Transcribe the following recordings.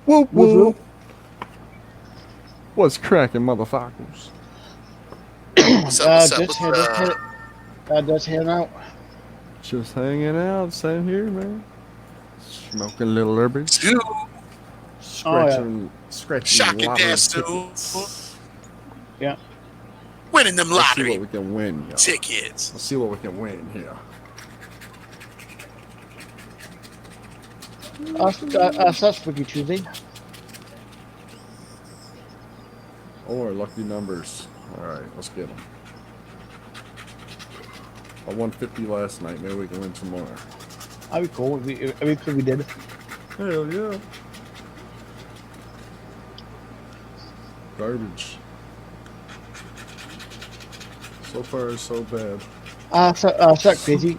Whoop Whoop whoop. whoop. What's cracking, motherfuckers? What's up? What's up? Just What's here, just here, just heading out. Just hanging out, same here, man. Smoking a little herbage. two Oh yeah, Scratching shocking lottery dash soon, tickets. yeah. winning them Let's see what lottery we can win, y'all. tickets. Let's see what we can win here. Such Spooky Tuesday. Or lucky numbers. All right, let's get them. I won 50 last night. Maybe we can win some more. That'd be cool if we did. Hell yeah. Garbage. So far, so bad. Such Crazy.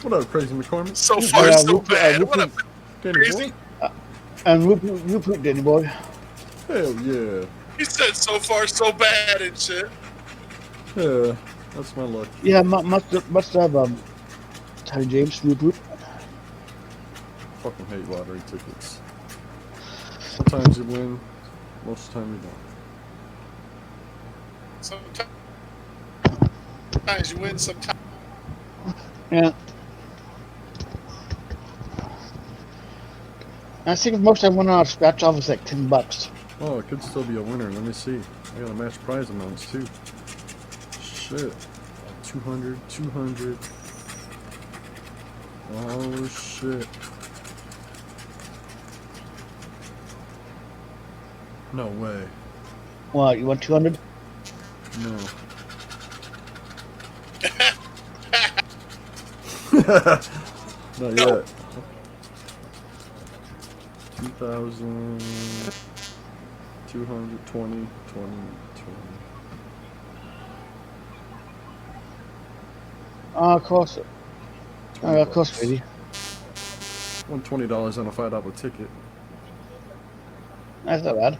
What up, Crazy McCormick? So far, so bad. What up, Danny crazy? boy? And Whoop Danny boy. Hell yeah. He said so far, so bad and shit. Yeah, that's my luck. Yeah, must have Tiny James Whoop. Fucking hate lottery tickets. Sometimes you win, most of the time you Sometimes you win, sometimes. Yeah. I think most I won on scratch off is like $10. don't. Oh, it could still be a winner. Let me see. I gotta match prize amounts too. Shit. 200, 200. Oh shit. No way. What, you want 200? No. Not yet. 2,000, 220, 20. Of course. Of course, $20. Crazy. Won $20 on a $5 ticket. That's not bad.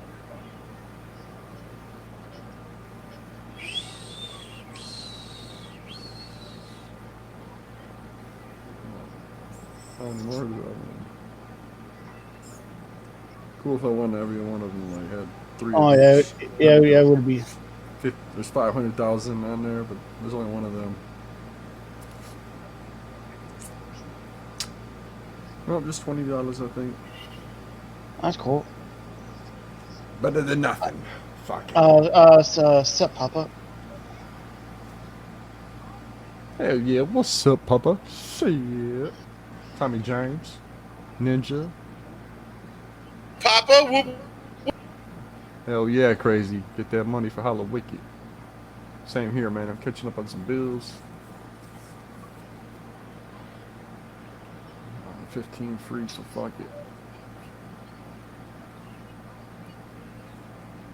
How many more do I win? Cool if I won every one of them. Like had three Oh of yeah, each. yeah, it would be. There's 500,000 on there, but there's only one of them. Well, just $20, I think. That's cool. Better than nothing. Fuck it. Sup, Papa. Hell yeah, what's up, Papa? Shit. Tommy James. Ninja. Papa, whoop. Hell yeah, crazy. Get that money for Hollow Wicked. Same here, man. I'm catching up on some bills. 15 free, so fuck it.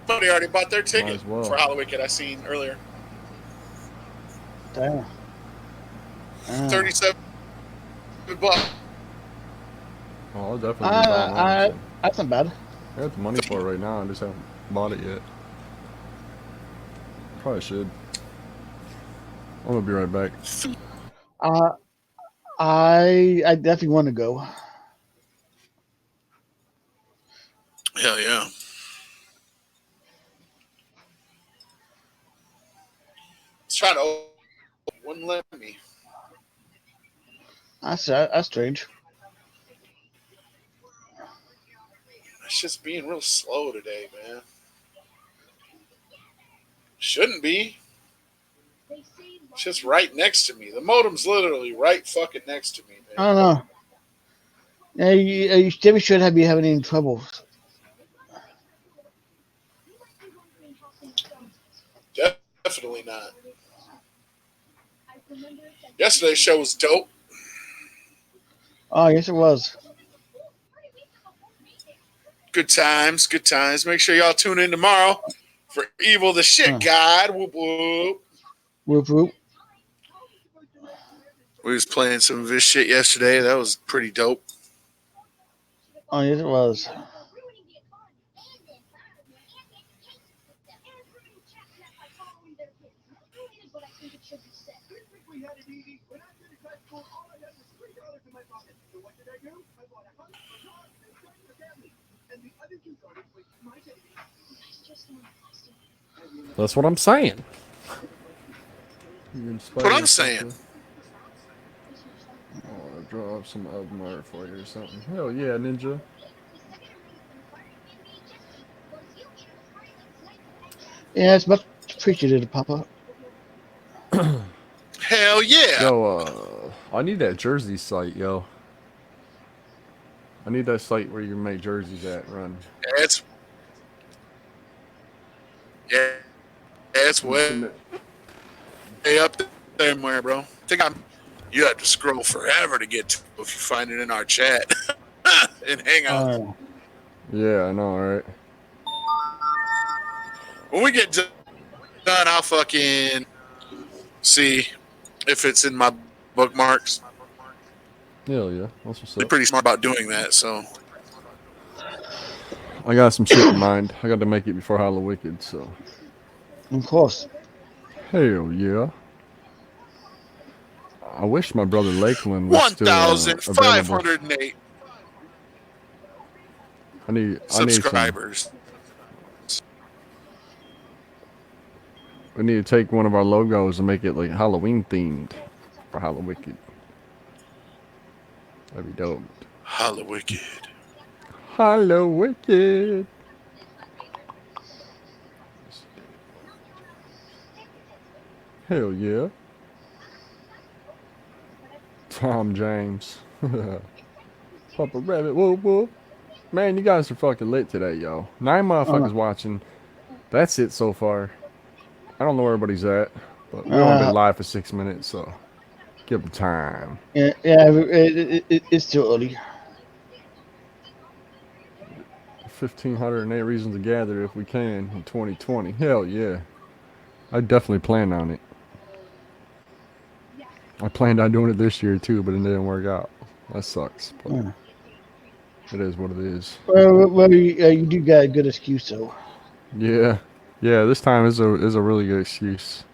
Somebody already bought their Might ticket as well. for Halloween. I seen earlier. Damn. 37 bucks. Oh, I'll definitely be buying that. So. That's not bad. I got the money for it right now. I just haven't bought it yet. Probably should. I'm gonna be right back. Uh, I definitely want to go. Hell yeah. Let's try to. Wouldn't let me. That's strange. It's just being real slow today, man. Shouldn't be. It's just right next to me. The modem's literally right fucking next to me, I man. don't know. Yeah, you still should have be having any trouble. Definitely not. Yesterday's show was dope. Oh, yes, it was. Good times, good times. Make sure y'all tune in tomorrow for Evil the Shit God. Whoop whoop. Whoop whoop. We was playing some of his shit yesterday. That was pretty dope. Oh, yes, it was. That's what I'm saying. You That's what I'm saying. Oh, draw up some Elmar for you or something. Hell yeah, Ninja. Yeah, it's much appreciated, Papa. Hell yeah. Yo, I need that jersey site, yo. I need that site where you make jerseys at, run. It's yeah, it's Can you way send it? up there somewhere, bro. You have to scroll forever to get to it if you find it in our chat and Hangouts. Yeah, I know, right? When we get done, I'll fucking see if it's in my bookmarks. Hell yeah, that's what's They're up. pretty smart about doing that, so. I got some shit in mind. I got to make it before Halloween, so. Of course. Hell yeah. I wish my brother Lakeland was still available. 1,508 I need some. subscribers. We need to take one of our logos and make it like Halloween themed for Halloween. That'd be dope. Halloween. Halloween. Hell yeah. Tom James. Papa Rabbit, whoop whoop. Man, you guys are fucking lit today, yo. 9 motherfuckers watching. That's it so far. I don't know where everybody's at, but we only been live for 6 minutes, so give them time. Yeah, it's too early. 1,508 reasons to gather if we can in 2020. Hell yeah. I definitely plan on it. I planned on doing it this year too, but it didn't work out. That sucks. But it is what it is. Well, you do got a good excuse, though. Yeah. Yeah, this time is a really good excuse.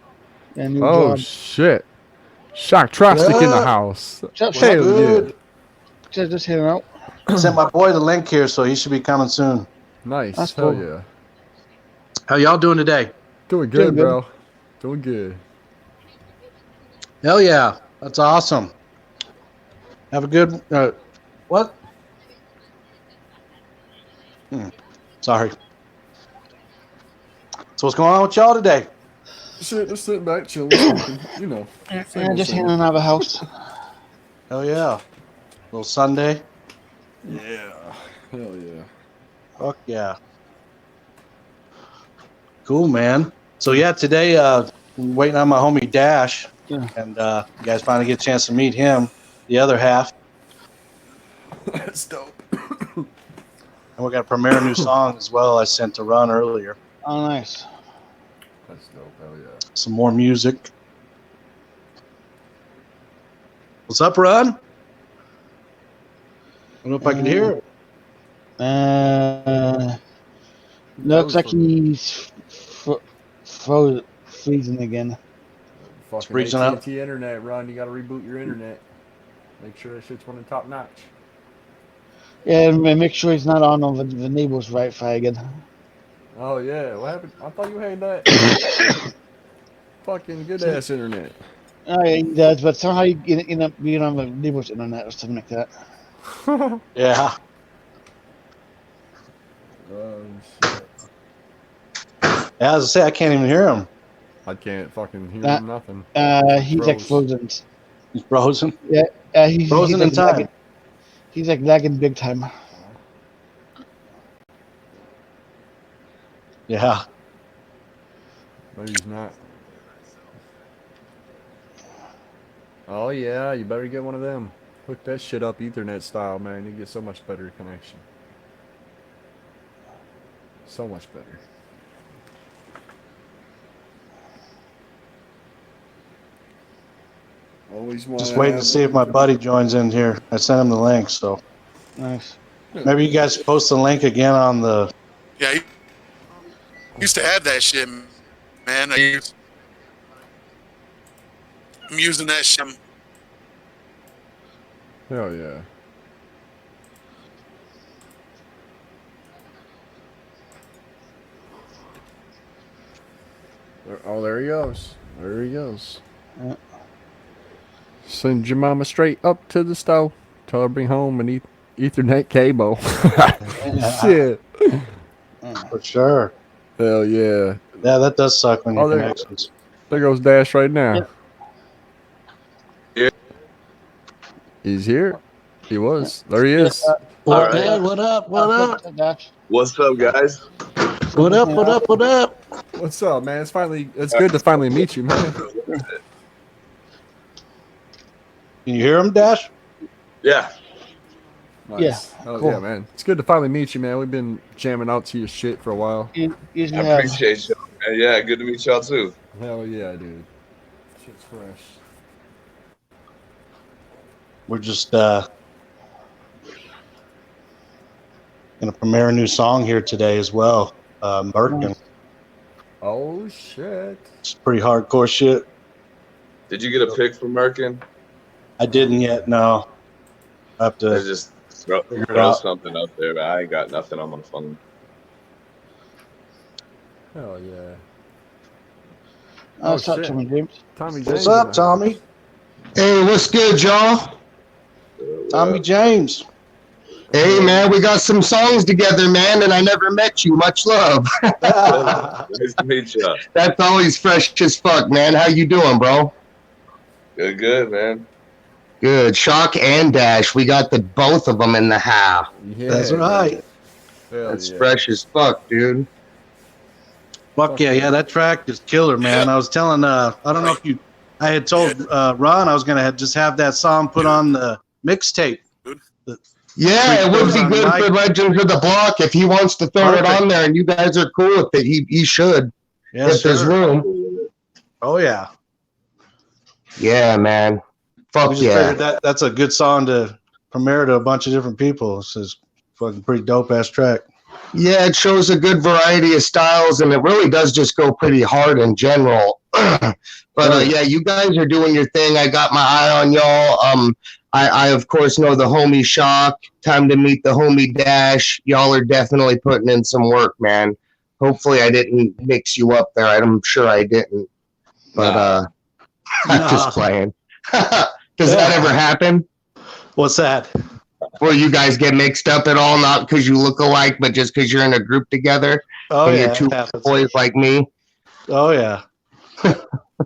Yeah, new Oh job. shit. Shock Trostic in the house. What's Hell good? yeah. Just hanging out. Sent my boy the link here, so he should be coming soon. Nice. That's Hell cool. yeah. How y'all doing today? Doing Doing good, good. bro. Doing good. Hell yeah, that's awesome. Have a good what? Sorry. So what's going on with y'all today? Shit, just sitting back, chilling, smoking, you know. Yeah, just hanging out of the house. Hell yeah. Little Sunday. Yeah. Hell yeah. Fuck yeah. Cool, man. So yeah, today waiting on my homie Dash, Yeah. and you guys finally get a chance to meet him, the other half, That's dope. and we're gonna premiere a new song as well. I sent to Run earlier. Oh, nice. That's dope. Hell yeah. Some more music. What's up, Run? I don't know if I can hear it. Looks like he's freezing again. Fucking freezing out. AT&T internet, Run. You gotta reboot your internet. Make sure that shit's running top notch. Yeah, and make sure he's not on the neighbor's Wi-Fi again. Oh yeah, what happened? I thought you had that fucking good ass internet. Oh, yeah, he does, but somehow you end up being on the neighbor's internet or something like that. Yeah. Shit. Yeah, as I say, I can't even hear him. I can't fucking hear That- nothing. He's like frozen. He's frozen. He's Frozen like in time. lagging. He's like lagging big time. Yeah. No, he's not. Oh yeah, you better get one of them. Hook that shit up Ethernet style, man. You get so much better connection. So much better. Always want. Just waiting to see if my buddy joins in here. I sent him the link, so Nice. maybe you guys post the link again on the. Yeah, he used to have that shit, man. I'm using that shit. Hell yeah. Oh, there he goes. There he goes. Yeah. Send your mama straight up to the stove. Tell her to bring home an Ethernet cable. Shit. For sure. Hell yeah. Yeah, that does suck when your Oh, there- connections. There goes Dash right now. Yep. Yeah. He's here. He was. There he is. All right. Yeah. What up? What up? Dash. What's up, guys? What up? What up? What up? What's up, man? It's good to finally meet you, man. Can you hear him, Dash? Yeah. Nice. Yeah, Oh cool. yeah, man. It's good to finally meet you, man. We've been jamming out to your shit for a while. You usually I have. appreciate y'all. Man. Yeah, good to meet y'all too. Hell yeah, dude. Shit's fresh. We're just gonna premiere a new song here today as well. Merkin. Oh shit. It's pretty hardcore shit. Did you get a pick from Merkin? I didn't yet. No. I have I to. just throw Figure it out. something up there, but I ain't got nothing on my phone. Hell yeah. Oh, shit. talk to me, James. Tommy James. What's up, Tommy? Hey, what's good, y'all? Tommy James. Hey, man, we got some songs together, man, and I never met you. Much love. Nice to meet y'all. That's always fresh as fuck, man. How you doing, bro? Good, man. Good. Shock and Dash. We got both of them in the house. Yeah, That's right. Hell That's yeah. fresh as fuck, dude. Fuck yeah, that track is killer, man. I was telling, I don't know if you, I had told Ron I was gonna just have that song put on the mixtape. Yeah, it would be good for Legends of the Block if he wants to throw it on there, and you guys are cool with it. He should Yes, if there's sir. room. Oh yeah. Yeah, man. We Fuck just yeah. figured that's a good song to premiere to a bunch of different people. It's just fucking pretty dope ass track. Yeah, it shows a good variety of styles, and it really does just go pretty hard in general. But yeah, you guys are doing your thing. I got my eye on y'all. I of course know the homie Shock. Time to meet the homie Dash. Y'all are definitely putting in some work, man. Hopefully, I didn't mix you up there. I'm sure I didn't. But I'm just playing. Does that ever happen? What's that? Where you guys get mixed up at all? Not because you look alike, but just because you're in a group together? Oh and yeah, you're two it happens. boys like me? Oh yeah. A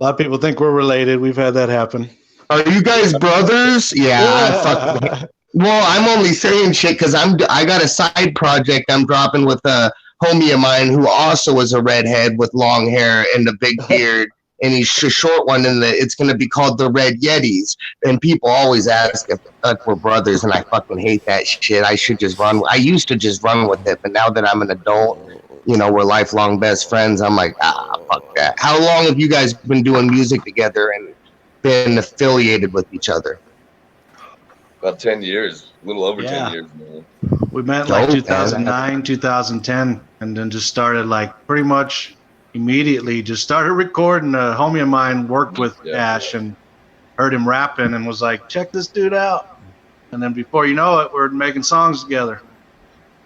lot of people think we're related. We've had that happen. Are you guys brothers? Yeah. Well, I'm only saying shit because I got a side project I'm dropping with a homie of mine who also is a redhead with long hair and a big beard, and he's a short one. And it's going to be called the Red Yetis. And people always ask if we're brothers, and I fucking hate that shit. I should just run. I used to just run with it, but now that I'm an adult, you know, we're lifelong best friends. I'm like, fuck that. How long have you guys been doing music together and been affiliated with each other? About 10 years. A little over Yeah. 10 years now. We met like Dope, man. 2009, 2010, and then just started like pretty much immediately just started recording. A homie of mine worked with Yeah. Dash and heard him rapping and was like, check this dude out. And then before you know it, we're making songs together.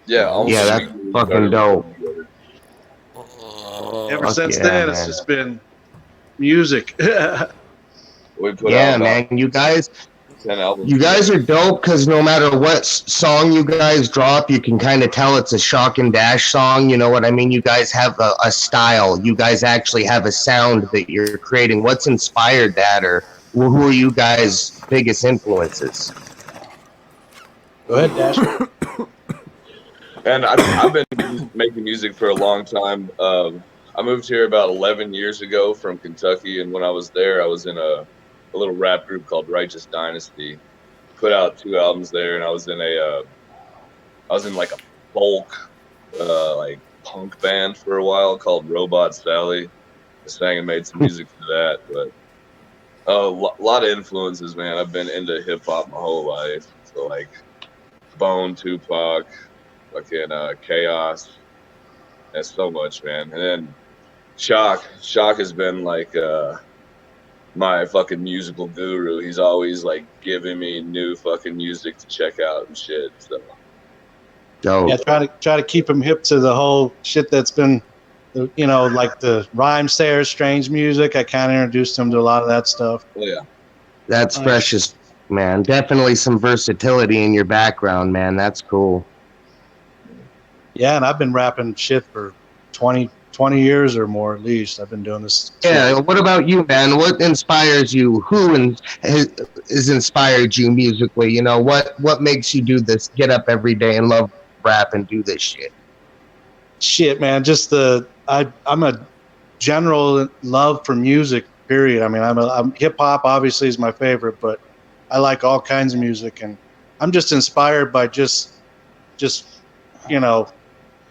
Yeah, almost Yeah, that's immediately fucking started dope. working together. Ever Fuck since yeah, then, it's man. just been music. We put Yeah, out man. about You guys 10 albums. You guys are dope because no matter what song you guys drop, you can kind of tell it's a Shock and Dash song. You know what I mean? You guys have a style. You guys actually have a sound that you're creating. What's inspired that, or who are you guys' biggest influences? Go ahead, Dash. And I've been making music for a long time. I moved here about 11 years ago from Kentucky, and when I was there, I was in a little rap group called Righteous Dynasty. Put out 2 albums there, and I was in like a folk, like punk band for a while called Robot Sally. I sang and made some music for that, but a lot of influences, man. I've been into hip hop my whole life, so like Bone, Tupac, fucking Chaos. That's so much, man. And then Shock has been like my fucking musical guru. He's always like giving me new fucking music to check out and shit. So Dope. Yeah, try to keep him hip to the whole shit that's been you know, like the rhyme sayers, strange music. I kind of introduced him to a lot of that stuff. Oh yeah. That's Nice. precious, man. Definitely some versatility in your background, man. That's cool. Yeah, and I've been rapping shit for 20 years or more at least. I've been doing this. Yeah. What about you, man? What inspires you? Who has inspired you musically? You know, what makes you do this? Get up every day and love rap and do this shit. Shit, man. Just I'm a general love for music. Period. I mean, I'm hip hop. Obviously, is my favorite, but I like all kinds of music, and I'm just inspired by just you know,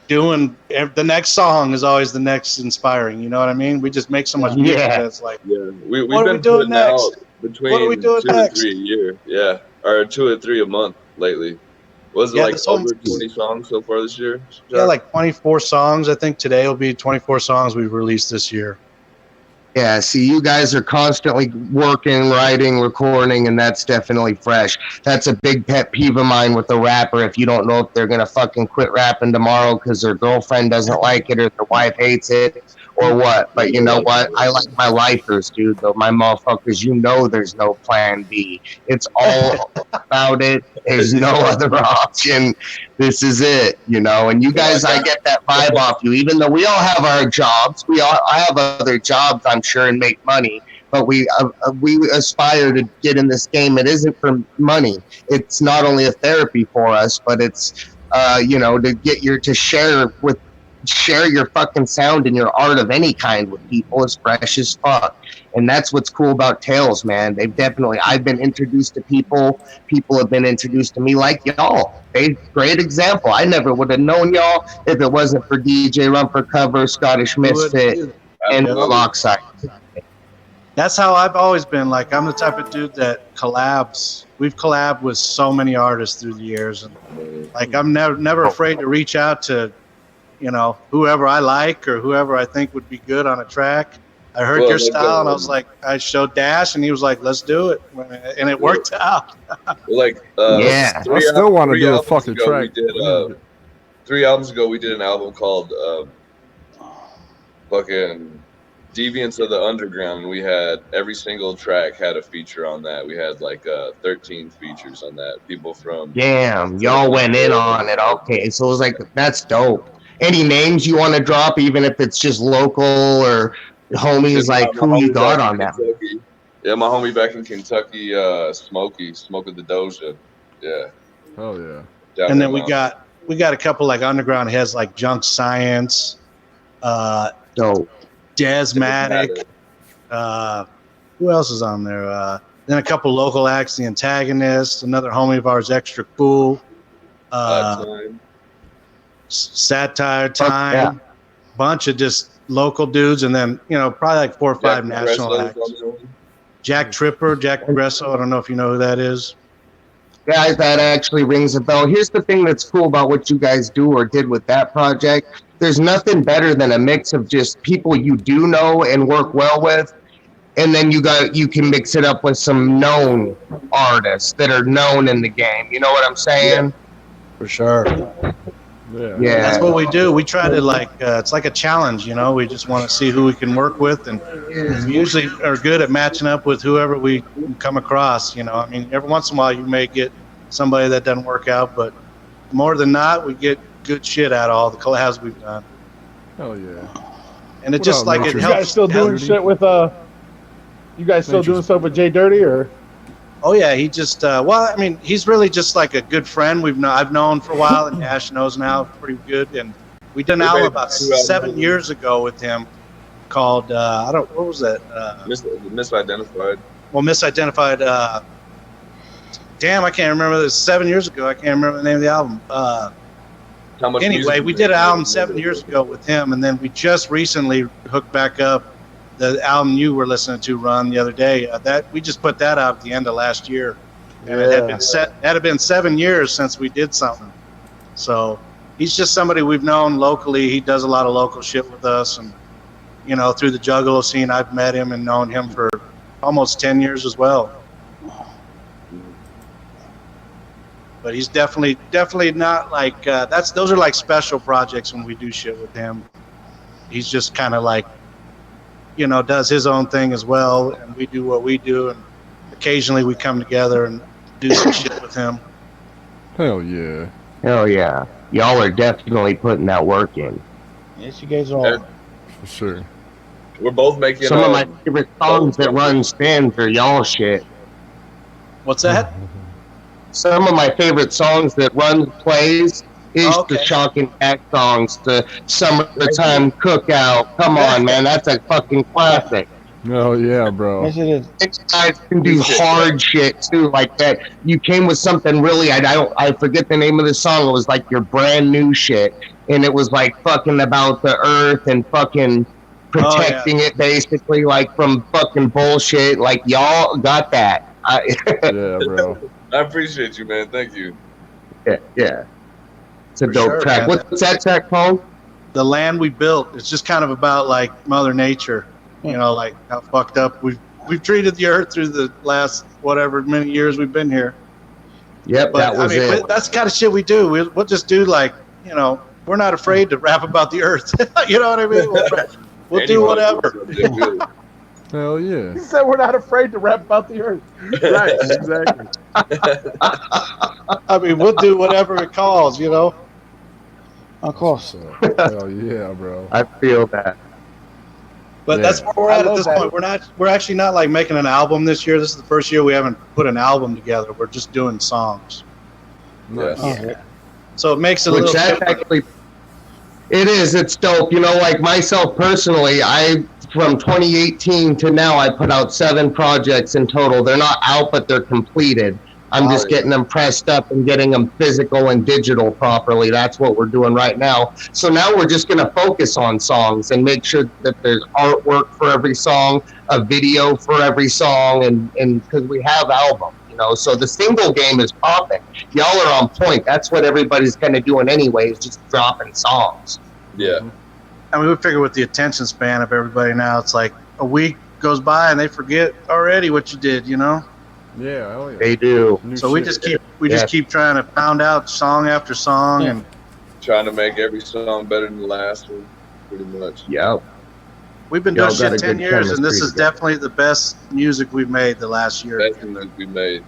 doing the next song is always the next inspiring. You know what I mean? We just make so much music Yeah. that's like, Yeah. We've What are been we doing putting out next? between What are we doing 2 and next? 3 a year. Yeah. Or 2 or 3 a month lately. Was it Yeah, like this one- over 20 songs so far this year? yeah, like 24 songs. I think today will be 24 songs we've released this year. Yeah, see, you guys are constantly working, writing, recording, and that's definitely fresh. That's a big pet peeve of mine with a rapper. If you don't know if they're gonna fucking quit rapping tomorrow because their girlfriend doesn't like it or their wife hates it or what. But you know what? I like my lifers, dude. Though my motherfuckers, you know, there's no plan B. It's all about it. There's no other option. This is it, you know. And you guys, I get that vibe off you. Even though we all have our jobs, I have other jobs, I'm sure, and make money. But we aspire to get in this game. It isn't for money. It's not only a therapy for us, but it's you know, to get to share your fucking sound and your art of any kind with people is fresh as fuck. And that's what's cool about Tales, man. I've been introduced to people have been introduced to me like y'all. Great example. I never would have known y'all if it wasn't for DJ Rumper Cover, Scottish Misfit, and Absolutely. Lockside. That's how I've always been. Like, I'm the type of dude that collabs. We've collabed with so many artists through the years, and like, I'm never afraid to reach out to, you know, whoever I like or whoever I think would be good on a track. I heard your style, and I was like, I showed Dash, and he was like, "Let's do it," and it worked out. Like, Yeah. I still want to three do a albums fucking ago, track. We did, 3 albums ago, we did an album called fucking Deviants of the Underground. We had every single track had a feature on that. We had like 13 features on that. People from Damn, y'all went in on it. Okay, so it was like, that's dope. Any names you want to drop, even if it's just local or homies, like my who you homie got back on in that? Kentucky. Yeah, my homie back in Kentucky, Smoke of the Doja. Yeah. Oh yeah. Down And there then we mountain. got a couple like underground heads like Junk Science, Dope. Desmatic. Who else is on there? Then a couple local acts, The Antagonist, another homie of ours, Extra Cool, Time. Satire Time, yeah. bunch of just local dudes, and then, you know, probably like 4 or 5 Jack national Progresso acts. was on that one. Jack Tripper, Jack Progresso. I don't know if you know who that is. Guys, that actually rings a bell. Here's the thing that's cool about what you guys do or did with that project. There's nothing better than a mix of just people you do know and work well with, and then you can mix it up with some known artists that are known in the game. You know what I'm saying? For sure. Yeah. Yeah. That's what we do. We try to like, it's like a challenge, you know. We just want to see who we can work with, and we usually are good at matching up with whoever we come across. You know, I mean, every once in a while you may get somebody that doesn't work out, but more than not, we get good shit out of all the collabs we've done. Hell yeah. And it What just up, like Nature? it You helps. guys still doing Dirty. shit with you guys still Nature's- doing stuff with Jay Dirty or? Oh yeah, he just well, I mean, he's really just like a good friend. I've known for a while, and Ash knows now pretty good. And we did an We album made about 2 albums. 7 years ago with him, called what was that? Misidentified. Well, Misidentified. Damn, I can't remember this. 7 years ago, I can't remember the name of the album. How much Anyway, music we you did an make? album 7 years ago with him, and then we just recently hooked back up the album you were listening to, Run, the other day. That we just put that out at the end of last year, and it had been 7 years since we did something. So he's just somebody we've known locally. He does a lot of local shit with us, and you know, through the Juggalo scene, I've met him and known him for almost 10 years as well. But he's definitely not like those are like special projects when we do shit with him. he's just kind of like, you know, does his own thing as well, and we do what we do, and occasionally we come together and do some shit with him. Hell yeah. Hell yeah. Y'all are definitely putting that work in. Yes, you guys are. For sure. We're both making Some of my favorite songs that run spins are y'all shit. What's that? Some of my favorite songs that run plays is Okay. the Chalk and Back songs, the Summertime Cookout. Come on, man, that's a fucking classic. Oh yeah, bro. Yes, it is. Six guys can do hard shit too, like that. You came with something really, I forget the name of the song. It was like your brand new shit, and it was like fucking about the earth and fucking protecting it, basically, like from fucking bullshit. Like y'all got that. Yeah, bro. I appreciate you, man. Thank you. yeah. It's a For dope sure, track. man. What's that track called? The Land We Built. It's just kind of about like Mother Nature, you know, like how fucked up we've treated the earth through the last whatever many years we've been here. Yep, But that was it. that's the kind of shit we do. We'll just do like, you know, we're not afraid to rap about the earth. You know what I mean? We'll do whatever. Good. Hell yeah. He said we're not afraid to rap about the earth. Right, exactly. I mean, we'll do whatever it calls, you know. Of course. So, hell yeah, bro. I feel that. But Yeah. that's where we're I at love this that. point. We're actually not like making an album this year. This is the first year we haven't put an album together. We're just doing songs. Nice. Oh, So it makes it a Which little that's different. actually, it is. It's dope. You know, like myself personally, from 2018 to now, I put out 7 projects in total. They're not out, but they're completed. I'm just getting them pressed up and getting them physical and digital properly. That's what we're doing right now. So now we're just going to focus on songs and make sure that there's artwork for every song, a video for every song, and because we have albums, you know. So the single game is popping. Y'all are on point. That's what everybody's kind of doing anyway, is just dropping songs. Yeah. I mean, we figure with the attention span of everybody now, it's like a week goes by and they forget already what you did, you know. Yeah, hell yeah. They do. New So we shit. just keep trying to pound out song after song, and Trying to make every song better than the last one, pretty much. Yep. we've been Y'all doing got shit a 10 good years, and this chemistry is definitely the best music we've made the last year. Best music we made.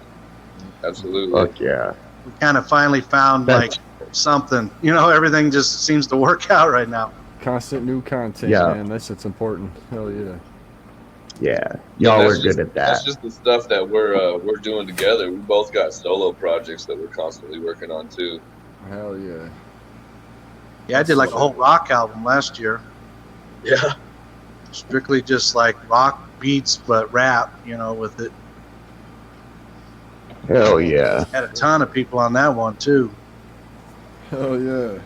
Absolutely. Fuck yeah. We kind of finally found That's- like something, you know. Everything just seems to work out right now. Constant new content, Yeah. man. That shit's important. Hell yeah. Yeah. Y'all that's are good at That's that. just the stuff that we're doing together. We both got solo projects that we're constantly working on too. Hell yeah. Yeah, I did like a whole rock album last year, Yeah. strictly just like rock beats but rap, you know, with it. Hell yeah. Had a ton of people on that one too. Hell yeah.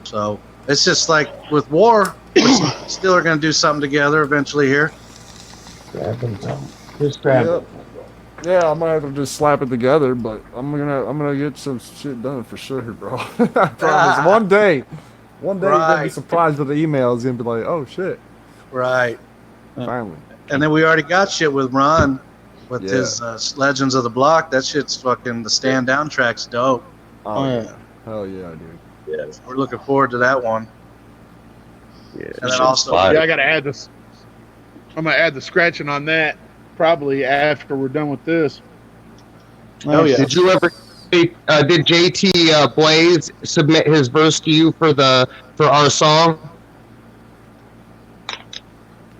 So it's just like with War, we still are going to do something together eventually here. Just grab it. Yeah, I might have to just slap it together, but I'm gonna get some shit done for sure, bro. I promise. One day you're gonna be Right. surprised with the emails and be like, oh shit, Right. finally. And then we already got shit with Ron with Yeah. his Legends of the Block. That shit's fucking, the stand down track's dope. Oh, yeah. Hell yeah, dude. Yes. We're looking forward to that one. Yeah. And then also, Yeah, I gotta add this. I'm gonna add the scratching on that probably after we're done with this. Oh, yeah. Did you ever? Did JT Blaze submit his verse to you for our song?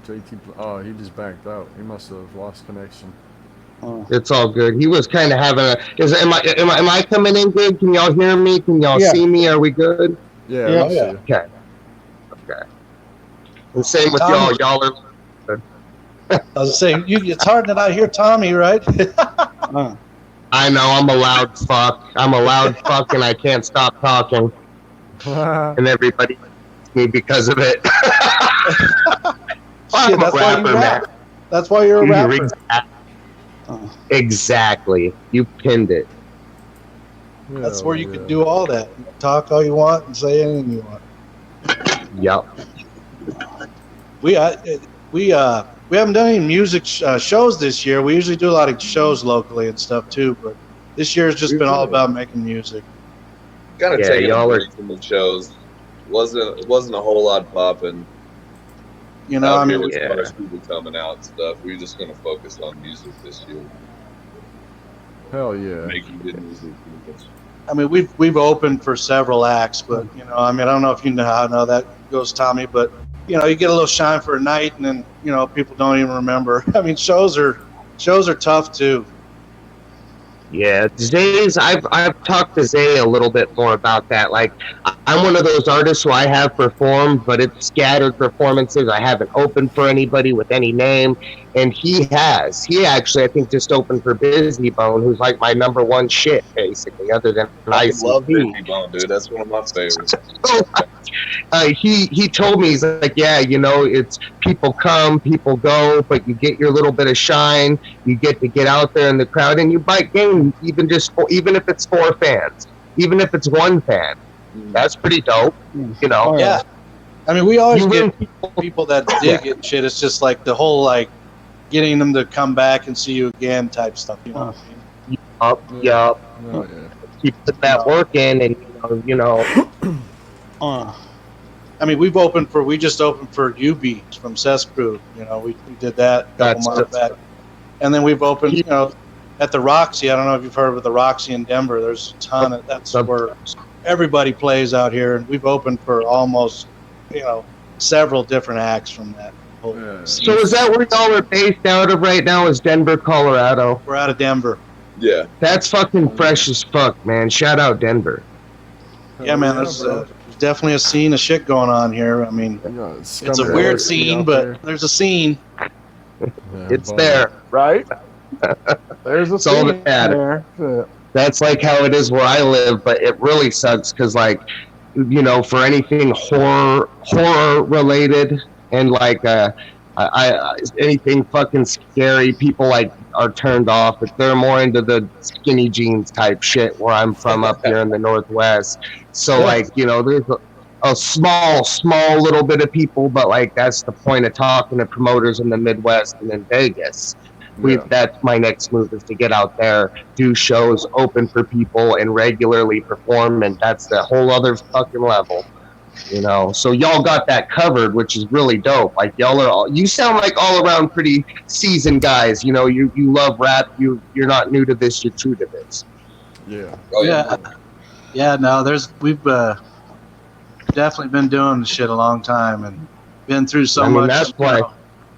JT, oh, he just backed out. He must have lost connection. It's all good. He was kind of having a. Am I coming in good? Can y'all hear me? Can y'all Yeah. see me? Are we good? Yeah, Yeah. I see you. Okay. Okay. And same with Tom- y'all. Y'all are. I was saying, it's hard to not hear Tommy, right? I know. I'm a loud fuck. I'm a loud fuck, and I can't stop talking. And everybody hates me because of it. I'm Shit, that's why you rap. That's why you're a rapper. Exactly. You pinned it. That's where you Hell can yeah. do all that. Talk all you want and say anything you want. Yep. We haven't done any music shows this year. We usually do a lot of shows locally and stuff too, but this year has just been all about making music. Kind of Yeah, taking a y'all are- break from the shows. Wasn't a whole lot popping. You know, I out mean, here as far as people coming out and stuff. We're just gonna focus on music this year, Hell yeah. making good music. I mean, we've opened for several acts, but you know, I mean, I don't know if you know how that goes, Tommy, but you know, you get a little shine for a night, and then you know, people don't even remember. I mean, shows are tough too. Yeah, Zay's. I've talked to Zay a little bit more about that. Like, I'm one of those artists who I have performed, but it's scattered performances. I haven't opened for anybody with any name, and he has. He actually, I think, just opened for Busy Bone, who's like my number one shit, basically, other than I ICP. love Busy Bone, dude. That's one of my favorites. He told me, he's like, yeah, you know, it's people come, people go, but you get your little bit of shine. You get to get out there in the crowd, and you might gain even if it's 4 fans, even if it's 1 fan. That's pretty dope, you know. Yeah, I mean, we always You get win. people that dig it and shit. It's just like the whole like getting them to come back and see you again type stuff. You know what I mean? Yup. Oh, yeah. Keep putting that work in, and you know. I mean, we just opened for UB from Cess Crew. You know, we did that a couple months back. And then we've opened, you know, at the Roxy. I don't know if you've heard of the Roxy in Denver. There's a ton of, that's where everybody plays out here. And we've opened for almost, you know, several different acts from that whole Yeah. So is that where y'all are based out of right now? Is Denver, Colorado? We're out of Denver. Yeah. That's fucking fresh as fuck, man. Shout out Denver. Yeah, man, there's definitely a scene of shit going on here. I mean, it's a weird scene, but there's a scene. It's there, Right? There's a It's all scene that there. That's like how it is where I live, but it really sucks because, like, you know, for anything horror related and like anything fucking scary, people like are turned off. But they're more into the skinny jeans type shit where I'm from up here in the Northwest. So like, you know, there's a small little bit of people, but like that's the point of talking to promoters in the Midwest and in Vegas. That's my next move, is to get out there, do shows, open for people, and regularly perform, and that's the whole other fucking level, you know. So y'all got that covered, which is really dope. Like you sound like all around pretty seasoned guys. You know, you love rap. You're not new to this. You're true to this. Yeah. Oh, yeah. Yeah. No, we've definitely been doing this shit a long time and been through so much. That's why. You know,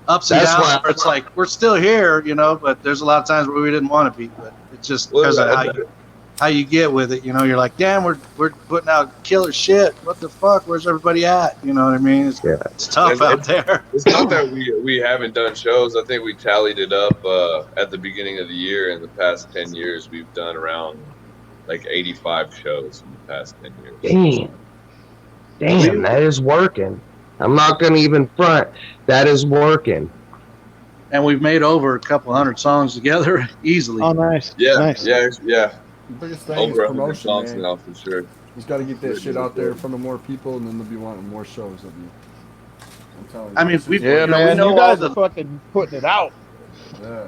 ups and downs where it's like we're still here, you know, but there's a lot of times where we didn't want to be, but it's just because of how you get with it, you know. You're like, damn, we're putting out killer shit. What the fuck? Where's everybody at? You know what I mean? It's tough out there. It's not that we haven't done shows. I think we tallied it up at the beginning of the year. In the past 10 years, we've done around like 85 shows in the past 10 years. Damn, that is working. I'm not gonna even front. That is working. And we've made over a couple hundred songs together easily. Oh, nice. Yeah, Nice. yeah. The biggest thing Over is 100 promotion, songs man. now for sure. Just got to get that shit out there in front of more people, and then they'll be wanting more shows of you. I'm telling you. I mean, Yeah, we man. know You guys all are fucking putting it out. Yeah.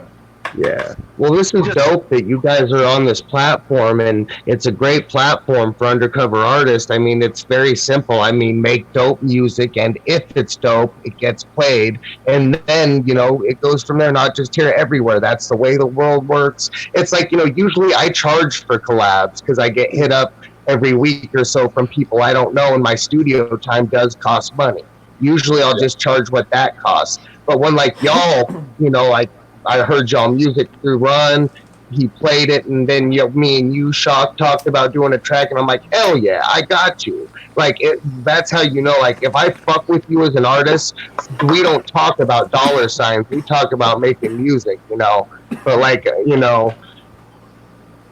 Yeah. Well, this is dope that you guys are on this platform, and it's a great platform for undercover artists. I mean, it's very simple. I mean, make dope music, and if it's dope, it gets played, and then, you know, it goes from there, not just here, everywhere. That's the way the world works. It's like, you know, usually I charge for collabs because I get hit up every week or so from people I don't know, and my studio time does cost money. Usually I'll just charge what that costs. But when, like, y'all, you know, like, I heard y'all music through Run. He played it, and then me and you, Shock, talked about doing a track, and I'm like, hell yeah, I got you. Like, that's how you know, like, if I fuck with you as an artist, we don't talk about dollar signs. We talk about making music, you know. But, like, you know,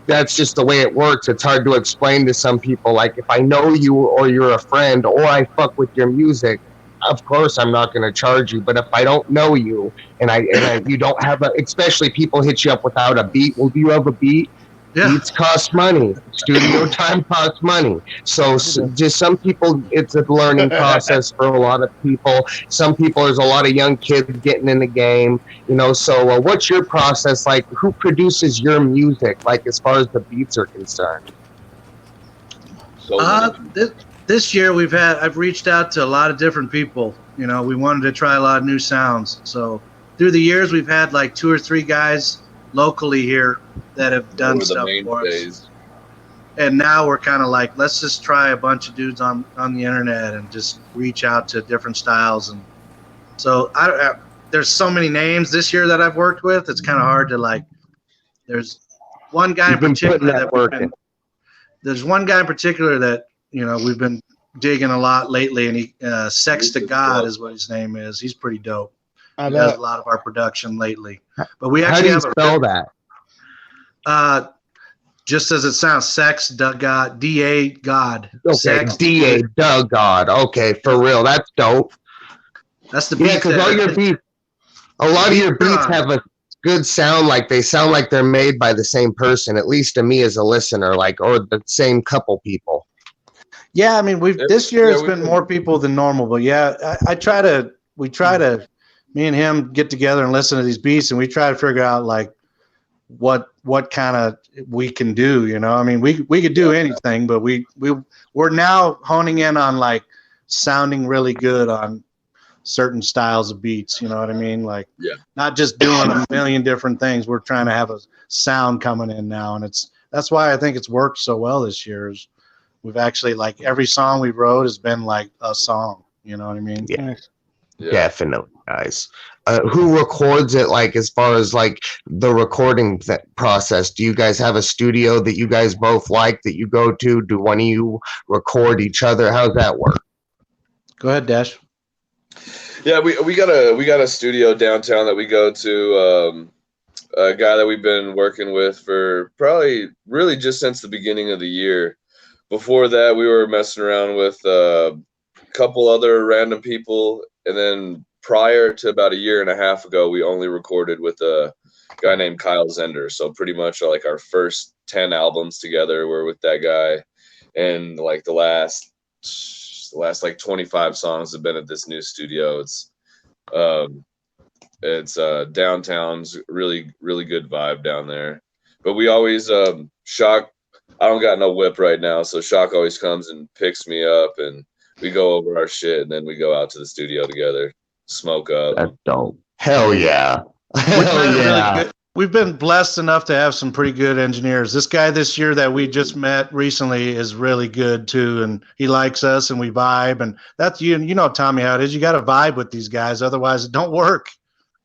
that's just the way it works. It's hard to explain to some people. Like, if I know you or you're a friend or I fuck with your music, of course I'm not going to charge you. But if I don't know you and you don't have especially people hit you up without a beat. Well, do you have a beat? Yeah. Beats cost money. Studio time costs money. So just some people, it's a learning process for a lot of people. Some people, there's a lot of young kids getting in the game, you know. So what's your process like? Who produces your music, like, as far as the beats are concerned? So This this year I've reached out to a lot of different people. You know, we wanted to try a lot of new sounds. So through the years, we've had like 2 or 3 guys locally here that have done stuff for us. And now we're kind of like, let's just try a bunch of dudes on the internet and just reach out to different styles. And so there's so many names this year that I've worked with. It's kind of hard to like. There's one guy in particular there's one guy in particular that we've been digging a lot lately, and he Sex to God is what his name is. He's pretty dope. He does a lot of our production lately. But we actually How do you spell that? Just as it sounds, Sex to God, D-A God. Okay, Sex D-A God. Okay, for real, that's dope. That's the beat. Yeah, because all your beats, a lot of your beats have a good sound. Like they sound like they're made by the same person, at least to me as a listener, like, or the same couple people. Yeah, I mean, this year it's been more people than normal, but yeah, we try to, me and him get together and listen to these beats, and we try to figure out like what kind of we can do. I mean, we could do anything, but we're now honing in on like sounding really good on certain styles of beats. You know what I mean? Like, not just doing a million different things. We're trying to have a sound coming in now, and that's why I think it's worked so well this year. Is we've actually, like, every song we wrote has been like a song. You know what I mean? Yeah. Definitely, guys. Who records it? Like, as far as like the recording process, do you guys have a studio that you guys both like that you go to? Do one of you record each other? How's that work? Go ahead, Dash. Yeah, we got a studio downtown that we go to. A guy that we've been working with for probably really just since the beginning of the year. Before that, we were messing around with a couple other random people, and then prior to about a year and a half ago, we only recorded with a guy named Kyle Zender. So pretty much like our first 10 albums together were with that guy, and like the last like 25 songs have been at this new studio. It's downtown's really, really good vibe down there. But we always Shock. I don't got no whip right now, so Shock always comes and picks me up, and we go over our shit, and then we go out to the studio together, smoke up. That's dope. Hell yeah. Hell yeah. Really, we've been blessed enough to have some pretty good engineers. This guy this year that we just met recently is really good too, and he likes us, and we vibe. And that's you know, Tommy, how it is. You got to vibe with these guys, otherwise it don't work.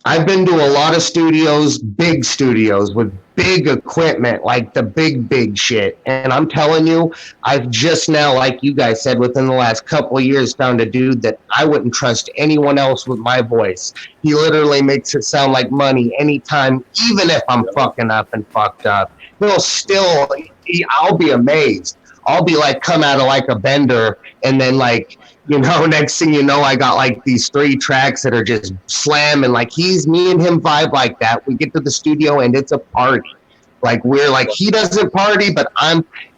I've been to a lot of studios, big studios with big equipment, like the big shit. And I'm telling you, I've just now, like you guys said, within the last couple of years, found a dude that I wouldn't trust anyone else with my voice. He literally makes it sound like money anytime, even if I'm fucking up and fucked up. I'll be amazed. I'll be like, come out of like a bender, and then like, next thing you know, I got like these 3 tracks that are just slamming. Like me and him vibe like that. We get to the studio and it's a party. Like we're like, he doesn't party, but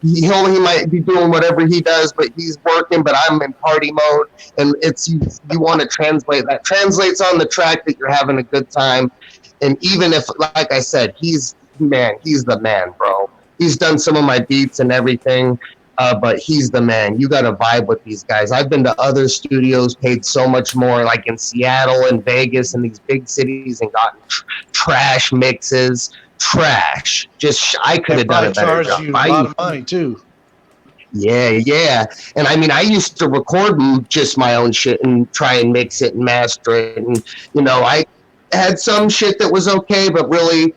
he might be doing whatever he does, but he's working, but I'm in party mode. And it's, you want to translate that. Translates on the track that you're having a good time. And even if, like I said, he's the man, bro. He's done some of my beats and everything. But he's the man. You got to vibe with these guys. I've been to other studios, paid so much more, like in Seattle and Vegas and these big cities, and gotten trash mixes. Trash. I could have done a better job. You a lot of money too. Yeah. And I mean, I used to record just my own shit and try and mix it and master it. And, I had some shit that was okay, but really,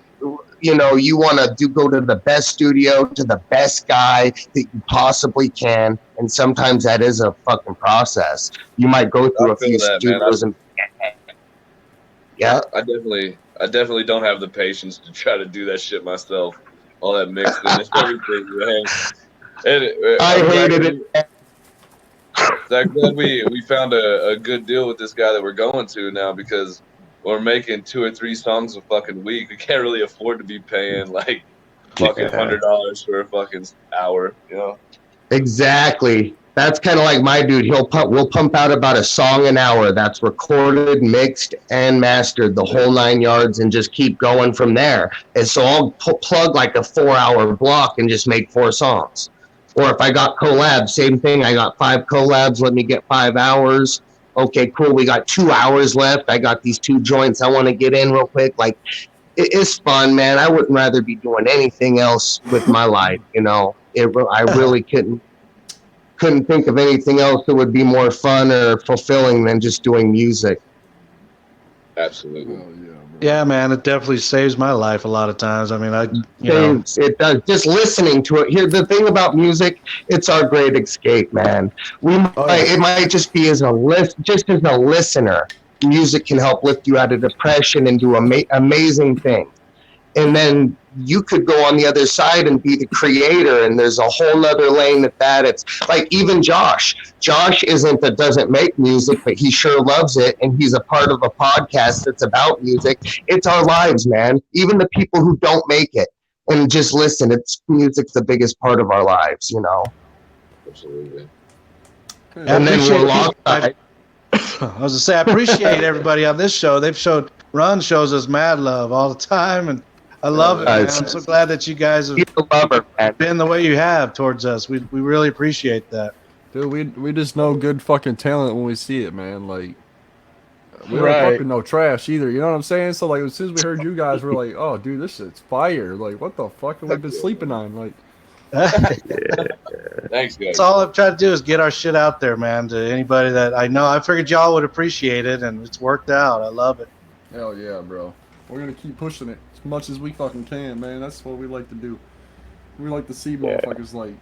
you want to go to the best studio, to the best guy that you possibly can. And sometimes that is a fucking process. You might go through a few studios and I definitely don't have the patience to try to do that shit myself. All that mixing and everything, man. I hated it. I'm glad we found a good deal with this guy that we're going to now, because we're making 2 or 3 songs a fucking week. We can't really afford to be paying like fucking $100 for a fucking hour, Exactly. That's kind of like my dude. We'll pump out about a song an hour that's recorded, mixed, and mastered, the whole 9 yards, and just keep going from there. And so I'll plug like a 4-hour block and just make 4 songs. Or if I got collabs, same thing. I got 5 collabs. Let me get 5 hours. Okay, cool. We got 2 hours left. I got these 2 joints I want to get in real quick. Like, it's fun, man. I wouldn't rather be doing anything else with my life. You know, I really couldn't think of anything else that would be more fun or fulfilling than just doing music. Absolutely. Hell yeah, bro. Yeah, man, it definitely saves my life a lot of times. I mean, It does. Just listening to it. Here, the thing about music, it's our great escape, man. It might just be as a listener. Music can help lift you out of depression and do amazing things. And then you could go on the other side and be the creator, and there's a whole nother lane at that. It's like even Josh doesn't make music, but he sure loves it, and he's a part of a podcast that's about music. It's our lives, man. Even the people who don't make it and just listen, music's the biggest part of our lives, you know. Absolutely. And then we're locked. I was gonna say, I appreciate everybody on this show. Run shows us mad love all the time, and I love it, man. I'm so glad that you guys have been the way you have towards us. We really appreciate that. Dude, we just know good fucking talent when we see it, man. Like, we don't Right. fucking know trash either. You know what I'm saying? So, like, as soon as we heard you guys, we're like, oh, dude, this shit's fire. Like, what the fuck have we been sleeping on? Like, Thanks, guys. That's all I've tried to do is get our shit out there, man, to anybody that I know. I figured y'all would appreciate it, and it's worked out. I love it. hell yeah, bro. We're gonna keep pushing it as much as we fucking can, man. That's what we like to do. We like to see motherfuckers, like,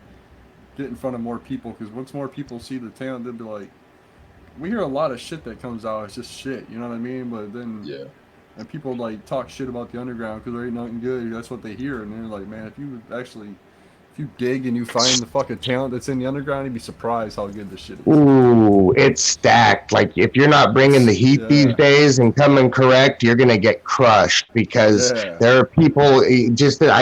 get in front of more people, because once more people see the talent, they'll be like, we hear a lot of shit that comes out, it's just shit, you know what I mean? But then, and people, like, talk shit about the underground because there ain't nothing good, that's what they hear, and they're like, man, if you dig and you find the fucking talent that's in the underground, you'd be surprised how good this shit is. Ooh, it's stacked. Like, if you're not bringing the heat these days and coming correct, you're gonna get crushed because there are people. I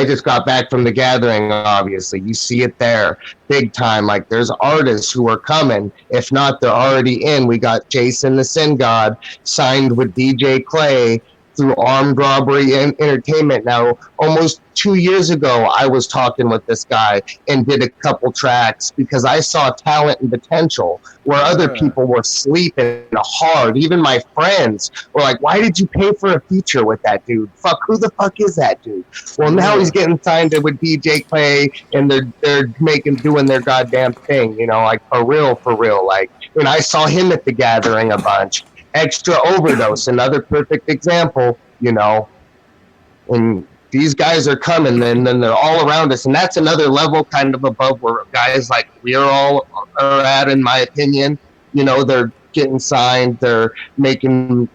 just got back from the gathering. Obviously, you see it there, big time. Like, there's artists who are coming. If not, they're already in. We got Jason the Sin God signed with DJ Clay through Armed Robbery Entertainment. Now, almost 2 years ago, I was talking with this guy and did a couple tracks because I saw talent and potential where other people were sleeping hard. Even my friends were like, why did you pay for a feature with that dude? Fuck, who the fuck is that dude? Well, now he's getting signed with DJ Clay, and they're doing their goddamn thing, you know, like for real. Like, when I saw him at the gathering a bunch, Extra Overdose, another perfect example, you know, and these guys are coming, and then they're all around us, and that's another level kind of above where guys like we're all are at, in my opinion. You know, they're getting signed, they're making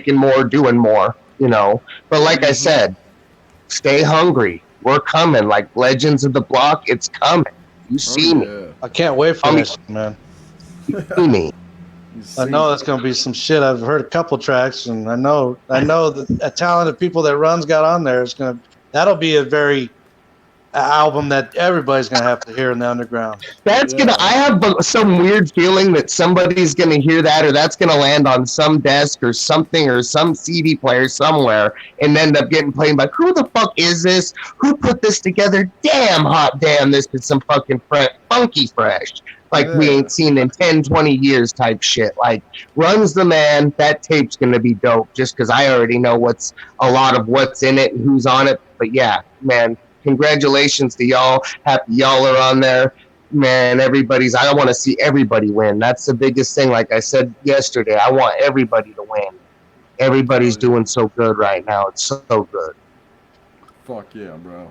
more, doing more, you know. But like I said, stay hungry. We're coming, like Legends of the Block. It's coming. You see me. I can't wait for this, man. You see me. I know that's going to be some shit. I've heard a couple tracks, and I know the talented people that Run's got on there is that'll be a very album that everybody's going to have to hear in the underground. I have some weird feeling that somebody's going to hear that, or that's going to land on some desk or something, or some CD player somewhere, and end up getting played by, who the fuck is this? Who put this together? Damn, hot damn, this is some fucking funky fresh. Like, we ain't seen in 10, 20 years type shit. Like, Run's the man. That tape's going to be dope just because I already know a lot of what's in it and who's on it. But yeah, man, congratulations to y'all. Happy y'all are on there. Man, I want to see everybody win. That's the biggest thing. Like I said yesterday, I want everybody to win. Everybody's doing so good right now. It's so good. Fuck yeah, bro.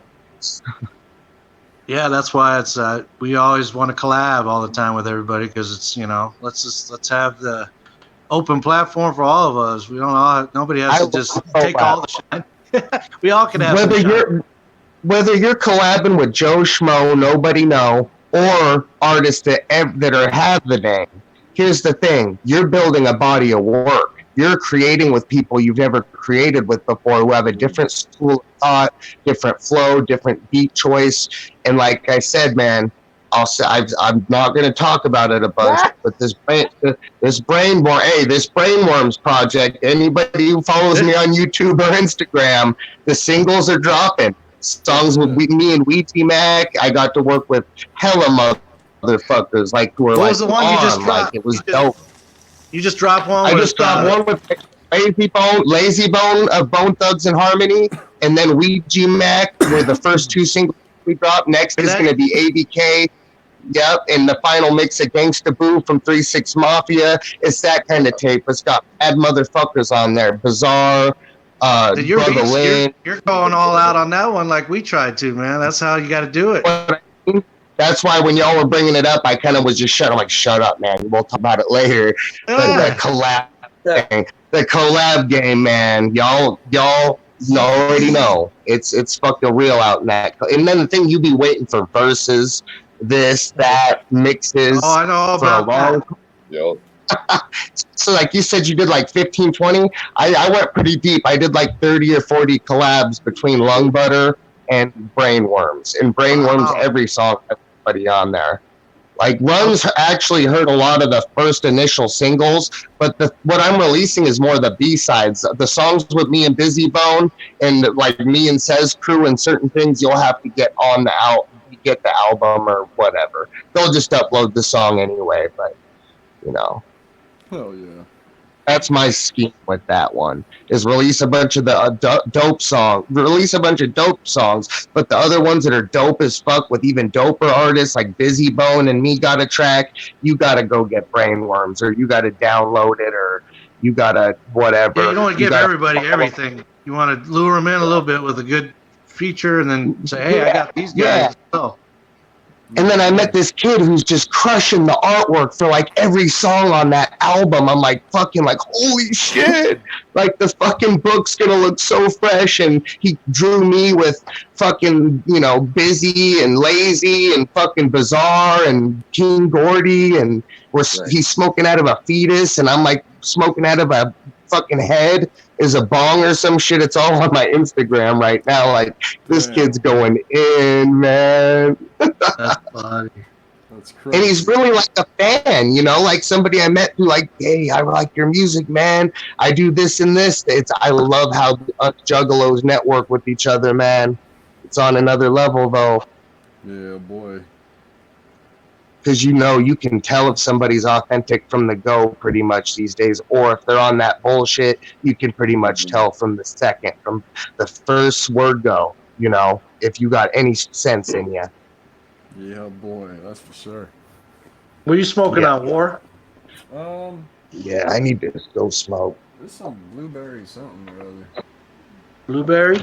Yeah, that's why it's we always want to collab all the time with everybody, because it's, you know, let's have the open platform for all of us. We don't nobody has to just take all the shine. We all can have whether you're collabing with Joe Schmo, nobody know, or artists that are have the name. Here's the thing: you're building a body of work. You're creating with people you've never created with before, who have a different school of thought, different flow, different beat choice. And like I said, man, I'm not going to talk about it a bunch, but this Brainworms project, anybody who follows me on YouTube or Instagram, the singles are dropping. songs with me and Weezy Mac. I got to work with hella motherfuckers like who were What like was the one you just on, dropped? like it was dope. You just dropped one. I with, just dropped one with Lazy Bone of Bone Thugs and Harmony, and then Ouija Mac were the first two singles we dropped. Next is going to be ABK. Yep, and the final mix of Gangsta Boo from 3-6 Mafia. It's that kind of tape. It's got bad motherfuckers on there. Bizarre, Brother Lynn. You're going all out on that one like we tried to, man. That's how you got to do it. That's why when y'all were bringing it up, I kind of was just I'm like, shut up, man. We'll talk about it later. But the collab game, man. Y'all already know it's fucking real out in that. And then the thing, you be waiting for verses, this, that, mixes. Oh, I know all about that. Yo. So like you said, you did like 15, 20. I went pretty deep. I did like 30 or 40 collabs between Lung Butter and Brainworms. And Brainworms, every song has somebody on there. Like Run's actually heard a lot of the first initial singles, but what I'm releasing is more the B-sides. The songs with me and Busy Bone and like me and Says Crew and certain things you'll have to get on the get the album or whatever. They'll just upload the song anyway, but you know. Hell yeah. That's my scheme with that one, is release a bunch of the dope songs, but the other ones that are dope as fuck with even doper artists like Busy Bone and me got a track, you gotta go get Brainworms, or you gotta download it, or you gotta whatever. Yeah, you don't want to give everybody everything. You want to lure them in a little bit with a good feature and then say, hey, I got these guys. Oh. And then I met this kid who's just crushing the artwork for like every song on that album. I'm like fucking like, holy shit. Like the fucking book's gonna look so fresh. And he drew me with fucking, Busy and Lazy and fucking Bizarre and King Gordy. And he's smoking out of a fetus. And I'm like smoking out of a fucking head is a bong or some shit. It's all on my Instagram right now. Like this kid's going in, man. That's funny. That's crazy. And he's really like a fan, like somebody I met who like, hey, I like your music, man. I do this and this. I love how Juggalos network with each other, man. It's on another level though. Yeah, boy. Because you can tell if somebody's authentic from the go pretty much these days, or if they're on that bullshit, you can pretty much tell from the first word go, if you got any sense in you. Yeah, boy, that's for sure. What are you smoking on, War? Yeah, I need to go smoke. There's some blueberry something or other. Blueberry?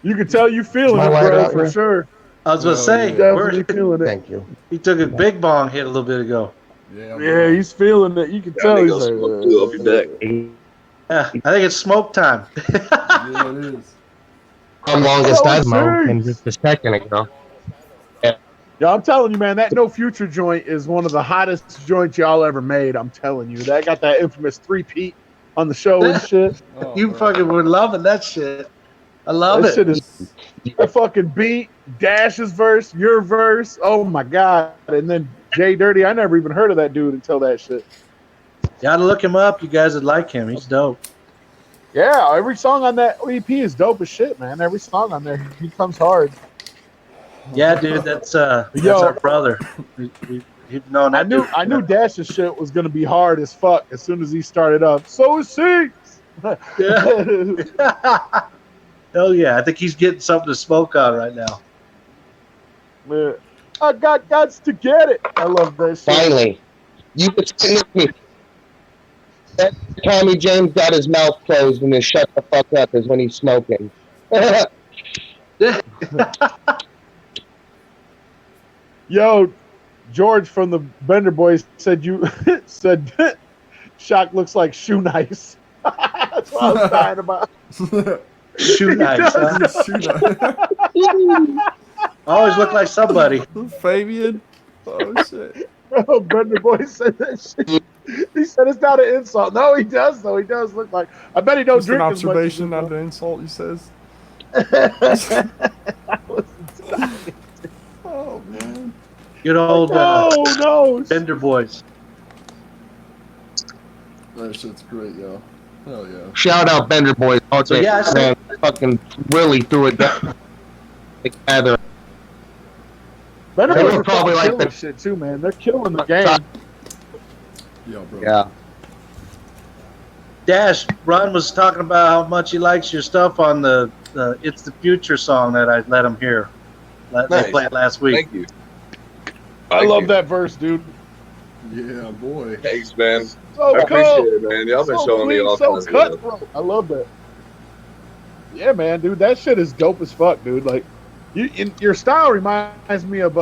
You can tell you feeling it, bro, for sure. I was going to say, Definitely feeling it. Thank you. He took a big bong hit a little bit ago. Yeah, he's feeling it. You can tell he's like, I'll be back. Yeah, I think it's smoke time. Yeah, it is. How longest I've smoked serious. and just a second ago. Yo, I'm telling you, man, that No Future joint is one of the hottest joints y'all ever made. I'm telling you. That got that infamous 3-peat on the show and shit. Oh, You bro. fucking were loving that shit. I love That it. shit is a fucking beat, Dash's verse, your verse. Oh my god! And then Jay Dirty. I never even heard of that dude until that shit. You gotta look him up. You guys would like him. He's dope. Yeah, every song on that EP is dope as shit, man. Every song on there, he comes hard. Yeah, dude, that's Yo. our brother. We've known I that knew Dash's shit was gonna be hard as fuck as soon as he started up. So is he. Yeah. Hell yeah, I think he's getting something to smoke on right now. Man, I got guts to get it. I love that shit. Finally, you can with me. That Tommy James got his mouth closed and just shut the fuck up is when he's smoking. Yo, George from the Bender Boys said you said Shock looks like Shoe Nice. That's what I was dying about. Shoot nice, huh? Always look like somebody. Fabian. Oh shit. Bro, Bender Boy said that shit. He said it's not an insult. No, he does though. He does look like. I bet he don't Just an drink as much. observation, not an insult. He says. Oh man. Good old no. Bender boys. That shit's great, yo. Hell yeah. Shout out Bender Boys. All So, day, yeah, I said- man. Fucking really threw it down together. Better They were Boys probably like killing the- shit too, man. They're killing the game. Yo, bro. Yeah. Dash, Ron was talking about how much he likes your stuff on the It's the Future song that I let him hear. They Nice. played last week. Thank you. I Thank love you. that verse, dude. Yeah, boy. Thanks, man. So I appreciate cool. it, man. Y'all been So showing me clean, all so kinds of love. cutthroat. I love that. Yeah, man, dude, that shit is dope as fuck, dude. Like, your style reminds me of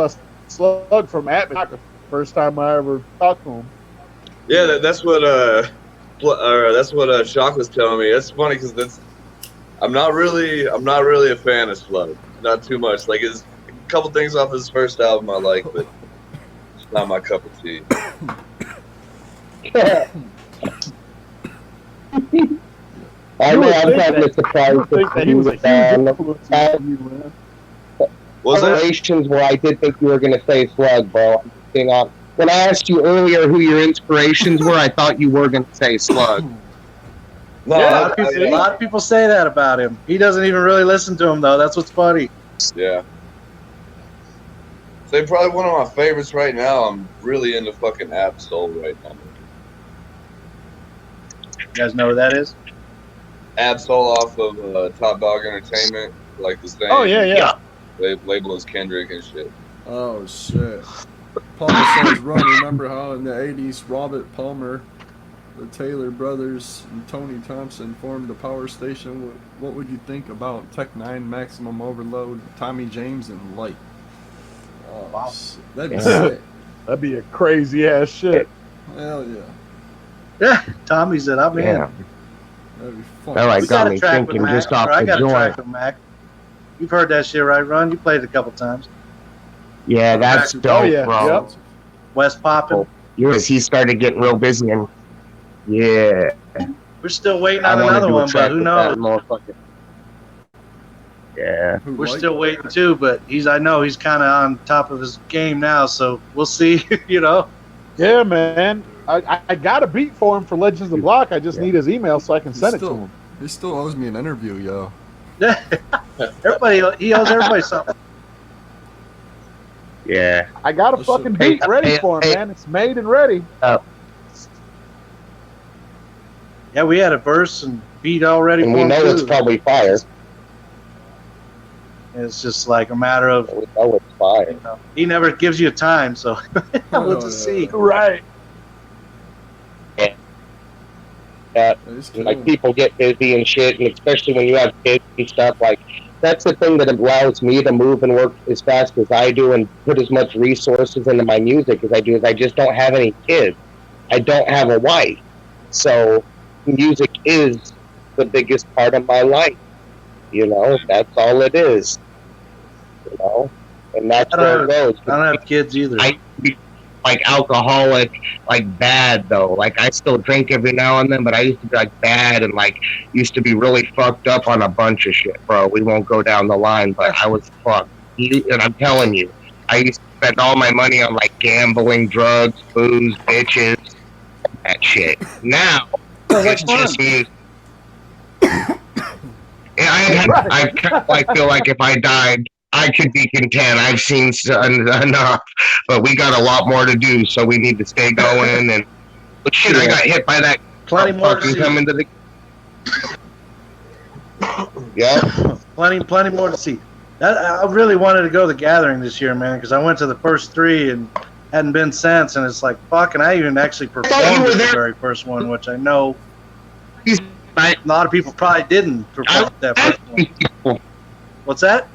Slug from Atmosphere. First time I ever talked to him. Yeah, that's what Shock was telling me. It's funny because I'm not really a fan of Slug. Not too much. Like, it's a couple things off his first album I like, but it's not my cup of tea. I You know would I'm think having a that- surprise I would think that he was a huge influence on you, man. Was that? situations where I did think you were going to say Slug, bro. When I asked you earlier who your inspirations were, I thought you were going to say Slug. No, Yeah, A lot of people say that about him. He doesn't even really listen to him, though. That's what's funny. yeah. So probably one of my favorites right now. I'm really into fucking Absol right now. You guys know who that is? Absol off of Top Dog Entertainment, like the same. Oh, yeah. Label as Kendrick and shit. Oh, shit. Palmer says, Run, remember how in the 80s Robert Palmer, the Taylor brothers, and Tony Thompson formed the power station? What would you think about Tech 9, Maximum Overload, Tommy James, and Light? Oh, Wow. shit. That'd be Yeah. sick. That'd be a crazy ass shit. Hell yeah. Yeah, Tommy said, I'm in. Yeah. That'd be fun. All right, We got got a me track thinking with Mac. just off or I the got a track joint. with Mac. You've heard that shit, right, Ron? You played it a couple times. Yeah, that's dope, Oh, yeah. bro. Yep. West Poppin'. Yours, he started getting real busy, and yeah, We're still waiting I on want to another do a one, track but who with knows? that motherfucker. Yeah. Who, We're Light? still waiting too, but I know he's kind of on top of his game now, so we'll see. You know, Yeah, man. I got a beat for him for Legends of the Block. I just need his email so I can send it to him. He still owes me an interview, yo. he owes everybody something. Yeah. I got a Listen. fucking beat ready for him, man. It's made and ready. Yeah, we had a verse and beat already And for we him know it's too. probably fire. It's just like a matter of, We know it's fire. you know, he never gives you a time, so we'll Oh, just yeah. see. Right. He's Like killing. people get busy and shit, and especially when you have kids and stuff. Like that's the thing that allows me to move and work as fast as I do and put as much resources into my music as I do. Is I just don't have any kids. I don't have a wife, so music is the biggest part of my life. You know, that's all it is. You know, and that's I don't where it goes. I don't have kids either. I like alcoholic, like bad though. Like I still drink every now and then, but I used to be like bad and like used to be really fucked up on a bunch of shit, bro. We won't go down the line, but I was fucked. And I'm telling you, I used to spend all my money on like gambling, drugs, booze, bitches, that shit. Now it's just music. I kind of like feel like if I died, I could be content. I've seen enough, but we got a lot more to do, so we need to stay going. And but shit, I got hit by that Plenty more to fucking see. coming to the. Yeah, Plenty more to see. I really wanted to go to the gathering this year, man, because I went to the first three and hadn't been since, and it's like, fuck, and I even actually thought you performed were at the there. very first one, which I know I- a lot of people probably didn't perform at that first one. What's that?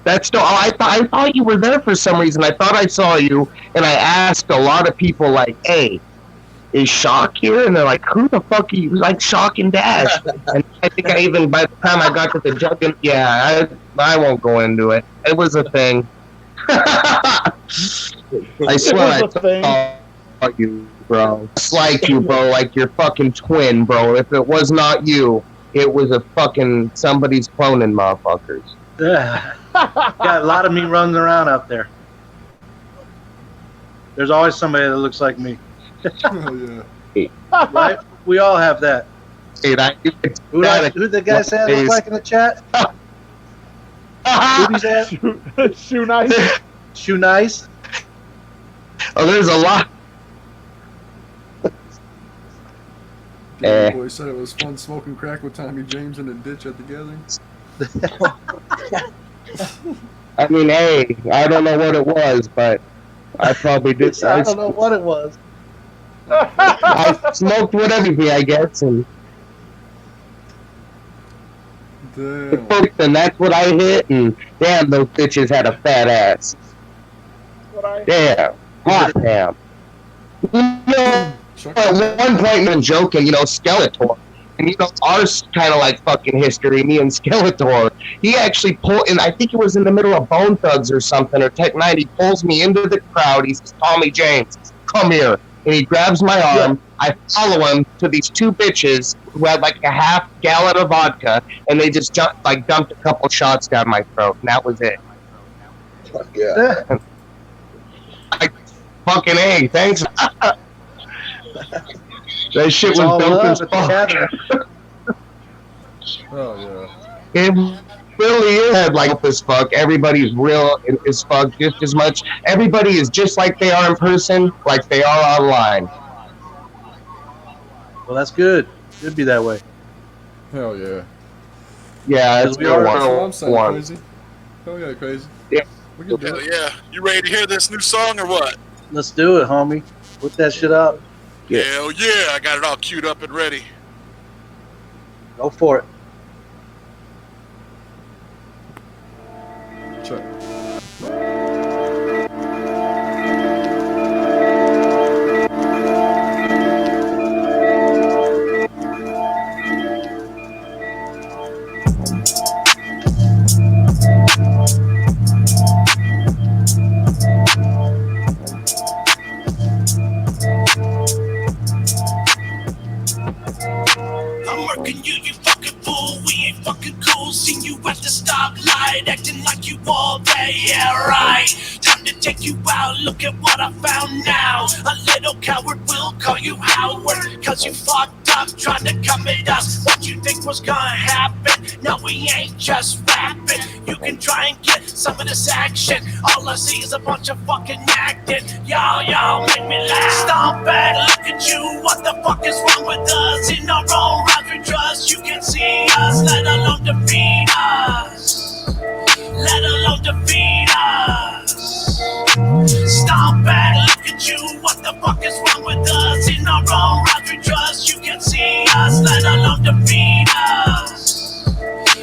That's still. I thought you were there for some reason. I thought I saw you, and I asked a lot of people like, "Hey, is Shock here?" And they're like, "Who the fuck are you?" Like Shock and Dash. And I think I even by the time I got to the jug, yeah, I won't go into it. It was a thing. I swear, It was a thing. I saw you, bro. It's like you, bro. Like your fucking twin, bro. If it was not you, it was a fucking somebody's cloning motherfuckers. Got a lot of me running around out there. There's always somebody that looks like me, Hell yeah. right? We all have that. Dude, Who the guy said look like in the chat? Who'd he say? Shoe nice. Shoe nice. Oh, there's a lot. The boy said it was fun smoking crack with Tommy James in a ditch at the gathering. I mean, hey, I don't know what it was, but I probably did. I don't know what it was. I smoked whatever, I guess, and Damn. and that's what I hit, and damn, those bitches had a fat ass. Damn, hot damn. You know, at one point, I'm joking, Skeletor. And ours kind of like fucking history, me and Skeletor. He actually pulled, and I think it was in the middle of Bone Thugs or something, or Tech 9. He pulls me into the crowd. He says, Tommy James, come here. And he grabs my arm. I follow him to these two bitches who had like a half gallon of vodka, and they just dumped a couple shots down my throat, and that was it. Yeah. Fucking A, thanks. That shit was dope as fuck. Oh yeah. It really is like this fuck. Everybody's real as fuck just as much. Everybody is just like they are in person, like they are online. Well, that's good. Should be that way. Hell yeah. Yeah, it's We are- That's what I'm one. saying, Crazy. Hell yeah, Crazy. Yeah. We can do Hell it. yeah. You ready to hear this new song or what? Let's do it, homie. Put that shit up. Yeah. Hell yeah. I got it all queued up and ready. Go for it. Check. I'm murking you, you fucking fool. We ain't fucking cool. Seen you at the stoplight, acting like you all day. Yeah, right. Time to take you out. Look at what I found now. A little coward will call you Howard, cause you fucked up trying to come at us. What you think was gonna happen? No, we ain't just rapping. You can try and get some of this action. All I see is a bunch of fucking acting. Y'all make me laugh. Stomp and look at you. What the fuck is wrong with us? In our own rhymes we trust. You can see us, let alone defeat us. Let alone defeat us. Stomp and look at you. What the fuck is wrong with us? In our own rhymes we trust. You can see us, let alone defeat us.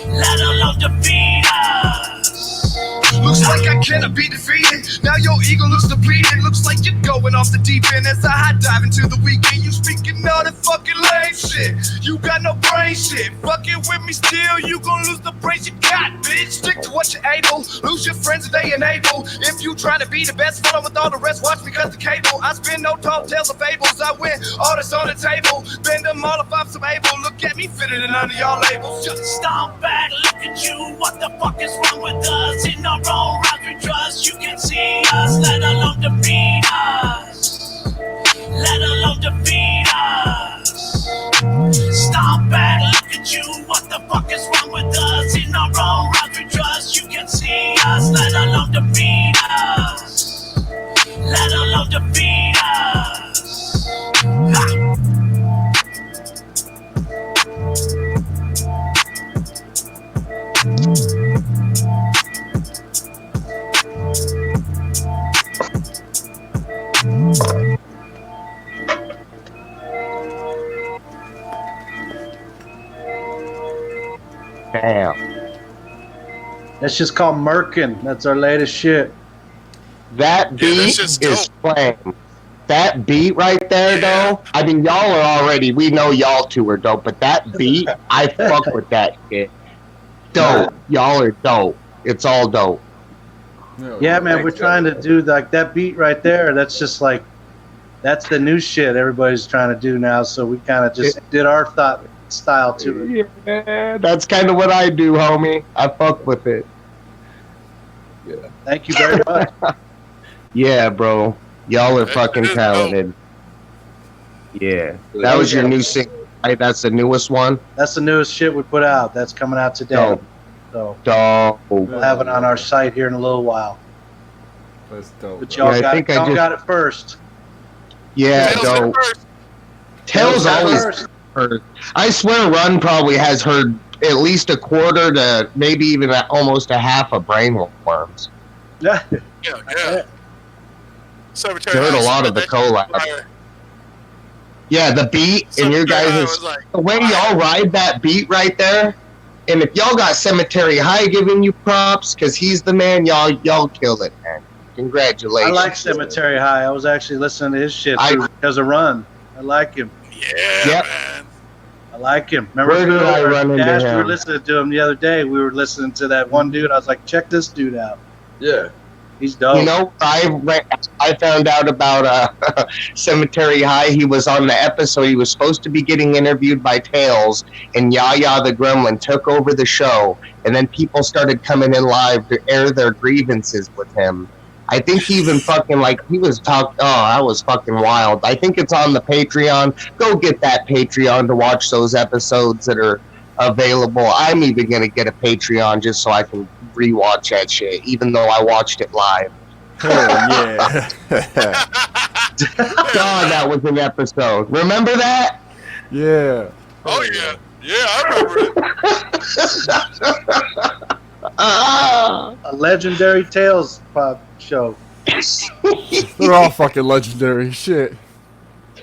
Let alone defeat us. Looks like I cannot be defeated. Now your ego looks depleted. Looks like you're going off the deep end as I high dive into the weekend. You speaking all that fucking lame shit. You got no brain shit. Fucking with me still, you gon' lose the brains you got, bitch. Stick to what you're able. Lose your friends if they enable. If you trying to be the best, follow with all the rest. Watch because the cable. I spin no tall tales of fables. I win all that's on the table. Bend them all if I'm so able. Look at me fitted in under y'all labels. Just Stomp back, look at you. What the fuck is wrong with us? In our own rhymes we trust. You can see us, let alone defeat us. Let alone defeat us. Stomp back, look at you. What the fuck is wrong with us? In our own rhymes we trust. You can see us, let alone defeat us. Let alone defeat us. Ha. Damn. That's just called Merkin. That's our latest shit. That Yeah, beat that's just is flame. That beat right there, Yeah. though. I mean, y'all are already. We know y'all two are dope, but that beat, I fuck with that shit. Dope. Y'all are dope. It's all dope. Hell Yeah, man, we're Thanks, trying to do like that beat right there. That's just like, that's the new shit everybody's trying to do now. So we kind of just did our thought style to it. Yeah, that's kind of what I do, homie. I fuck with it. Thank you very much. Yeah, bro. Y'all are That fucking is dope. talented. Yeah, that was your new single, right? That's the newest one. That's the newest shit we put out. That's coming out today. Dope. So Dope. we'll have it on our site here in a little while. That's dope. But bro. y'all Yeah, I got think it. I Y'all just- got it first. Yeah, Tails dope. first. Tails always first. heard. I swear, Run probably has heard at least a quarter to maybe even almost a half of Brainworms. Yeah. Yeah. Cemetery Heard a High lot said of the that collab. fire. Yeah, the beat and your Cemetery High guys' was like, the way y'all ride that beat right there. And if y'all got Cemetery High giving you props, because he's the man, y'all kill it, man. I Congratulations. like Cemetery High. I was actually listening to his shit I- because of Run. I like him. yeah, Yep. man. I like him. Remember, Where did I run into Dash, we were him? listening to him the other day. We were listening to that one dude. I was like, check this dude out. Yeah. He's dope. You know, I found out about Cemetery High. He was on the episode. He was supposed to be getting interviewed by Tails, and Yaya the Gremlin took over the show. And then people started coming in live to air their grievances with him. I think he even fucking he was talking. Oh, that was fucking wild. I think it's on the Patreon. Go get that Patreon to watch those episodes that are available. I'm even gonna get a Patreon just so I can rewatch that shit, even though I watched it live. Hell yeah. God, that was an episode. Remember that? Yeah. Oh yeah, yeah, I remember it. A legendary Tales pop show. They're all fucking legendary shit.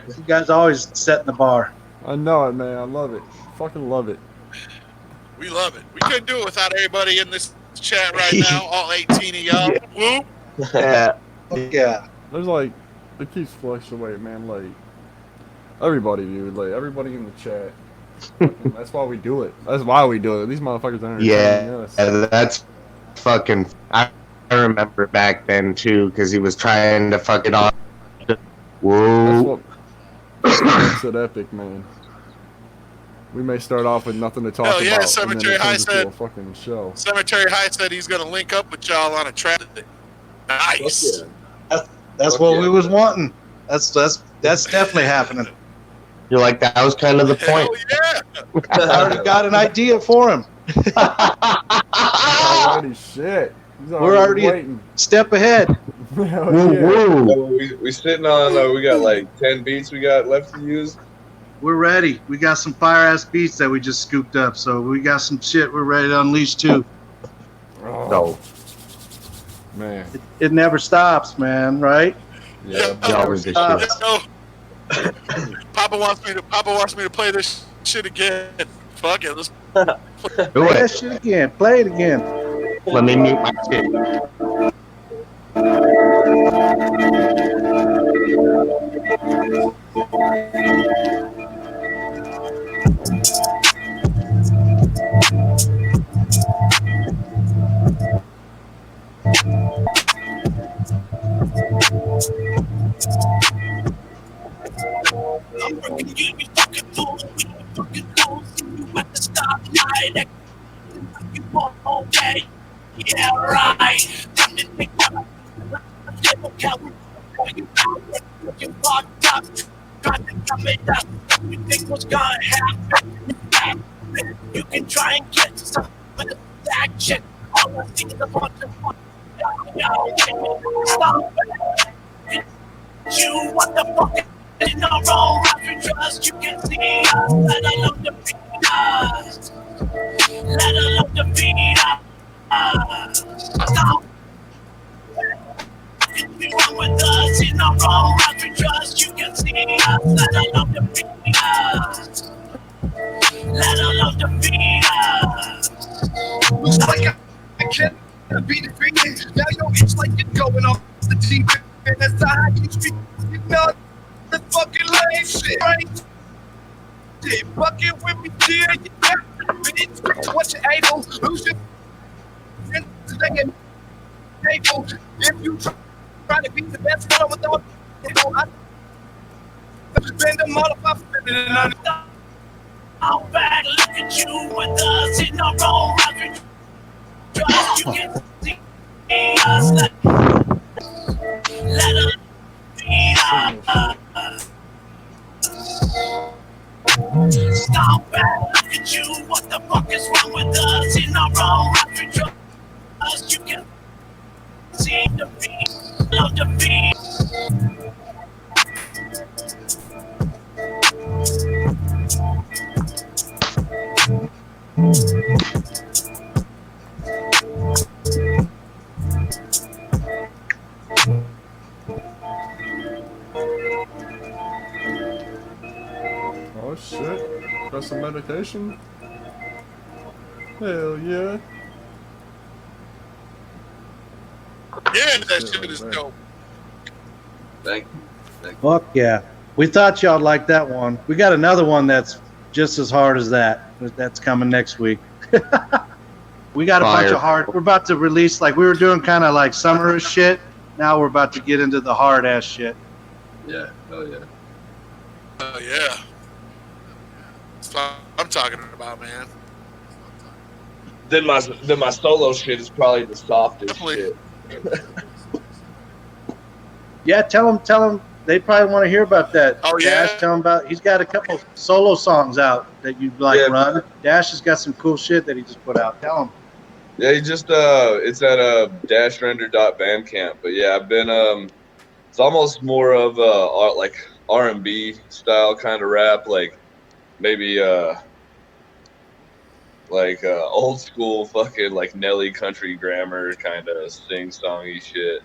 You guys always setting the bar. I know it, man. I love it. Fucking love it. We love it. We couldn't do it without everybody in this chat right now. All 18 of y'all. Whoop. Yeah. Yeah. There's it keeps fluctuating, man. Everybody, dude. Everybody in the chat. Fucking, that's why we do it. That's why we do it. These motherfuckers are entertaining us. That's fucking. I remember back then too, because he was trying to fuck it off. That's Whoa. what makes it epic, man. We may start off with nothing to talk Hell yeah, about, Cemetery and then it High turns into said- a fucking show. Cemetery High said he's gonna link up with y'all on a track. Nice. That's what we was wanting. That's definitely happening. You're like, that was kind of the Hell point. yeah. I already got an idea for him. Already shit. He's We're already waiting. step ahead. Hell Woo, yeah. woo. So we sitting on. We got like 10 beats we got left to use. We're ready. We got some fire ass beats that we just scooped up. So we got some shit we're ready to unleash too. Oh, No. man. It never stops, man. Right? Yeah, Y'all was the Stop. shit. No. Papa wants me to play this shit again. Fuck it. Let's Do Play that it. shit again. Play it again. Let me mute my shit. I'm working you, you fucking fool. You fucking fool. See you at the stoplight. Acting like you all day. Yeah, right. Time to take one. Little coward. You out. You fucked up. Trying to come it up. You think what's gonna happen? You can try and get some of the action. All I see is a bunch of fucking. Stop it. You what the fuck? In the wrong route we trust, you can see us. Let alone defeat us. Let alone defeat us. Stop. You run with us in the wrong route we trust, you can see us. Let alone defeat us. Let alone defeat us. Looks like I can't be defeated. Now yo, it's like you're going off the deep end. That's how you speak. You know the fucking lame shit, right? Shit, fucking with me, dear. You got bitch. What you able? Lose your friends today and able. If you try to be the best fellow with all, I spend a motherfucker and I. How bad look at you with us in the wrong route. Trust you can see us. Let us beat us. Stop and look at you. What the fuck is wrong with us? In our own country, trust you can see the beat, love the beat. Oh shit. Got some medication? Hell yeah. Yeah, that shit is dope. Thank Fuck yeah. We thought y'all'd like that one. We got another one that's just as hard as that. That's coming next week. We got a bunch of hard. We're about to release, like we were doing kind of like summerish shit. Now we're about to get into the hard ass shit. Yeah. Oh yeah. Oh yeah. That's what I'm talking about, man. Then my solo shit is probably the softest Definitely. shit. Yeah, tell them. They probably want to hear about that. Oh, yeah? Dash, tell him about. He's got a couple solo songs out that you like, Yeah. Run. Dash has got some cool shit that he just put out. Tell him. Yeah, he just it's at dashrender.bandcamp. But yeah, I've been it's almost more of like R&B style kind of rap, like maybe like old school fucking like Nelly country grammar kind of sing-songy shit.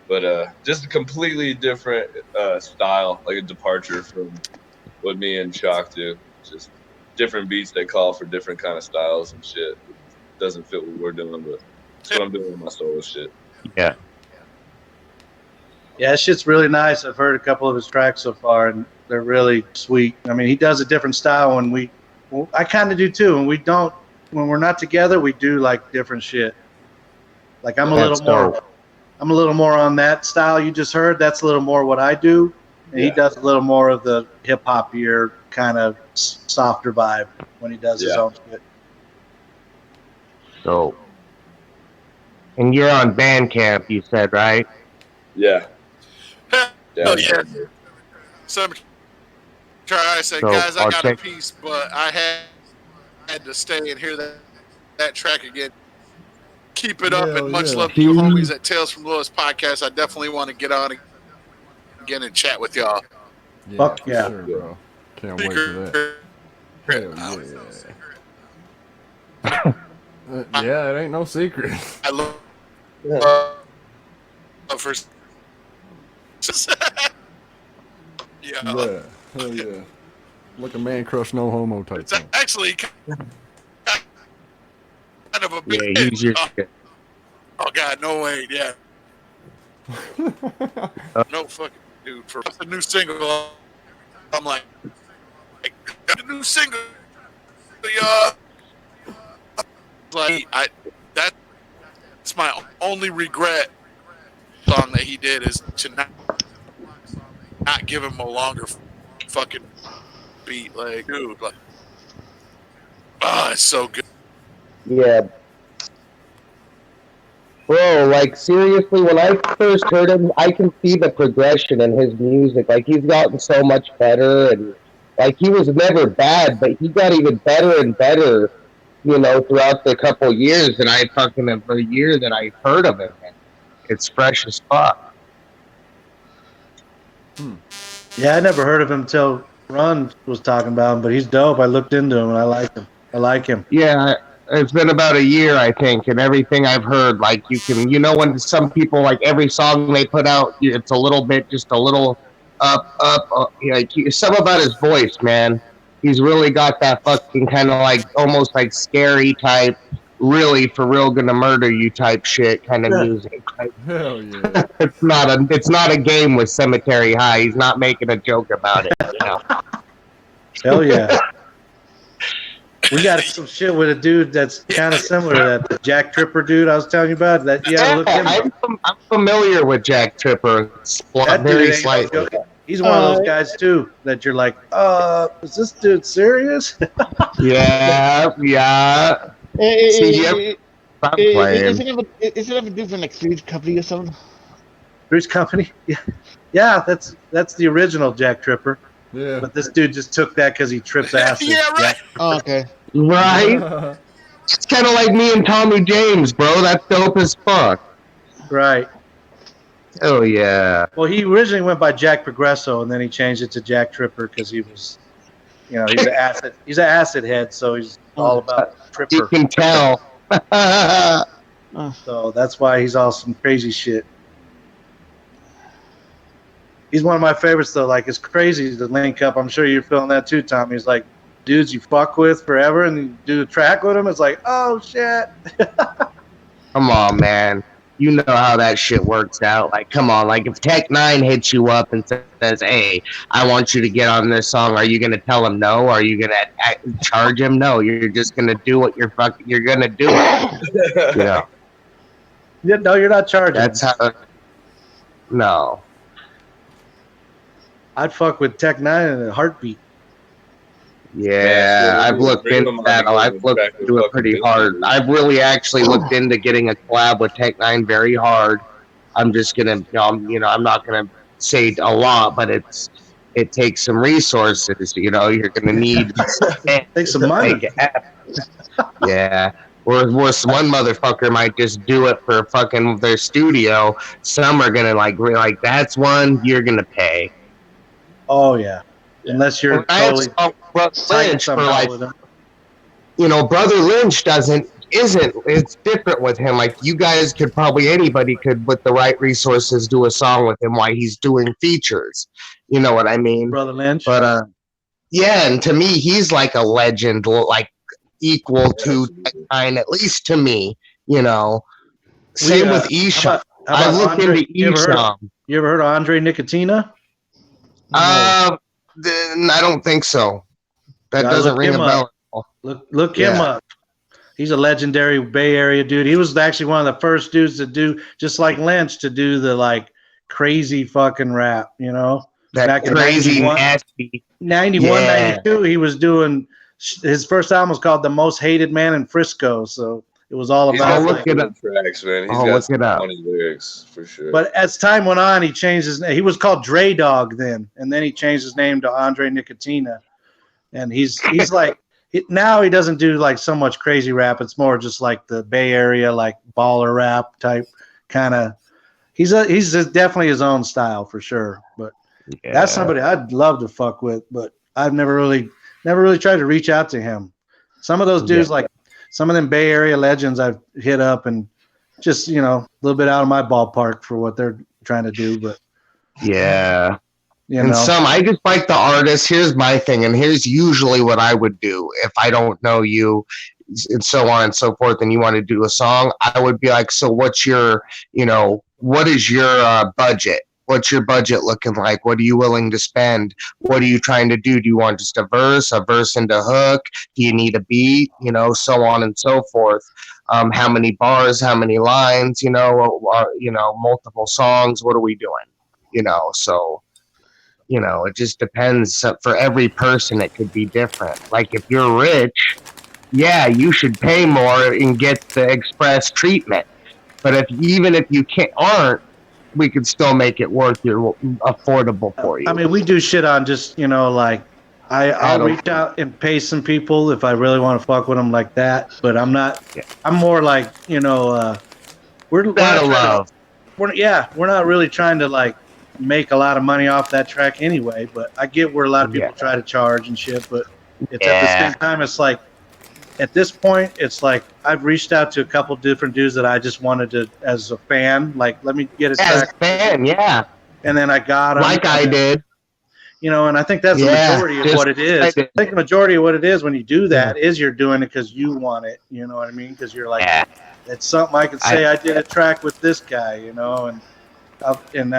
But just a completely different style, like a departure from what me and Chalk do. Just different beats they call for different kind of styles and shit. Doesn't fit what we're doing, but that's what I'm doing with my solo shit. Yeah. Yeah, that shit's really nice. I've heard a couple of his tracks so far, and they're really sweet. I mean, he does a different style when I kind of do too. When we're not together, we do like different shit. Like I'm a little more on that style you just heard. That's a little more what I do, and he does a little more of the hip hopier kind of softer vibe when he does his own shit. So, and you're on Bandcamp, you said, right? Yeah. Oh yeah. So I said, So, guys, I I'll got check- a piece, but I had to stay and hear that track again. Keep it up, Hell and much yeah. love to you homies at Tales from Lewis podcast. I definitely want to get on again and chat with y'all. Yeah, Fuck for yeah. sure, bro. Can't wait for that. Hell yeah. Yeah, it ain't no secret. I love for yeah. Yeah, hell yeah. Like a man crush, no homo type It's thing. actually kind of a big Yeah, use your shit. Oh God, no way, yeah. No fucking dude. For the new single, I'm like got a new single. That's my only regret song that he did is to not give him a longer fucking beat. Like, dude, like, it's so good. Yeah. Bro, like, seriously, when I first heard him, I can see the progression in his music. Like, he's gotten so much better, and, like, he was never bad, but he got even better and better, you know, throughout the couple years that the year that I heard of him. It's fresh as fuck. Yeah, I never heard of him until Run was talking about him, but he's dope. I looked into him and I like him. Yeah, it's been about a year, I think, and everything I've heard, like, when some people, like, every song they put out, it's a little bit, just a little up, like, something about his voice, man. He's really got that fucking kind of, like, almost, like, scary type, really, for real, gonna murder you type shit kind of music. Hell yeah. It's not a game with Cemetery High. He's not making a joke about it, you know? Hell yeah. We got some shit with a dude that's kind of similar to that, the Jack Tripper dude I was telling you about. That look him up. I'm familiar with Jack Tripper. That dude Very ain't slightly. no joke. He's one of those guys too that you're like, is this dude serious? Yeah. I'm playing. Is it ever different, like Three's Company or something? Three's Company? Yeah, that's the original Jack Tripper. Yeah. But this dude just took that because he trips acid. Yeah, right. Oh, okay. Right? It's kind of like me and Tommy James, bro. That's dope as fuck. Right. Oh yeah. Well, he originally went by Jack Progresso, and then he changed it to Jack Tripper because he was, you know, he's an acid head, so he's all about You Tripper. can tell. So that's why he's all some crazy shit. He's one of my favorites, though. Like, it's crazy to link up. I'm sure you're feeling that too, Tommy. He's like dudes you fuck with forever, and you do a track with them. It's like, oh shit. Come on, man. You know how that shit works out. Like, come on. Like, if Tech Nine hits you up and says, "Hey, I want you to get on this song," are you gonna tell him no? Are you gonna charge him? No. You're just gonna do what you're gonna do it. Yeah. Yeah, no, you're not charging. That's how. No. I'd fuck with Tech Nine in a heartbeat. Yeah, I've looked into that. I've looked into it pretty hard. I've really actually looked into getting a collab with Tech Nine very hard. I'm just gonna, I'm not gonna say a lot, but it takes some resources. You're gonna need Take some money. Yeah. Or one motherfucker might just do it for fucking their studio. Some are gonna like that's one you're gonna pay. Oh yeah. Unless you're totally Lynch for like, Brother Lynch it's different with him. Like, you guys could probably, anybody could, with the right resources, do a song with him while he's doing features. You know what I mean? Brother Lynch. But yeah, and to me, he's like a legend, like equal to Nine, at least to me. Same with Esham. I looked into Esham. You ever heard of Andre Nicotina? I don't think so. That doesn't ring a bell. Look him up. He's a legendary Bay Area dude. He was actually one of the first dudes to do, just like Lynch, to do the like crazy fucking rap, That back crazy, in 91, nasty. 91, 92, he was doing, his first album was called The Most Hated Man in Frisco. So it was all about look it up. Tracks, man. He's look it up. funny lyrics for sure. But as time went on, he changed his name. He was called Dre Dog then, and then he changed his name to Andre Nicotina. And he's like, now he doesn't do like so much crazy rap. It's more just like the Bay Area, like baller rap type kind of. He's definitely his own style for sure. But that's somebody I'd love to fuck with. But I've never really tried to reach out to him. Some of those dudes, like some of them Bay Area legends, I've hit up and just a little bit out of my ballpark for what they're trying to do. But yeah. Some, I just like the artist. Here's my thing, and here's usually what I would do if I don't know you, and so on and so forth, and you want to do a song. I would be like, so what's your, what is your budget? What's your budget looking like? What are you willing to spend? What are you trying to do? Do you want just a verse and a hook? Do you need a beat? So on and so forth. How many bars? How many lines? Multiple songs. What are we doing? So. It just depends. For every person, it could be different. Like, if you're rich, yeah, you should pay more and get the express treatment. But even if you aren't, we could still make it affordable for you. I mean, we do shit on just, like, I'll reach out and pay some people if I really want to fuck with them like that. But I'm not. Yeah. I'm more like, we're not really trying to like make a lot of money off that track anyway, but I get where a lot of people try to charge and shit, but it's at the same time, it's like, at this point, it's like, I've reached out to a couple different dudes that I just wanted to, as a fan, like, let me get a track. As a fan, yeah. And then I got them. Like I did. And I think that's the majority of what it is. I think the majority of what it is when you do that is you're doing it because you want it, you know what I mean? Because you're like, it's something I could say I did a track with this guy, and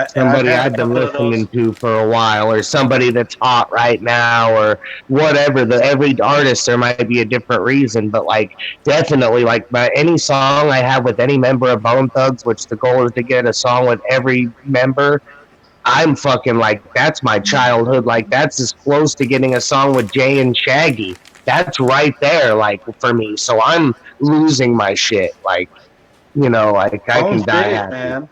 somebody I've been listening to for a while, or somebody that's hot right now, or whatever. Every artist, there might be a different reason, but like definitely, like any song I have with any member of Bone Thugs, which the goal is to get a song with every member. I'm fucking like, that's my childhood. Like, that's as close to getting a song with Jay and Shaggy. That's right there, like, for me. So I'm losing my shit. Like, like I can die happy. Man.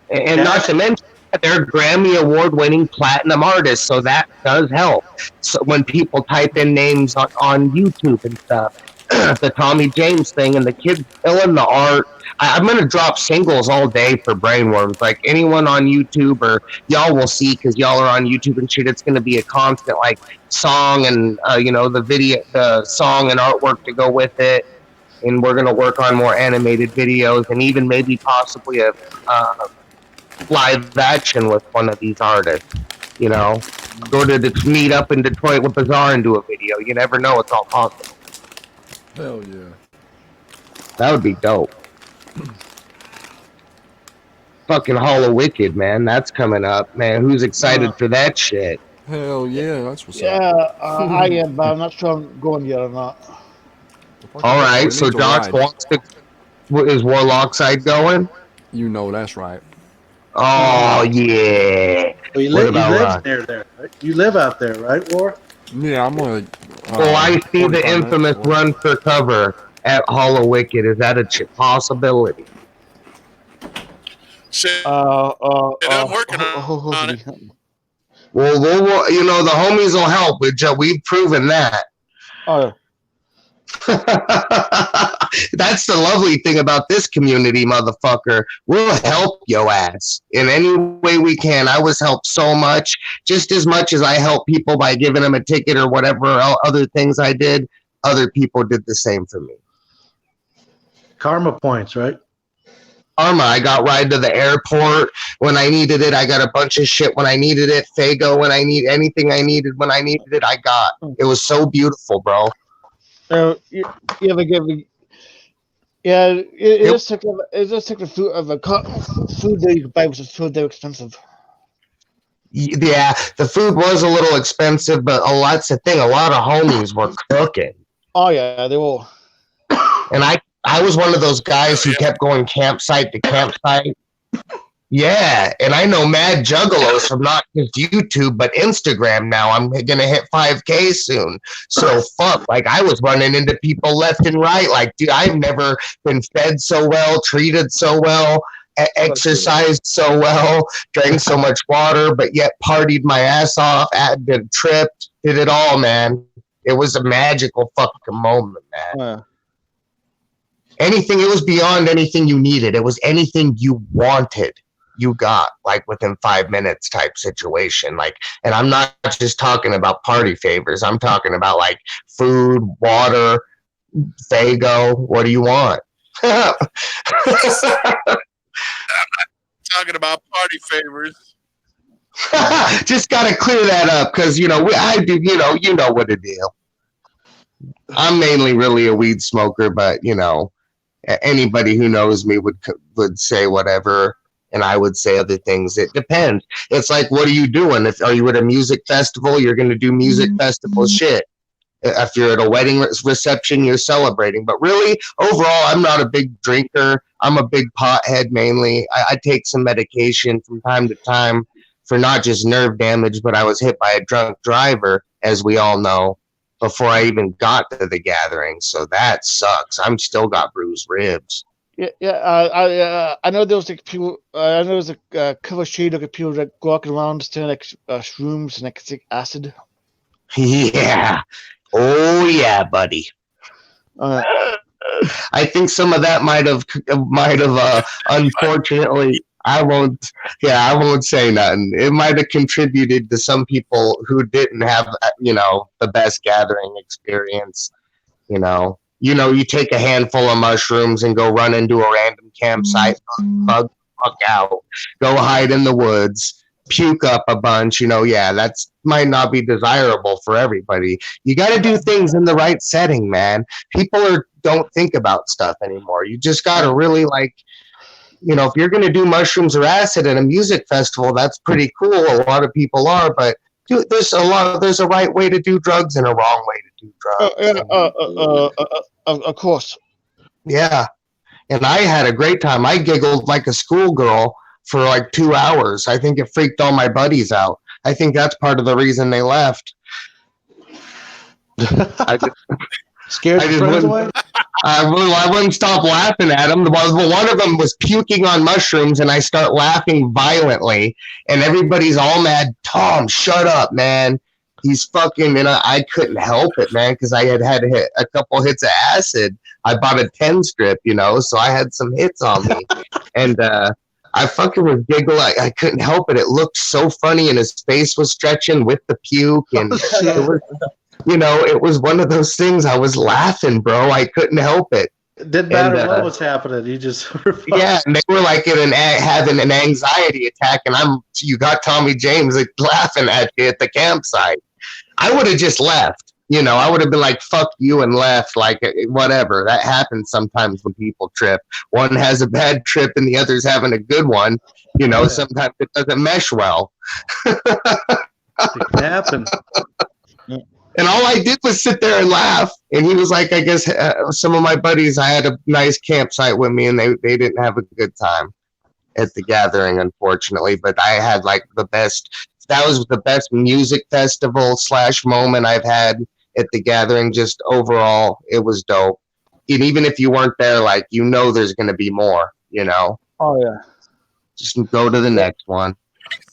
And not to mention, they're Grammy award-winning platinum artists, so that does help. So when people type in names on YouTube and stuff, the Tommy James thing and the kids killing the art. I'm gonna drop singles all day for Brainworms. Like anyone on YouTube or y'all will see because y'all are on YouTube and shit. It's gonna be a constant like song and the video, the song and artwork to go with it. And we're gonna work on more animated videos and even maybe possibly a live action with one of these artists. Go to the meet up in Detroit with Bizarre and do a video. You never know; it's all possible. Hell yeah. That would be dope. Fucking Hollow Wicked, man. That's coming up, man. Who's excited for that shit? Hell yeah, that's what's Yeah, up. I am, but I'm not sure I'm going yet or not. All right, so Josh wants to. Is Warlock side going? You know that's right. Oh yeah. Well, you live there, right? You live out there, right, War? Yeah, I'm gonna. I see the infamous run for cover at Hollow Wicked. Is that a possibility? Shit, I'm working on it. Well, the homies will help. We've proven that. Oh. That's the lovely thing about this community, motherfucker. We'll help your ass in any way we can. I was helped so much, just as much as I help people by giving them a ticket or whatever other things I did. Other people did the same for me. Karma points, right? Karma. I got ride to the airport when I needed it. I got a bunch of shit when I needed it. Fago when I need anything I needed when I needed it. I got. It was so beautiful, bro. You ever give me? Yeah, it just took the food of a food that you could buy, which is so very expensive. Yeah, the food was a little expensive, but that's the thing. A lot of homies were cooking. Oh yeah, they will. And I was one of those guys who kept going campsite to campsite. Yeah, and I know mad juggalos from not just YouTube, but Instagram now. I'm going to hit 5K soon. So, fuck, like, I was running into people left and right. Like, dude, I've never been fed so well, treated so well, exercised so well, drank so much water, but yet partied my ass off, did tripped, did it all, man. It was a magical fucking moment, man. It was beyond anything you needed. It was anything you wanted. You got like within 5 minutes type situation. Like, and I'm not just talking about party favors. I'm talking about like food, water, Fago. What do you want? I'm not talking about party favors. Just got to clear that up because, I do, you know what it is. I'm mainly really a weed smoker, but, anybody who knows me would say whatever. And I would say other things. It depends. It's like, what are you doing? Are you at a music festival? You're going to do music festival shit. If you're at a wedding reception, you're celebrating. But really, overall, I'm not a big drinker. I'm a big pothead mainly. I take some medication from time to time for not just nerve damage, but I was hit by a drunk driver, as we all know, before I even got to the gathering. So that sucks. I'm still got bruised ribs. I know there was like people. I know there was a cover sheet of people that walking around saying like shrooms and like acid. Yeah. Oh yeah, buddy. I think some of that might have unfortunately. I won't say nothing. It might have contributed to some people who didn't have the best gathering experience. You take a handful of mushrooms and go run into a random campsite, bug fuck out, go hide in the woods, puke up a bunch. That's might not be desirable for everybody. You got to do things in the right setting, man. People don't think about stuff anymore. You just got to really if you're going to do mushrooms or acid at a music festival, that's pretty cool. A lot of people are, but there's a right way to do drugs and a wrong way to do drugs. Of course. Yeah. And I had a great time. I giggled like a schoolgirl for like 2 hours. I think it freaked all my buddies out. I think that's part of the reason they left. Scared I your just friends wouldn't- away? I wouldn't stop laughing at him. One of them was puking on mushrooms, and I start laughing violently. And everybody's all mad. Tom, shut up, man. He's fucking, and I couldn't help it, man, because I had hit a couple hits of acid. I bought a 10 strip, so I had some hits on me. And I fucking was giggling. I couldn't help it. It looked so funny, and his face was stretching with the puke. And it was, it was one of those things. I was laughing, bro. I couldn't help it. It didn't matter what was happening. You just Yeah, and they were like having an anxiety attack, and you got Tommy James like laughing at you at the campsite. I would have just left. I would have been like, fuck you, and left, like, whatever. That happens sometimes when people trip. One has a bad trip and the other's having a good one. Sometimes it doesn't mesh well. It can happen. And all I did was sit there and laugh. And he was like, I guess some of my buddies, I had a nice campsite with me, and they didn't have a good time at the gathering, unfortunately. But I had like that was the best music festival / moment I've had at the gathering. Just overall, it was dope. And even if you weren't there, like, there's going to be more, Oh yeah. Just go to the next one.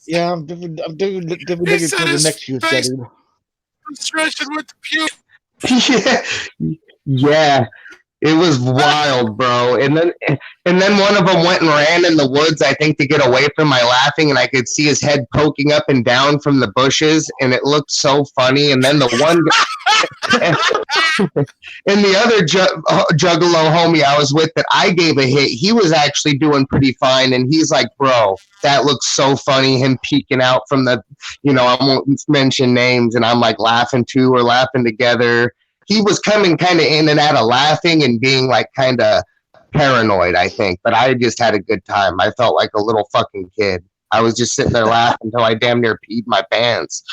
Yeah, I'm looking for the next youth face- dude. Stretching with the puke. Yeah, it was wild, bro. And then one of them went and ran in the woods, I think, to get away from my laughing, and I could see his head poking up and down from the bushes, and it looked so funny. And then the one and the other juggalo homie I was with that I gave a hit, he was actually doing pretty fine, and he's like, bro, that looks so funny, him peeking out from the, I won't mention names, and I'm like laughing too, or laughing together. He was coming kind of in and out of laughing and being like kind of paranoid, I think, but I just had a good time. I felt like a little fucking kid. I was just sitting there laughing until I damn near peed my pants.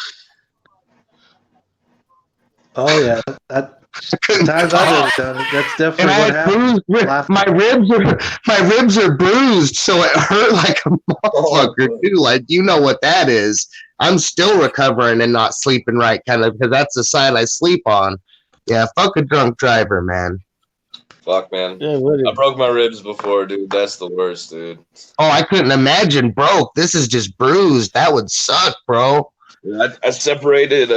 Oh yeah, times I've done it. That's definitely And I what had happened. bruised, my ribs are bruised, so it hurt like a motherfucker too. Like, what that is. I'm still recovering and not sleeping right, kind of, because that's the side I sleep on. Yeah, fuck a drunk driver, man. Fuck, man. Yeah, really. I broke my ribs before, dude. That's the worst, dude. Oh, I couldn't imagine broke. This is just bruised. That would suck, bro. I separated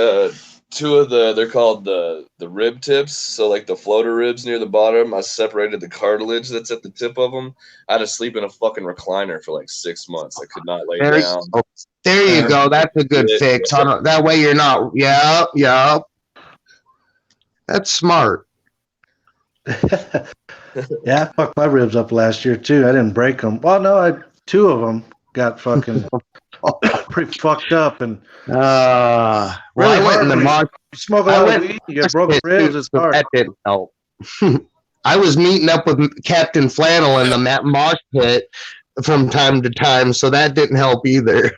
two of they're called the rib tips, so like the floater ribs near the bottom. I separated the cartilage that's at the tip of them. I had to sleep in a fucking recliner for like 6 months. I could not lay down. There you go. That's a good fix. That way you're not. Yeah. That's smart. Yeah, I fucked my ribs up last year too. I didn't break them. Well, no, 2 of them got fucking pretty fucked up, and Well, really I went in the mosh. you smoke a lot of weed, you get broken ribs. It's hard. That didn't help. I was meeting up with Captain Flannel in the mosh pit from time to time, so that didn't help either.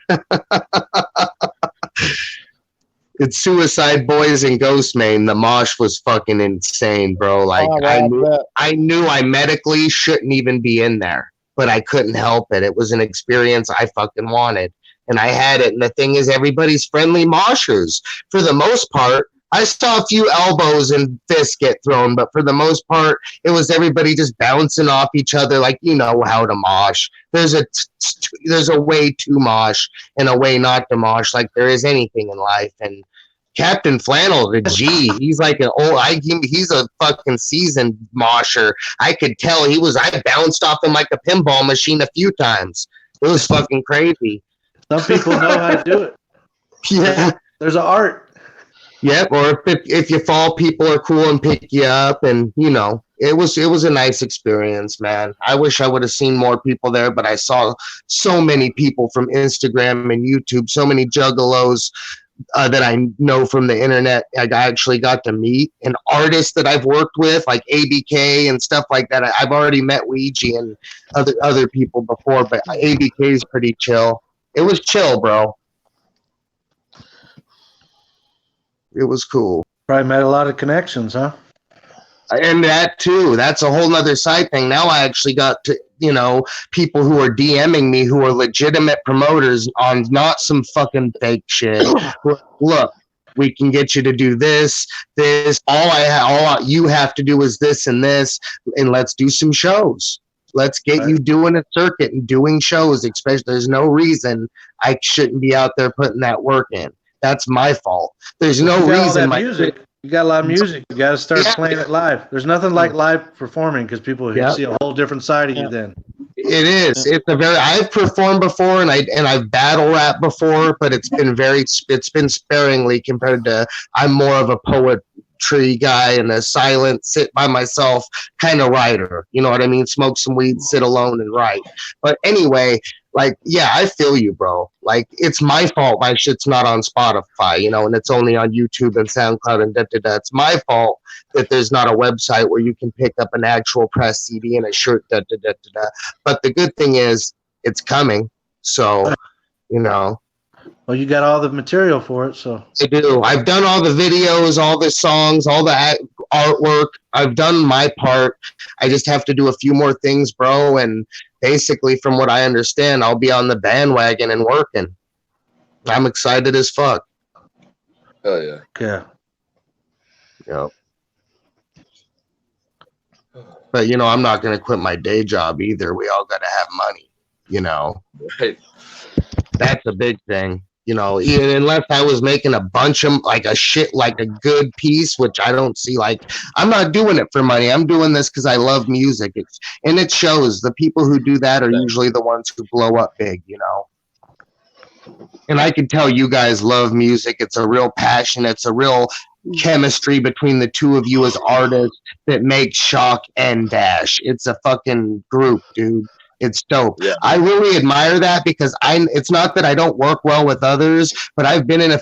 It's Suicide Boys and Ghostmane. The mosh was fucking insane, bro. Like, I knew I medically shouldn't even be in there, but I couldn't help it. It was an experience I fucking wanted, and I had it. And the thing is, everybody's friendly moshers. For the most part, I saw a few elbows and fists get thrown, but for the most part, it was everybody just bouncing off each other, like, how to mosh. There's a way to mosh and a way not to mosh, like there is anything in life. And Captain Flannel, the G, he's like he's a fucking seasoned mosher. I could tell I bounced off him like a pinball machine a few times. It was fucking crazy. Some people know how to do it. Yeah. There's an art. Yep, or if you fall, people are cool and pick you up, and it was a nice experience, man. I wish I would have seen more people there, but I saw so many people from Instagram and YouTube, so many juggalos that I know from the internet. I actually got to meet an artist that I've worked with, like ABK and stuff like that. I've already met Ouija and other people before, but ABK is pretty chill. It was chill, bro. It was cool. Probably made a lot of connections, huh? And that too. That's a whole nother side thing. Now I actually got to, people who are DMing me who are legitimate promoters on not some fucking fake shit. Look, We can get you to do this. All you have to do is this, and let's do some shows. Let's get you doing a circuit and doing shows. Especially, there's no reason I shouldn't be out there putting that work in. That's my fault. There's no reason. You got a lot of music. You got to start playing it live. There's nothing like live performing because people see a whole different side of you then. It is. It's I've performed before and I've battle rapped before, but it's been sparingly compared to, I'm more of a poetry guy and a silent, sit by myself kind of writer. You know what I mean? Smoke some weed, sit alone and write. But anyway, like, yeah, I feel you, bro. Like, it's my fault my shit's not on Spotify, and it's only on YouTube and SoundCloud and da-da-da. It's my fault that there's not a website where you can pick up an actual press CD and a shirt, da-da-da-da-da. But the good thing is, it's coming. So, Well, you got all the material for it, so. I do. I've done all the videos, all the songs, all the artwork. I've done my part. I just have to do a few more things, bro, and basically, from what I understand, I'll be on the bandwagon and working. I'm excited as fuck. Oh yeah. Yeah. Yep. But I'm not gonna quit my day job either. We all gotta have money, Right. That's a big thing. Even unless I was making a bunch of like a good piece, which I don't see. Like, I'm not doing it for money. I'm doing this because I love music. And it shows. The people who do that are usually the ones who blow up big, And I can tell you guys love music. It's a real passion. It's a real chemistry between the two of you as artists that makes Shock and Dash. It's a fucking group, dude. It's dope. Yeah. I really admire that because it's not that I don't work well with others, but I've been in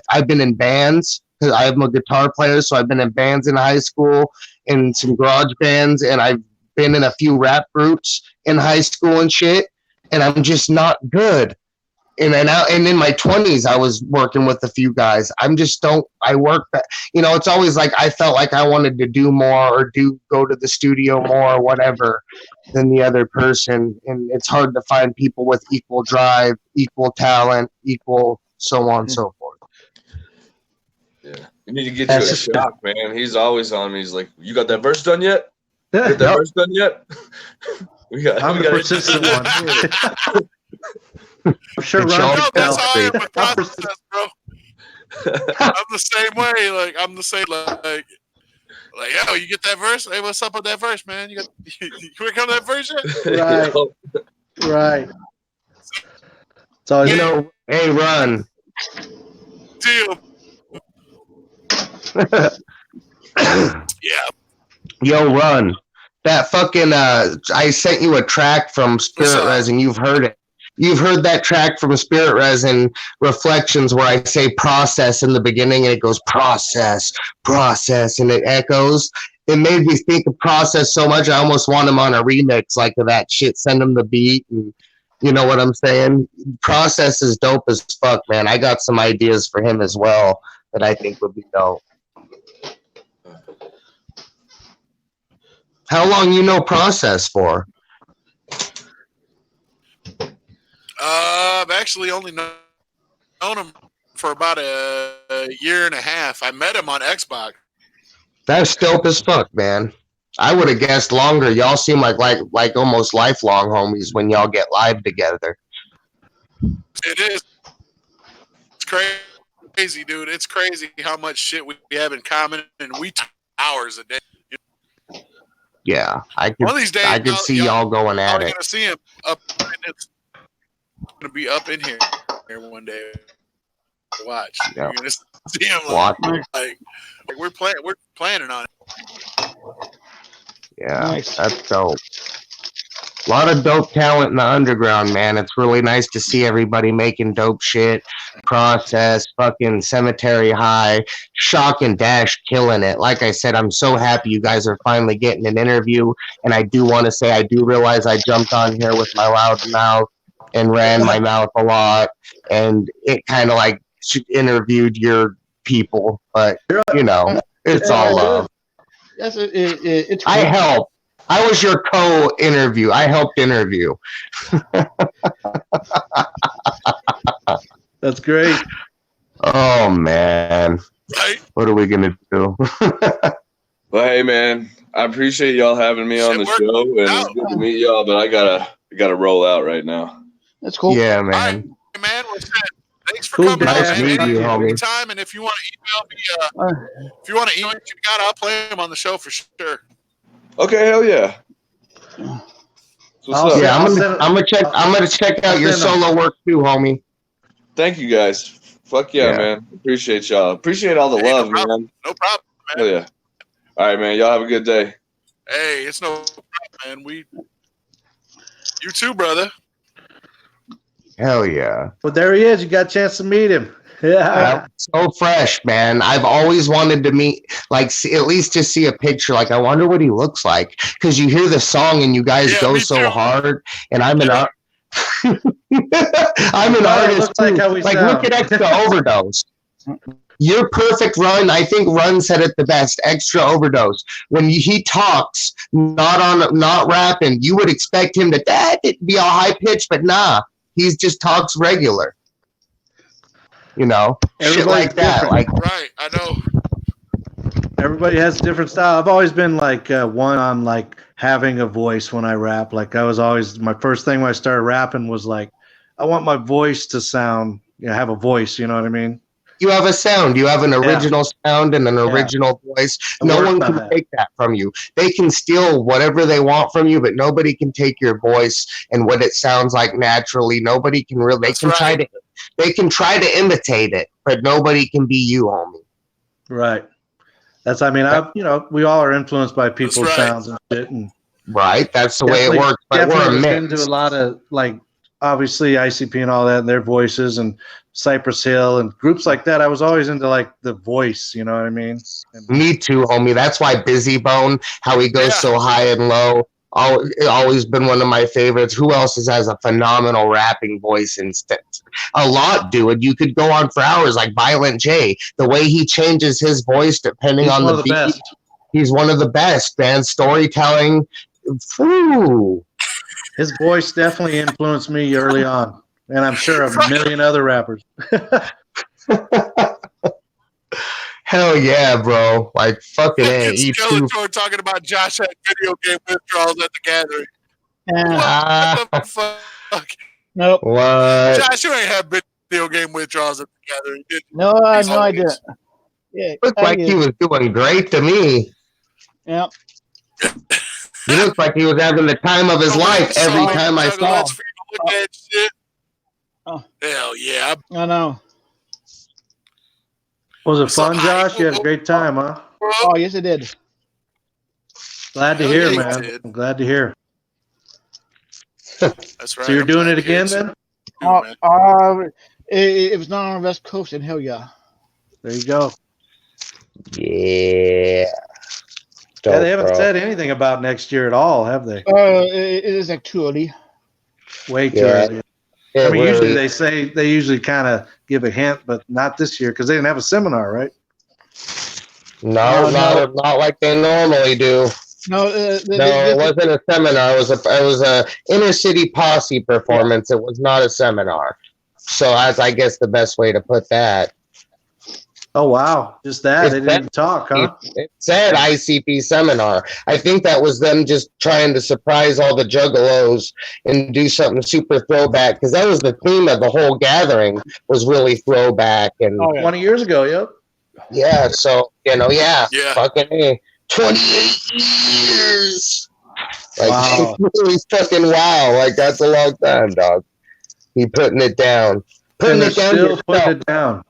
bands because I'm a guitar player, so I've been in bands in high school, in some garage bands, and I've been in a few rap groups in high school and shit, and I'm just not good. And in my 20s, I was working with a few guys. It's always like I felt like I wanted to do more or go to the studio more or whatever than the other person. And it's hard to find people with equal drive, equal talent, equal so on and so forth. Yeah. You need to get you a Shock, man. He's always on me. He's like, you got that verse done yet? Get that verse done yet? I'm the persistent one. I'm sure Ron that's how I am with process, bro. I'm the same way. Like, I'm the same. Like, yo, you get that verse? Hey, what's up with that verse, man? You work on that verse yet? Right. It's always, hey, Ron. Deal. Yeah. Yo, Ron. That fucking, I sent you a track from Spirit Resin. You've heard it. You've heard that track from Spirit Resin, Reflections, where I say process in the beginning and it goes process, and it echoes. It made me think of Process so much, I almost want him on a remix like of that shit. Send him the beat, and you know what I'm saying? Process is dope as fuck, man. I got some ideas for him as well that I think would be dope. How long you know Process for? I've actually only known him for about a year and a half. I met him on Xbox. That's dope as fuck, man. I would have guessed longer. Y'all seem like almost lifelong homies when y'all get live together. It is. It's crazy, dude. It's crazy how much shit we have in common, and we talk hours a day. Yeah, I could. One of these days, I could see y'all going at it. Gonna see him up. It's gonna be up in here one day. Watch. Yeah. You're gonna see him like we're planning on it. Yeah, Nice. That's dope. A lot of dope talent in the underground, man. It's really nice to see everybody making dope shit. Process, fucking Cemetery High, Shock and Dash killing it. Like I said, I'm so happy you guys are finally getting an interview. And I do want to say, I do realize I jumped on here with my loud mouth and ran my mouth a lot. And it kind of like interviewed your people. But, you know, it's all love. Yes, it's I helped. I was your co-interview. I helped interview. That's great. Oh, man. Right? What are we gonna do? Well, hey man, I appreciate y'all having me on the Shit show, and it's good to meet y'all. But I gotta roll out right now. That's cool. Yeah, All right, man. man. Well, shit. Thanks for Cool, coming Nice on, man. meeting you, homie. Anytime, and if you want to email me, if you want to email me, you got, I'll play them on the show for sure. Okay, hell yeah. What's I'll up? Yeah, I'll send it- I'm gonna check out your send 'em. solo work too, homie. Thank you guys. Fuck yeah, Yeah. man. Appreciate y'all. Appreciate all the Hey, no love, problem. man. No problem, man. Hell yeah. All right, man. Y'all have a good day. Hey, it's no problem, man. You too, brother. Hell yeah. Well, there he is. You got a chance to meet him. Yeah. So fresh, man. I've always wanted to meet, like, at least to see a picture. Like, I wonder what he looks like, because you hear the song and you guys Yeah, go me so too. hard, and I'm an art. I'm an It artist looks like too. how we Like, sound. look at Extra Overdose. Your perfect run. I think Run said it the best. Extra Overdose. When he talks, not rapping, you would expect him to be all high pitched, but nah, he just talks regular. You know, shit Everybody's like that. different. Like, Right, I know. Everybody has a different style. I've always been like one on like having a voice when I rap. Like I was always, my first thing when I started rapping was like, I want my voice to sound, have a voice. You know what I mean? you have a sound. You have an original sound and an Yeah. original voice. I No worked one on can that. take that from you. They can steal whatever they want from you, but nobody can take your voice and what it sounds like naturally. Nobody can really. That's right. They can try to imitate it, but nobody can be you, homie. Right. That's, I mean, we all are influenced by people's right. sounds and shit. And Right? That's the way it definitely- works. But we're definitely a listened mix. to a lot of like, obviously ICP and all that, and their voices, and Cypress Hill and groups like that. I was always into like the voice. You know what I mean? And Me too, homie. That's why Busy Bone, how he goes Yeah. so high and low, always been one of my favorites. Who else has a phenomenal rapping voice? A lot, dude. You could go on for hours, like Violent J. The way he changes his voice depending he's on one the of the beat. best. He's one of the best, man. Storytelling. Ooh. His voice definitely influenced me early on, and I'm sure a million other rappers. Hell yeah, bro. Like, fucking A. Fucking E2. Skeletor talking about Josh had video game withdrawals at the gathering. Yeah. What the fuck? Nope. What? Josh, you ain't had video game withdrawals at the gathering, did you? No, I He's no, I always- didn't. Yeah. Looked like he was doing great to me. Yeah. He looked like he was having the time of his life every time I saw him. For you to look at shit. Oh. Hell yeah. I know. Was it So fun, high. Josh? You had a great time, huh? Oh, yes, it did. Glad to Hell hear, yeah, man. you did. I'm glad to hear. That's right. So you're I'm doing glad it to hear again it, then? too, man. It was not on the West Coast, and hell yeah. There you go. Yeah. Yeah, they haven't Dope, bro. said anything about next year at all, have they? It is like too early. Way too Yeah. early. It I mean, usually really- they usually kind of give a hint, but not this year because they didn't have a seminar, right? No, not like they normally do. No, No, it wasn't a seminar. It was a inner city posse performance. It was not a seminar. So that's, I guess, the best way to put that. Oh wow, just that It's they didn't even talk, huh? It said ICP seminar. I think that was them just trying to surprise all the juggalos and do something super throwback, because that was the theme of the whole gathering, was really throwback. And Oh, yeah. 20 years ago, yep. yeah, so, yeah. Yeah. Fucking A. 28 years. Like, Wow. really fucking wow. Like, that's a long time, dog. He putting it down. And Putting they're it down still yourself. putting it down.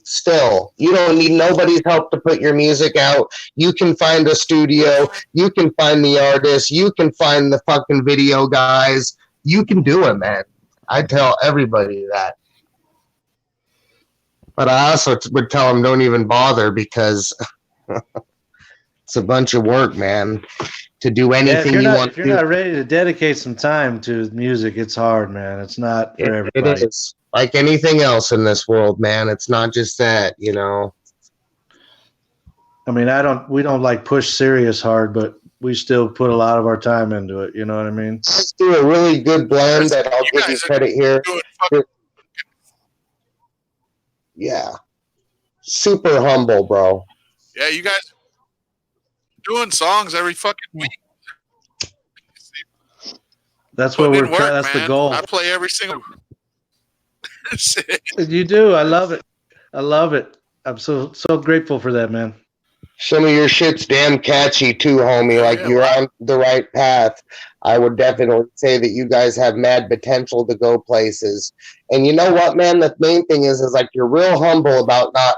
Still, you don't need nobody's help to put your music out. You can find a studio. You can find the artist. You can find the fucking video guys. You can do it, man. I tell everybody that. But I also would tell them don't even bother, because it's a bunch of work, man. To do Yeah, anything you want if to you're do. not ready to dedicate some time to music, it's hard, man. It's not for everybody. It is. Like anything else in this world, man. It's not just that, I mean, we don't like push serious hard, but we still put a lot of our time into it. You know what I mean? Let's do a really good blend that I'll You give you guys are credit here. Doing fucking Yeah. Super humble, bro. Yeah, you guys doing songs every fucking week. That's what Putting we're in work, trying. That's man. the goal. I play every single. Shit. You do. I love it. I love it. I'm so grateful for that, man. Some of your shit's damn catchy too, homie. Like Yeah, you're on the right path. I would definitely say that you guys have mad potential to go places. And you know what, man? The main thing is like you're real humble about not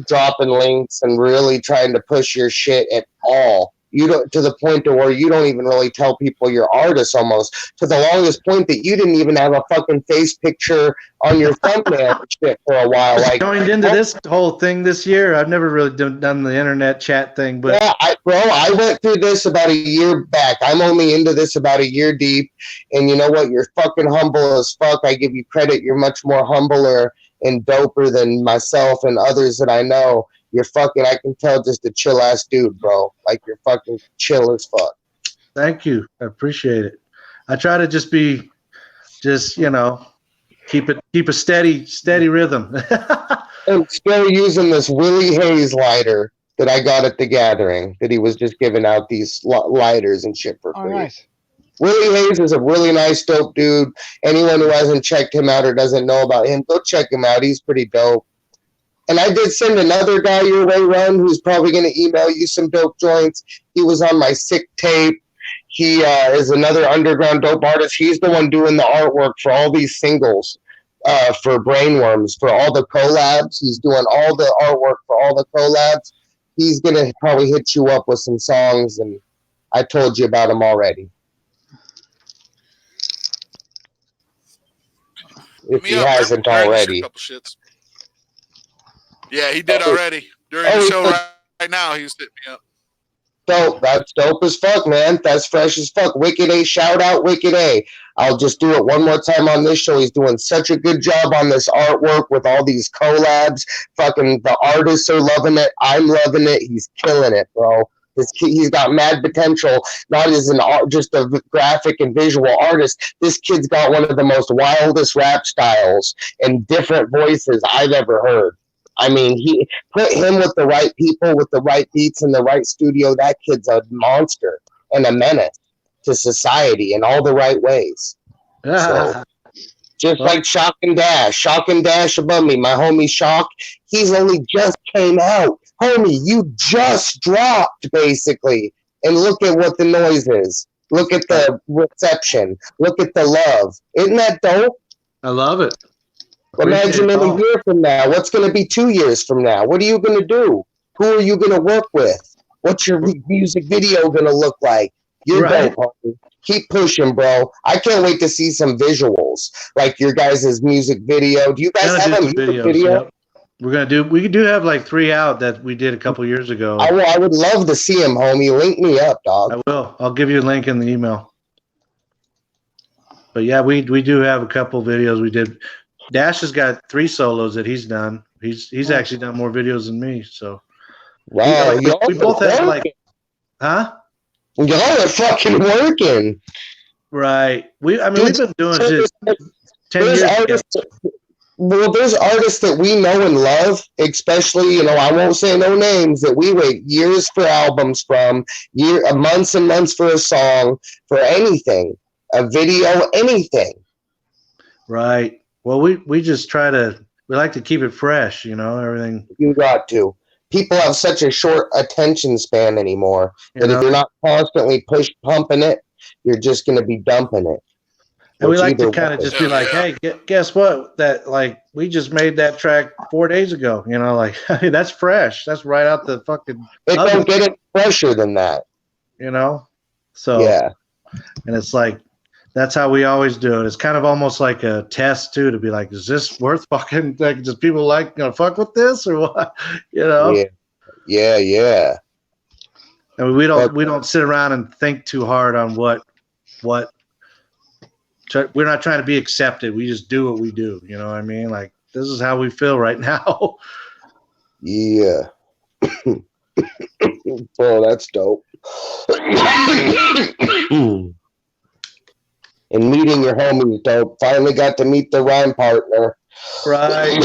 dropping links and really trying to push your shit at all. You don't, to the point to where you don't even really tell people you're artists almost, to the longest point that you didn't even have a fucking face picture on your thumbnail and shit for a while. I Like joined into this whole thing this year. I've never really done the internet chat thing, but yeah, I went through this about a year back. I'm only into this about a year deep, and you know what? You're fucking humble as fuck. I give you credit. You're much more humbler and doper than myself and others that I know. You're fucking, I can tell, just a chill ass dude, bro. Like you're fucking chill as fuck. thank you. I appreciate it. I try to just keep a steady rhythm. I'm still using this Willie Hayes lighter that I got at the gathering, that he was just giving out these lighters and shit for Oh, free. nice. Willie Hayes is a really nice, dope dude. Anyone who hasn't checked him out or doesn't know about him, go check him out. He's pretty dope. And I did send another guy your way, Run, who's probably going to email you some dope joints. He was on my sick tape. He is another underground dope artist. He's the one doing the artwork for all these singles for Brainworms, for all the collabs. He's doing all the artwork for all the collabs. He's going to probably hit you up with some songs, and I told you about him already. If he hasn't already. Yeah, he did already. During the show right now, he's hitting me up. Dope. That's dope as fuck, man. That's fresh as fuck. Wicked A, shout out Wicked A. I'll just do it one more time on this show. He's doing such a good job on this artwork with all these collabs. Fucking the artists are loving it. I'm loving it. He's killing it, bro. He's got mad potential, not as just a graphic and visual artist. This kid's got one of the most wildest rap styles and different voices I've ever heard. I mean, he put him with the right people, with the right beats in the right studio. That kid's a monster and a menace to society in all the right ways. So, just like Shock and Dash above me, my homie Shock, he's only just came out. Homie, you just dropped, basically. And look at what the noise is. Look at the reception. Look at the love. Isn't that dope? I love it. Imagine in a year from now. What's going to be 2 years from now? What are you going to do? Who are you going to work with? What's your music video going to look like? You're dope, homie. Keep pushing, bro. I can't wait to see some visuals, like your guys' music video. Do you guys have a music video? Yep. We do have like 3 out that we did a couple years ago. I would love to see them, homie. Link me up, dog. I will. I'll give you a link in the email. But yeah, we do have a couple videos we did. Dash has got 3 solos that he's done. He's actually done more videos than me. So wow, we both have like, huh? Y'all are fucking working. Right. We've been doing this 10 years ago. Well, there's artists that we know and love, especially, I won't say no names, that we wait years for albums from, months and months for a song, for anything, a video, anything. Right. Well, we just we like to keep it fresh, everything. You got to. People have such a short attention span anymore that if you're not constantly pumping it, you're just going to be dumping it. And we like to kind of just be like, hey, guess what? That we just made that track 4 days ago. Hey, that's fresh. That's right out the fucking. It don't get it fresher than that. So yeah, and it's like that's how we always do it. It's kind of almost like a test too, to be like, is this worth fucking? Like, does people fuck with this or what? Yeah. I mean, we don't sit around and think too hard on what. We're not trying to be accepted. We just do what we do. You know what I mean? Like, this is how we feel right now. Yeah. Oh, that's dope. And meeting your homies, dope. Finally got to meet the rhyme partner. Right.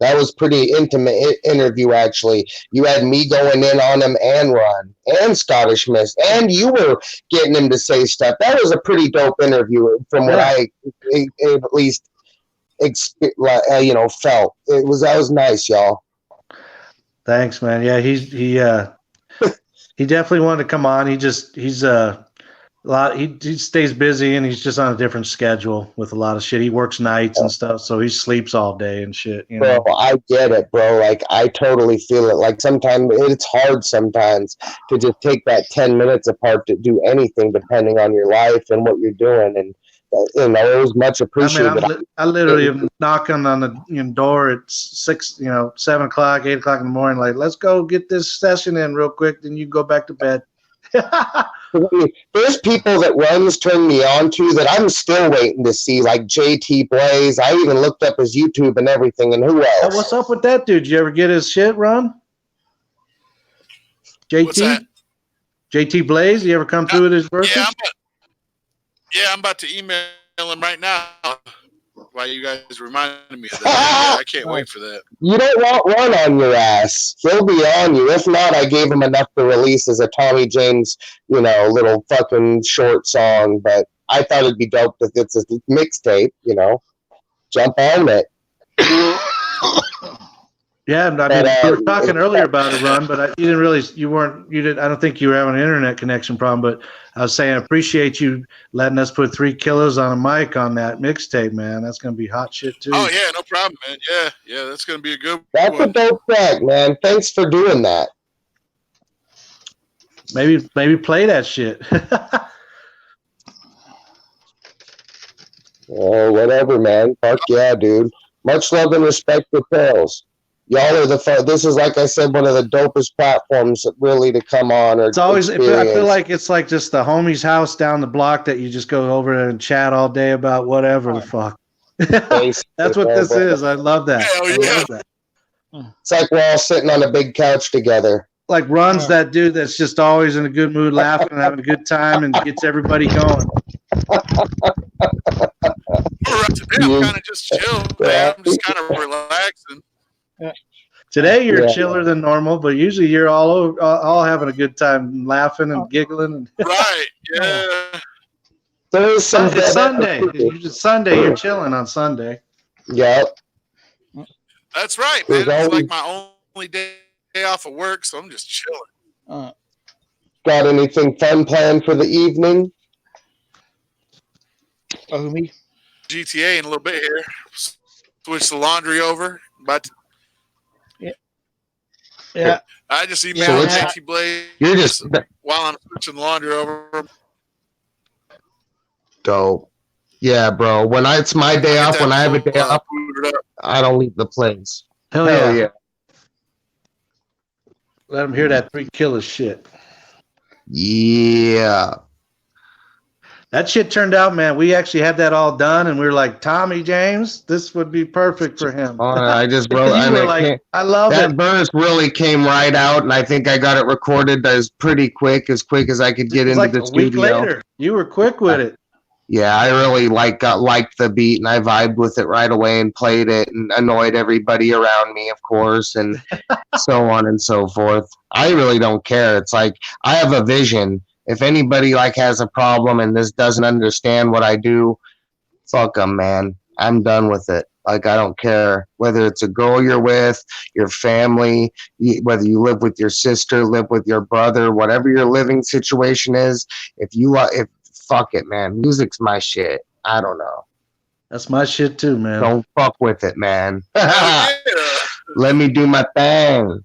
That was pretty intimate interview, actually. You had me going in on him and Ron and Scottish Mist, and you were getting him to say stuff. That was a pretty dope interview from what I at least felt. That was nice, y'all. Thanks, man. Yeah, he definitely wanted to come on. He's a lot. He stays busy and he's just on a different schedule with a lot of shit. He works nights and stuff, so he sleeps all day and shit. You know? Bro, I get it, bro. Like, I totally feel it. Like, sometimes it's hard sometimes to just take that 10 minutes apart to do anything, depending on your life and what you're doing. And it was much appreciated. I literally am knocking on the door at 7 o'clock, 8 o'clock in the morning. Like, let's go get this session in real quick. Then you go back to bed. There's people that Runs turned me on to that I'm still waiting to see, like JT Blaze. I even looked up his YouTube and everything. And who else? What's up with that dude? Did you ever get his shit, Ron? JT? JT Blaze? You ever come through with his verses? I'm about to email him right now. Why you guys reminded me of that? I can't wait for that. You don't want Ron on your ass. He'll be on you. If not, I gave him enough to release as a Tommy James, little fucking short song. But I thought it'd be dope if it's a mixtape, Jump on it. Yeah, we were talking earlier about it, Ron, but I don't think you were having an internet connection problem, but I was saying I appreciate you letting us put 3 kilos on a mic on that mixtape, man. That's going to be hot shit, too. Oh, yeah, no problem, man. Yeah, that's going to be a good That's one. a dope track, man. Thanks for doing that. Maybe play that shit. Oh, whatever, man. Fuck yeah, dude. Much love and respect for Tails. Y'all are this is, like I said, one of the dopest platforms really to come on. It's always, I feel like it's like just the homie's house down the block that you just go over and chat all day about whatever the fuck. That's what this is. I love that. Hell yeah. It's like we're all sitting on a big couch together. Like Ron's that dude that's just always in a good mood, laughing and having a good time and gets everybody going. Today I'm kind of just chill, man. I'm just kind of relaxing. Today you're chiller than normal, but usually you're all having a good time, laughing and giggling. Right? Yeah. There's some It's Sunday. It's Sunday. You're chilling on Sunday. Yep. That's right, man. It's like my only day off of work, so I'm just chilling. Got anything fun planned for the evening? Oh, me? GTA in a little bit here. Switch the laundry over. About to. Yeah. I just emailed JT Blaze. You're just while I'm switching the laundry over. Dope. Yeah, bro. When it's my day off, when I have a day off, I don't leave the place. Hell yeah. Let them hear that 3 killer shit. Yeah. That shit turned out, man. We actually had that all done, and we were like, Tommy James, this would be perfect for him. I just wrote. I love that it. verse really came right out, and I think I got it recorded as quick as I could get into the studio. Week later, you were quick with it. Yeah, I really liked the beat, and I vibed with it right away and played it and annoyed everybody around me, of course, and so on and so forth. I really don't care. It's like I have a vision. If anybody has a problem and this doesn't understand what I do, fuck them, man. I'm done with it. I don't care whether it's a girl you're with, your family, whether you live with your sister, live with your brother, whatever your living situation is. If fuck it, man. Music's my shit. I don't know. That's my shit too, man. Don't fuck with it, man. Yeah. Let me do my thing.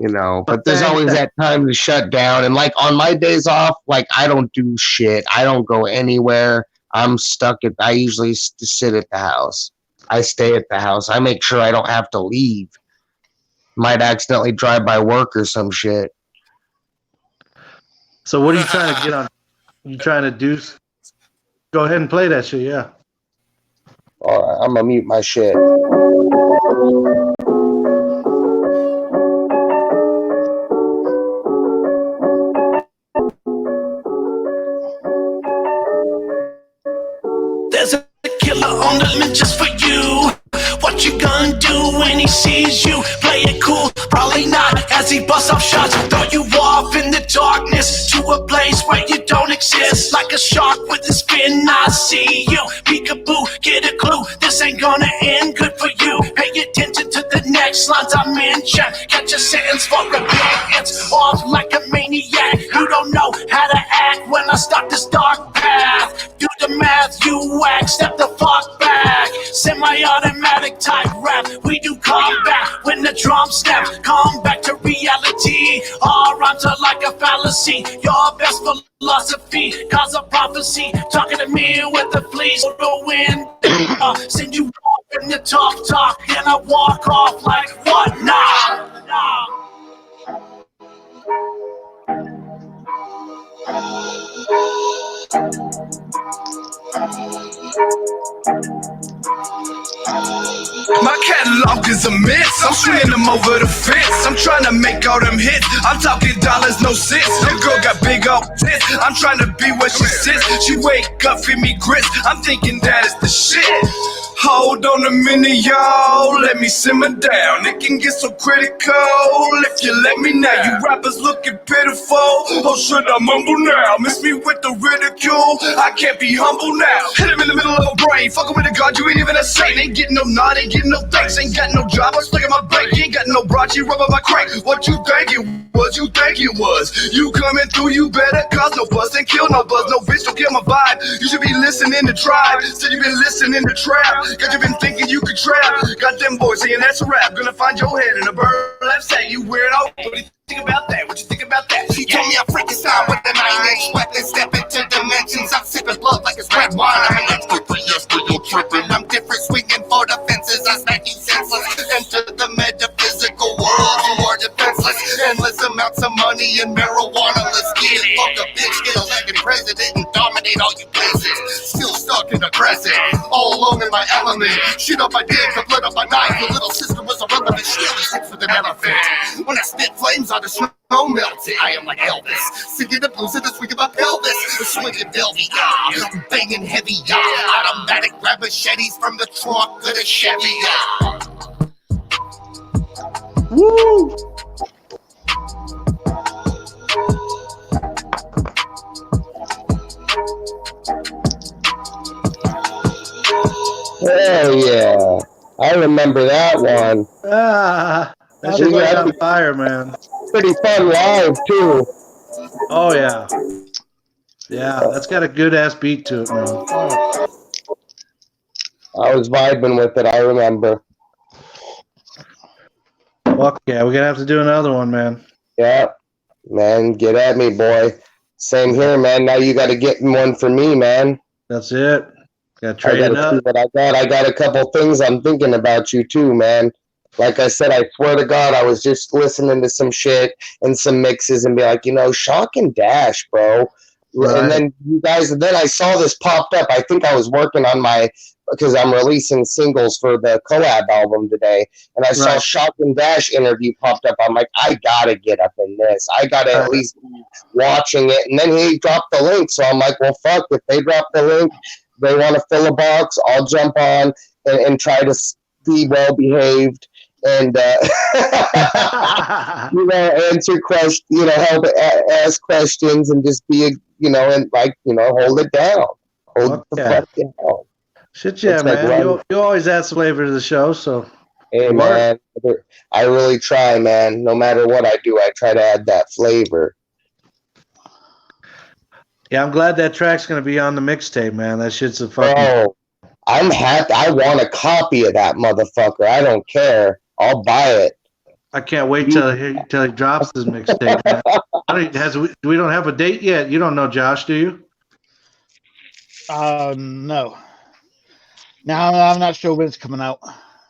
But there's always that time to shut down. And on my days off, I don't do shit. I don't go anywhere. I'm stuck I usually sit at the house. I stay at the house. I make sure I don't have to leave. Might accidentally drive by work or some shit. So what are you trying to get on? You trying to do? Go ahead and play that shit, yeah. All right, I'm going to mute my shit. There's a killer on the limit just for you. undo when he sees you. Play it cool, probably not, as he busts off shots. Throw you off in the darkness to a place where you don't exist. Like a shark with a fin, I see you. Peekaboo, get a clue, this ain't gonna end good for you. Pay attention to the next lines I mention. Catch a sentence for repentance, off like a maniac. You don't know how to act when I start this dark path. Do the math, you whack, step the fuck back. Semi-automatic type rap, we do combat when the drum snaps. Come back to reality, all rhymes are like a fallacy. Your best philosophy, cause a prophecy. Talking to me with the fleas of the wind. Send you off in the tough talk, and I walk off like what now? My catalog is a mess. I'm swinging them over the fence. I'm trying to make all them hits. I'm talking dollars, no cents. Your girl got big old tits. I'm trying to be where she sits. She wake up, feed me grits. I'm thinking that is the shit. Hold on a minute, y'all. Let me simmer down. It can get so critical if you let me know. You rappers looking pitiful. Oh, should I mumble now? Miss me with the ridicule. I can't be humble now. Hit him in the middle of a brain. Fucking with a god, you ain't even a saint. Ain't getting no nod, ain't getting no thanks. Ain't got no job, I'm stuck in my bank. You ain't got no broad, you rub on my crank. What you think it was? You think it was? You coming through, you better cause no buzz and kill no buzz. No bitch, don't kill my vibe. You should be listening to Tribe. Said you been listening to Trap. Cause you been thinking you could trap. Got them boys saying that's a rap. Gonna find your head in a bird. Let's say you weirdo. What do you think about that? What you think about that? She told me I'm Frankenstein with a 9-inch weapon. Step into dimensions. I'm sipping blood like it's red wine. I'm an expert for yes, but you're tripping. I'm different, swinging for the fences. I smack you senseless. Enter the metaphysical world. You are defenseless. Endless amounts of money and marijuana. Let's get it. Fuck a bitch, get elected president and dominate all you places. Still stuck in the crescent. All alone in my element. Shit up my dick, the blood up my knife. Your little sister was irrelevant. She only sits with an elephant. When I spit flames on the snow melting, I am like Elvis, singing the blues in the swing of my pelvis. The swinging velvet, I'm banging heavy, automatic grab machetes from the trunk of the Chevy. Woo! Hell yeah! I remember that one. That shit was on fire, man. Pretty fun live too. Oh yeah, yeah. That's got a good ass beat to it, man. I was vibing with it. I remember. Fuck yeah, we're gonna have to do another one, man. Yeah, man, get at me, boy. Same here, man. Now you got to get one for me, man. That's it. Got to trade it up. I got a couple things I'm thinking about you too, man. Like I said, I swear to God, I was just listening to some shit and some mixes and be like, Shock and Dash, bro. Right. And then you guys, then I saw this popped up. I think I was working on because I'm releasing singles for the collab album today. And I saw Shock and Dash interview popped up. I'm like, I got to get up in this. I got to at least be watching it. And then he dropped the link. So I'm like, well, fuck, if they drop the link, they want to fill a box, I'll jump on and try to be well behaved and answer questions, help ask questions and just be and hold it down. Hold the fuck down. Shit, yeah, man. You always add some flavor to the show, so. Hey, man, I really try, man. No matter what I do, I try to add that flavor. Yeah, I'm glad that track's going to be on the mixtape, man. That shit's a fucking... Bro, I'm happy. I want a copy of that motherfucker. I don't care. I'll buy it. I can't wait till he drops his mixtape, man. We don't have a date yet. You don't know, Josh, do you? No. Now I'm not sure when it's coming out.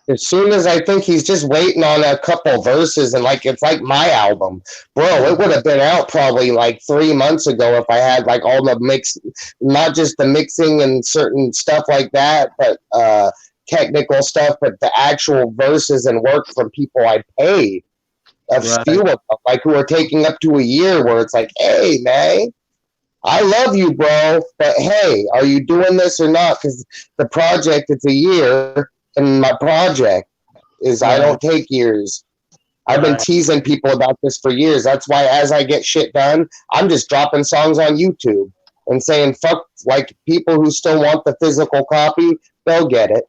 As soon as I think he's just waiting on a couple verses and it's like my album. Bro, it would have been out probably like 3 months ago if I had like all the mix, not just the mixing and certain stuff like that, but technical stuff, but the actual verses and work from people I paid. A few of them, like who are taking up to a year where it's like, hey, man, I love you, bro, but hey, are you doing this or not? Because the project, it's a year in my project. is I don't take years. I've been teasing people about this for years. That's why as I get shit done, I'm just dropping songs on YouTube and saying, fuck, like people who still want the physical copy, they'll get it.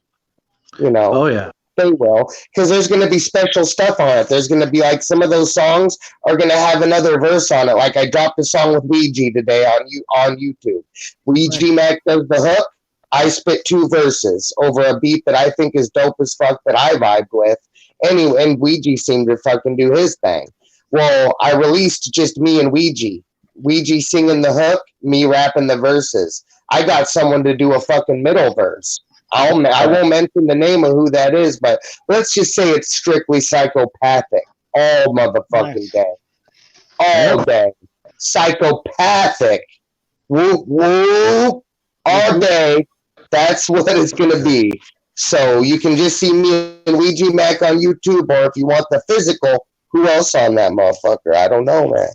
You know. Oh, yeah. They will, because there's going to be special stuff on it. There's going to be like some of those songs are going to have another verse on it. Like I dropped a song with Ouija today on YouTube. Ouija Mac does the hook. I spit 2 verses over a beat that I think is dope as fuck that I vibed with. Anyway, and Ouija seemed to fucking do his thing. Well, I released just me and Ouija. Ouija singing the hook, me rapping the verses. I got someone to do a fucking middle verse. I won't mention the name of who that is, but let's just say it's strictly psychopathic all motherfucking day. All day. Psychopathic. Whoop, whoop. All day. That's what it's going to be. So you can just see me and Ouija Mac on YouTube, or if you want the physical, who else on that motherfucker? I don't know, man.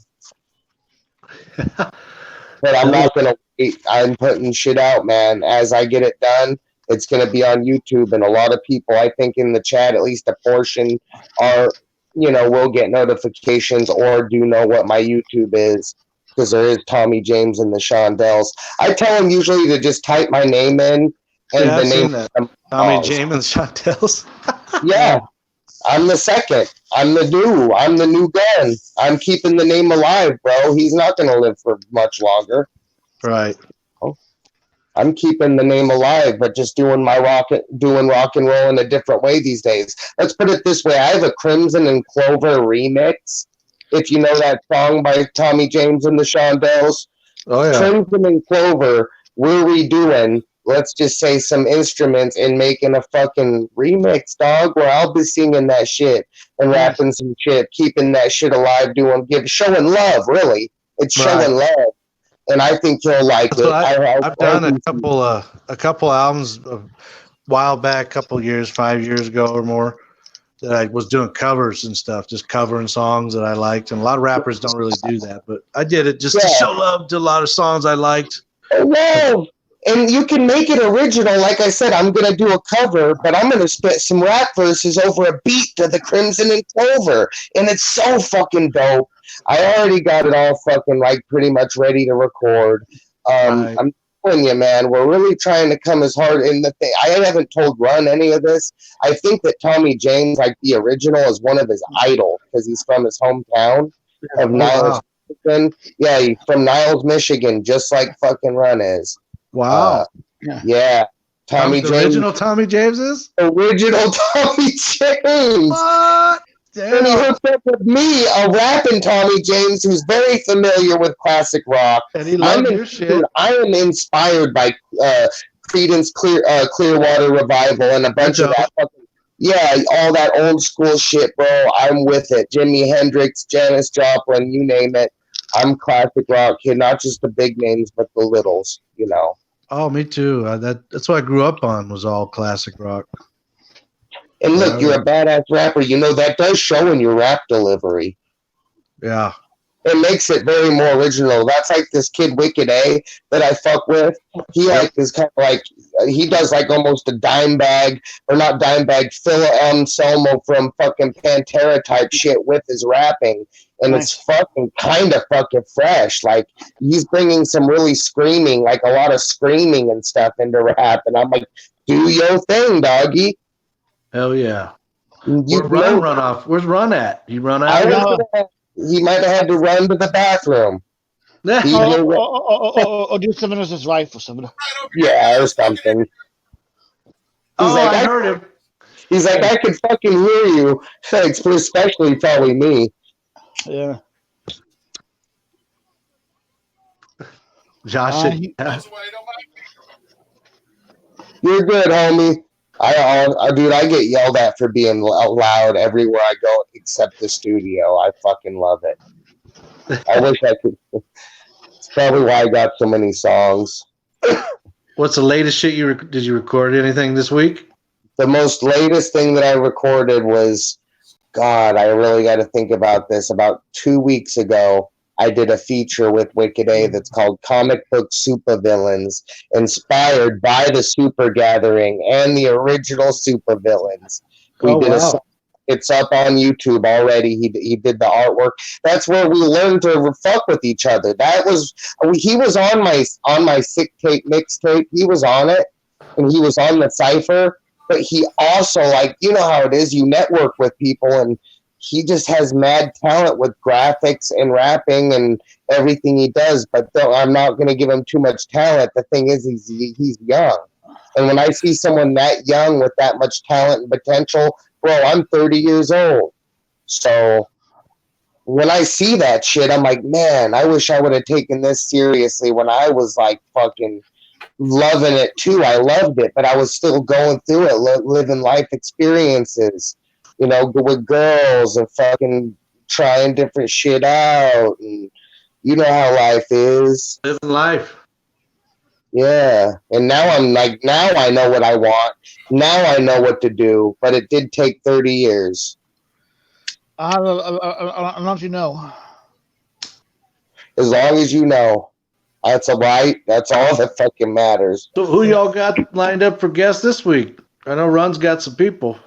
But I'm not going to wait. I'm putting shit out, man. As I get it done, it's going to be on YouTube, and a lot of people, I think in the chat, at least a portion, are, will get notifications or do know what my YouTube is, because there is Tommy James and the Shondells. I tell them usually to just type my name in and the name of them. Tommy James and Shondells. Yeah, I'm the second. I'm the new gun. I'm keeping the name alive, bro. He's not going to live for much longer. Right. I'm keeping the name alive, but just doing rock and roll in a different way these days. Let's put it this way. I have a Crimson and Clover remix. If you know that song by Tommy James and the Shondells. Oh, yeah. Crimson and Clover, we're redoing, let's just say, some instruments and making a fucking remix, dog, where I'll be singing that shit and rapping some shit, keeping that shit alive, showing love, really. It's showing love. And I think you'll like it. I've done a couple albums a while back, 5 years ago or more, that I was doing covers and stuff, just covering songs that I liked. And a lot of rappers don't really do that, but I did it just to show love to a lot of songs I liked. Love. And you can make it original. Like I said, I'm going to do a cover, but I'm going to spit some rap verses over a beat to the Crimson and Clover. And it's so fucking dope. I already got it all fucking pretty much ready to record. I'm telling you, man, we're really trying to come as hard in the thing. I haven't told Run any of this. I think that Tommy James, the original, is one of his idols because he's from his hometown of Niles, Michigan. Yeah, he's from Niles, Michigan, just like fucking Run is. Wow. Yeah. Tommy James. Original Tommy James is? Original Tommy James. What? And he hooked up with me, a rapping Tommy James, who's very familiar with classic rock. And he loves your shit. I am inspired by Creedence Clearwater Revival and a bunch of that. All that old school shit, bro. I'm with it. Jimi Hendrix, Janis Joplin, you name it. I'm classic rock kid, not just the big names, but the littles, Oh, me too. That's what I grew up on, was all classic rock. And look, you're a badass rapper. That does show in your rap delivery. Yeah. It makes it very more original. That's like this kid Wicked A that I fuck with. He is kind of he does almost a Dimebag, or not Dimebag, Phil Anselmo from fucking Pantera type shit with his rapping. And it's fucking kind of fucking fresh. He's bringing some really screaming, a lot of screaming and stuff into rap. And I'm like, do your thing, doggy. Hell yeah. Where's Run off? Where's Run at? He run out? He might have had to run to the bathroom. Or do something with his rifle, something. Yeah, or something. I heard him. He's like, I could fucking hear you. Especially probably me. Yeah. Josh, you're good, homie. Dude, I get yelled at for being loud everywhere I go except the studio. I fucking love it. I wish I could. It's probably why I got so many songs. What's the latest shit did you record anything this week? The most latest thing that I recorded was, God, I really got to think about this. About 2 weeks ago, I did a feature with Wicked A that's called Comic Book Supervillains, inspired by the Super Gathering and the original supervillains. It's up on YouTube already. He did the artwork. That's where we learned to fuck with each other. He was on my sick tape mixtape. He was on it, and he was on the cipher. But he also, like, you know how it is. You network with people, and he just has mad talent with graphics and rapping and everything he does. But I'm not going to give him too much talent. The thing is, he's young, and when I see someone that young with that much talent and potential. Bro, I'm 30 years old. So when I see that shit, I'm like, man, I wish I would have taken this seriously when I was like fucking loving it too. I loved it, but I was still going through it, living life experiences, you know, with girls and fucking trying different shit out. And you know how life is. Living life. Yeah, and now I'm like, now I know what I want. Now I know what to do, but it did take 30 years. I'm not you know. As long as you know, that's all right. That's all that fucking matters. So who y'all got lined up for guests this week? I know Run's got some people.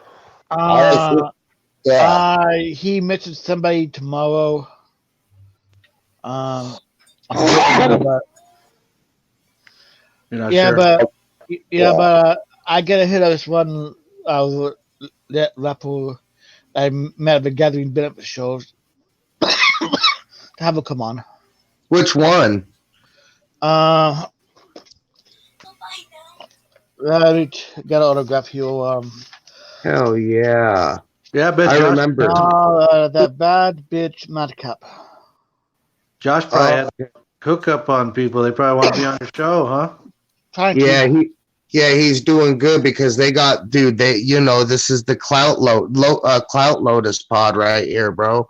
He mentioned somebody tomorrow. Sure. But I get a hit of this one that rapper I met at the Gathering benefit shows. Have a come on. Which one? Got an autograph here. Hell yeah. Yeah, I bet I Josh, remember. That bad bitch Madcap. Josh probably had a hookup on people. They probably want to be on your show, huh? He's doing good because they got, dude, this is the Clout Lotus pod right here, bro.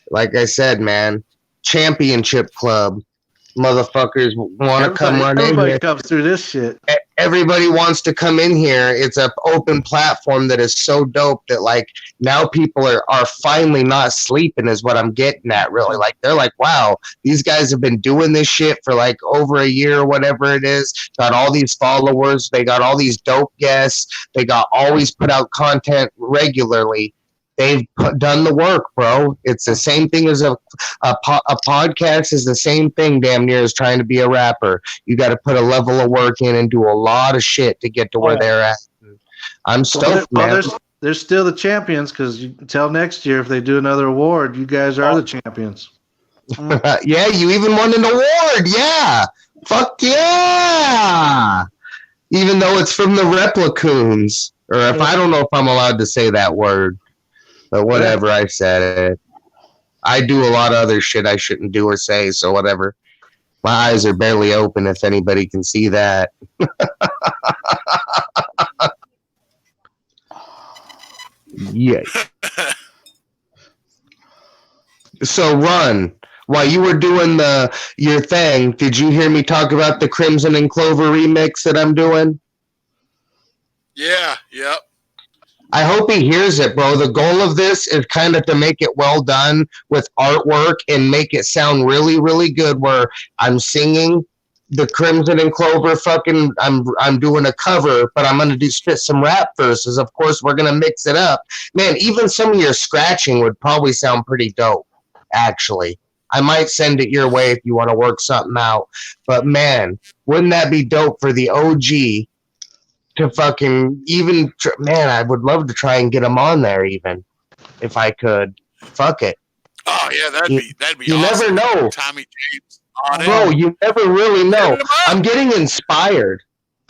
Like I said, man, championship club. Motherfuckers want to come run in here. Everybody comes through this shit. Everybody wants to come in here. It's an open platform that is so dope that, like, now people are finally not sleeping is what I'm getting at, really. Like, they're like, wow, these guys have been doing this shit for, like, over a year or whatever it is. Got all these followers. They got all these dope guests. They got always put out content regularly. They've done the work, bro. It's the same thing as a podcast is the same thing, damn near, as trying to be a rapper. You got to put a level of work in and do a lot of shit to get to where they're at. I'm stoked, man. They're still the champions because until next year, if they do another award, you guys are the champions. Yeah, you even won an award. Yeah. Fuck yeah. Even though it's from the Replicoons. Or if I don't know if I'm allowed to say that word. But whatever, I said it. I do a lot of other shit I shouldn't do or say, so whatever. My eyes are barely open if anybody can see that. Yeah. So, Run, while you were doing your thing, did you hear me talk about the Crimson and Clover remix that I'm doing? Yeah, yep. I hope he hears it, bro. The goal of this is kind of to make it well done with artwork and make it sound really, really good where I'm singing the Crimson and Clover fucking, I'm doing a cover, but I'm going to spit some rap verses. Of course, we're going to mix it up. Man, even some of your scratching would probably sound pretty dope, actually. I might send it your way if you want to work something out. But, man, wouldn't that be dope for the OG to fucking even, man, I would love to try and get him on there even, if I could. Fuck it. Oh yeah, that'd be you awesome. Never know. Tommy James on Bro, it. you never really know. I'm getting inspired.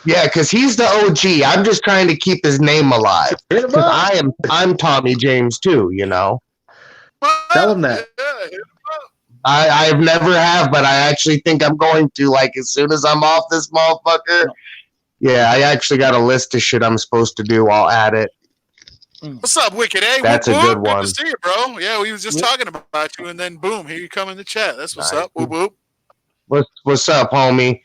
Yeah, because he's the OG. I'm just trying to keep his name alive. Because I'm Tommy James too, you know. Tell him that. I've never have, but I actually think I'm going to, like, as soon as I'm off this motherfucker. Yeah, I actually got a list of shit I'm supposed to do. I'll add it. What's up, Wicked A? That's a good one. Good to see you, bro. Yeah, we was just talking about you, and then boom, here you come in the chat. That's what's up. Whoop whoop. What's up, homie?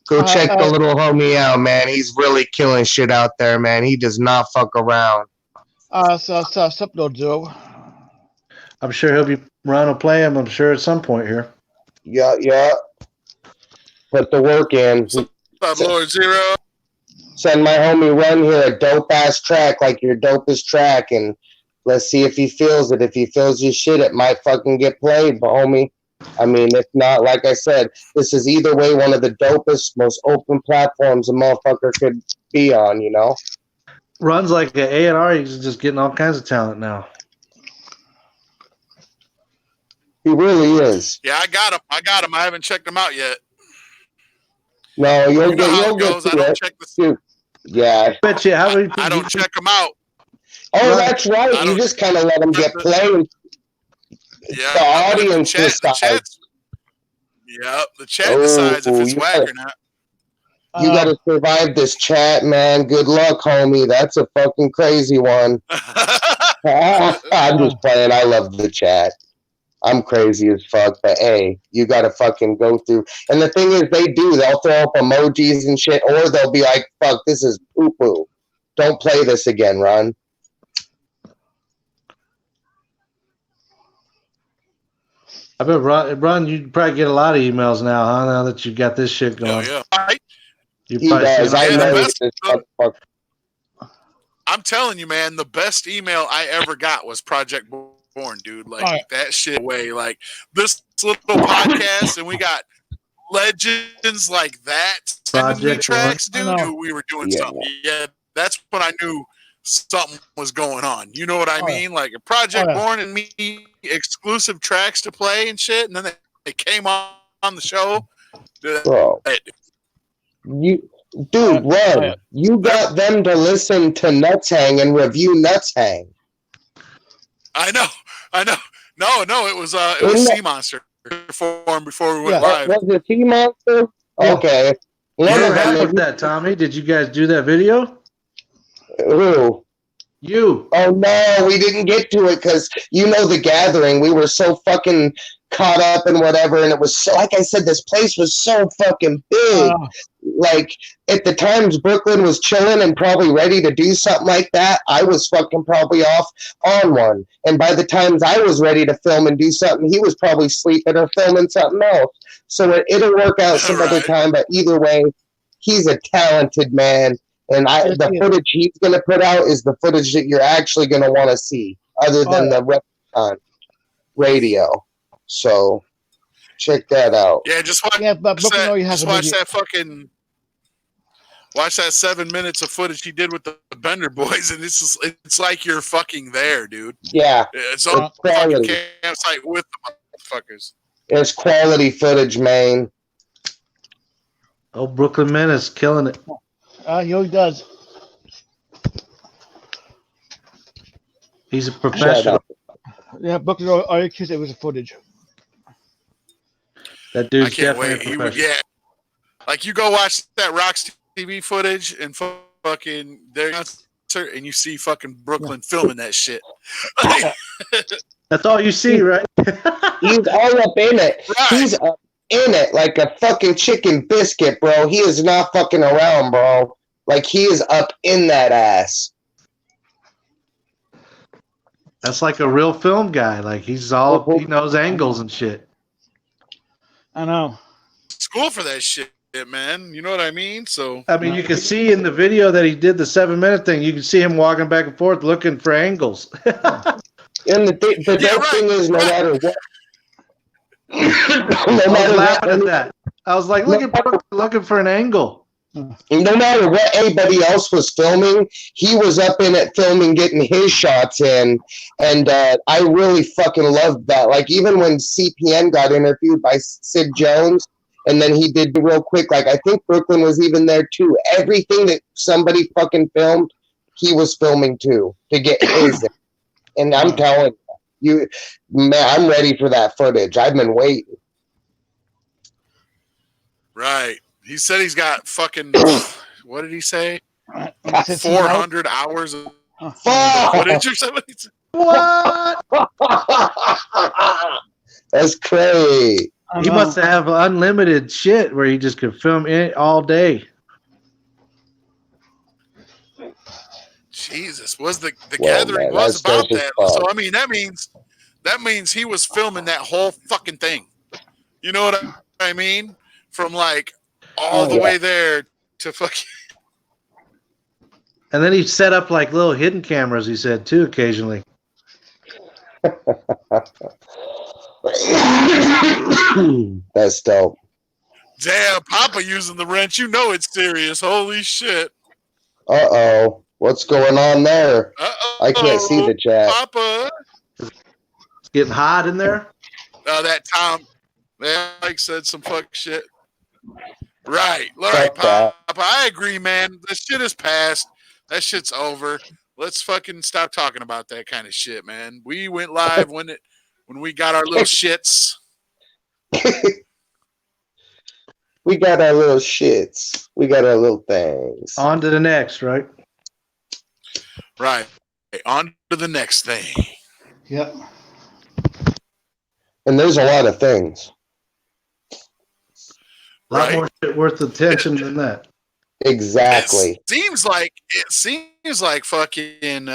Go check the little homie out, man. He's really killing shit out there, man. He does not fuck around. Something Joe. I'm sure he'll be Ron will play him. I'm sure at some point here. Yeah. Put the work in. What's up, Lord Zero? send my homie Run here a dope ass track, like your dopest track, and let's see if he feels it. If he feels your shit, it might fucking get played, but homie. I mean, if not, like I said, this is either way one of the dopest, most open platforms a motherfucker could be on, you know? Runs like an A&R. He's just getting all kinds of talent now. He really is. Yeah, I got him. I haven't checked him out yet. No, you'll get I don't check the. Yeah. Bet you how many? I don't check him out. Oh, that's right. You just kind of let him get played. Yeah, the audience decides. The chat decides if it's whack or not. You got to survive this chat, man. Good luck, homie. That's a fucking crazy one. I'm just playing. I love the chat. I'm crazy as fuck, but hey, you got to fucking go through. And the thing is, they'll throw up emojis and shit, or they'll be like, fuck, this is poo-poo. Don't play this again, Ron. I bet Ron, you probably get a lot of emails now, huh? Now that you got this shit going. Yeah. He does. I know I'm telling you, man, the best email I ever got was Project Born, dude. Like that shit away. Like this little podcast, and we got legends like that sending me tracks, dude. We were doing something. Yeah, that's when I knew something was going on. You know what I mean? Like a Project Born and me exclusive tracks to play and shit, and then they came on the show. Bro. Run. You got them to listen to Nuts Hang and review Nuts Hang. I know. No, it was Sea Monster before we went live. Was it Sea Monster? Okay. What happened with that, Tommy? Did you guys do that video? Who? You. Oh no, we didn't get to it because the gathering. We were so fucking caught up in whatever, and it was so, like I said, this place was so fucking big. Like at the times Brooklyn was chilling and probably ready to do something like that, I was fucking probably off on one. And by the times I was ready to film and do something, he was probably sleeping or filming something else. So it'll work out some other time, but either way, he's a talented man. And the footage he's going to put out is the footage that you're actually going to want to see, other than the rep radio. So check that out. Yeah, just watch. Watch that 7 minutes of footage he did with the Bender Boys, and it's like you're fucking there, dude. Yeah, it's on the fucking campsite with the motherfuckers. It's quality footage, man. Oh, Brooklyn Menace killing it. He always does. He's a professional. Yeah, Brooklyn, all you accused it was the footage. That dude's I can't definitely wait. Like you go watch that Rocks TV footage and fucking their concert, and you see fucking Brooklyn filming that shit. That's all you see, right? He's all up in it. Right. He's up in it like a fucking chicken biscuit, bro. He is not fucking around, bro. Like he is up in that ass. That's like a real film guy. Like he knows angles and shit. I know. School for that shit, man. You know what I mean? So I mean, you can see in the video that he did the 7 minute thing. You can see him walking back and forth looking for angles. And the dope thing is, no matter what. I was laughing at that. I was like, looking for an angle. No matter what anybody else was filming, he was up in it filming, getting his shots in. And I really fucking loved that. Like, even when CPN got interviewed by Sid Jones, and then he did real quick, like, I think Brooklyn was even there too. Everything that somebody fucking filmed, he was filming too, to get his in. And I'm telling you, man, I'm ready for that footage. I've been waiting. Right. He said he's got fucking, what did he say? 400 hours of footage or something. What? That's crazy. He must have unlimited shit where he just could film it all day. Jesus, was the gathering was about that. So I mean that means he was filming that whole fucking thing. You know what I mean? From like all the way there to fucking And then he set up like little hidden cameras, he said, too, occasionally. That's dope. Damn, Papa using the wrench. You know it's serious. Holy shit. Uh-oh. What's going on there? Uh-oh. I can't see the chat. Papa. It's getting hot in there. That Tom, Mike said some fuck shit. Right. All right, Fuck Papa. I agree, man. The shit is past. That shit's over. Let's fucking stop talking about that kind of shit, man. We went live when we got our little shits. We got our little shits. We got our little things. On to the next, right? Right. On to the next thing. Yep. And there's a lot of things. A lot more shit worth attention than that. Exactly. It seems like fucking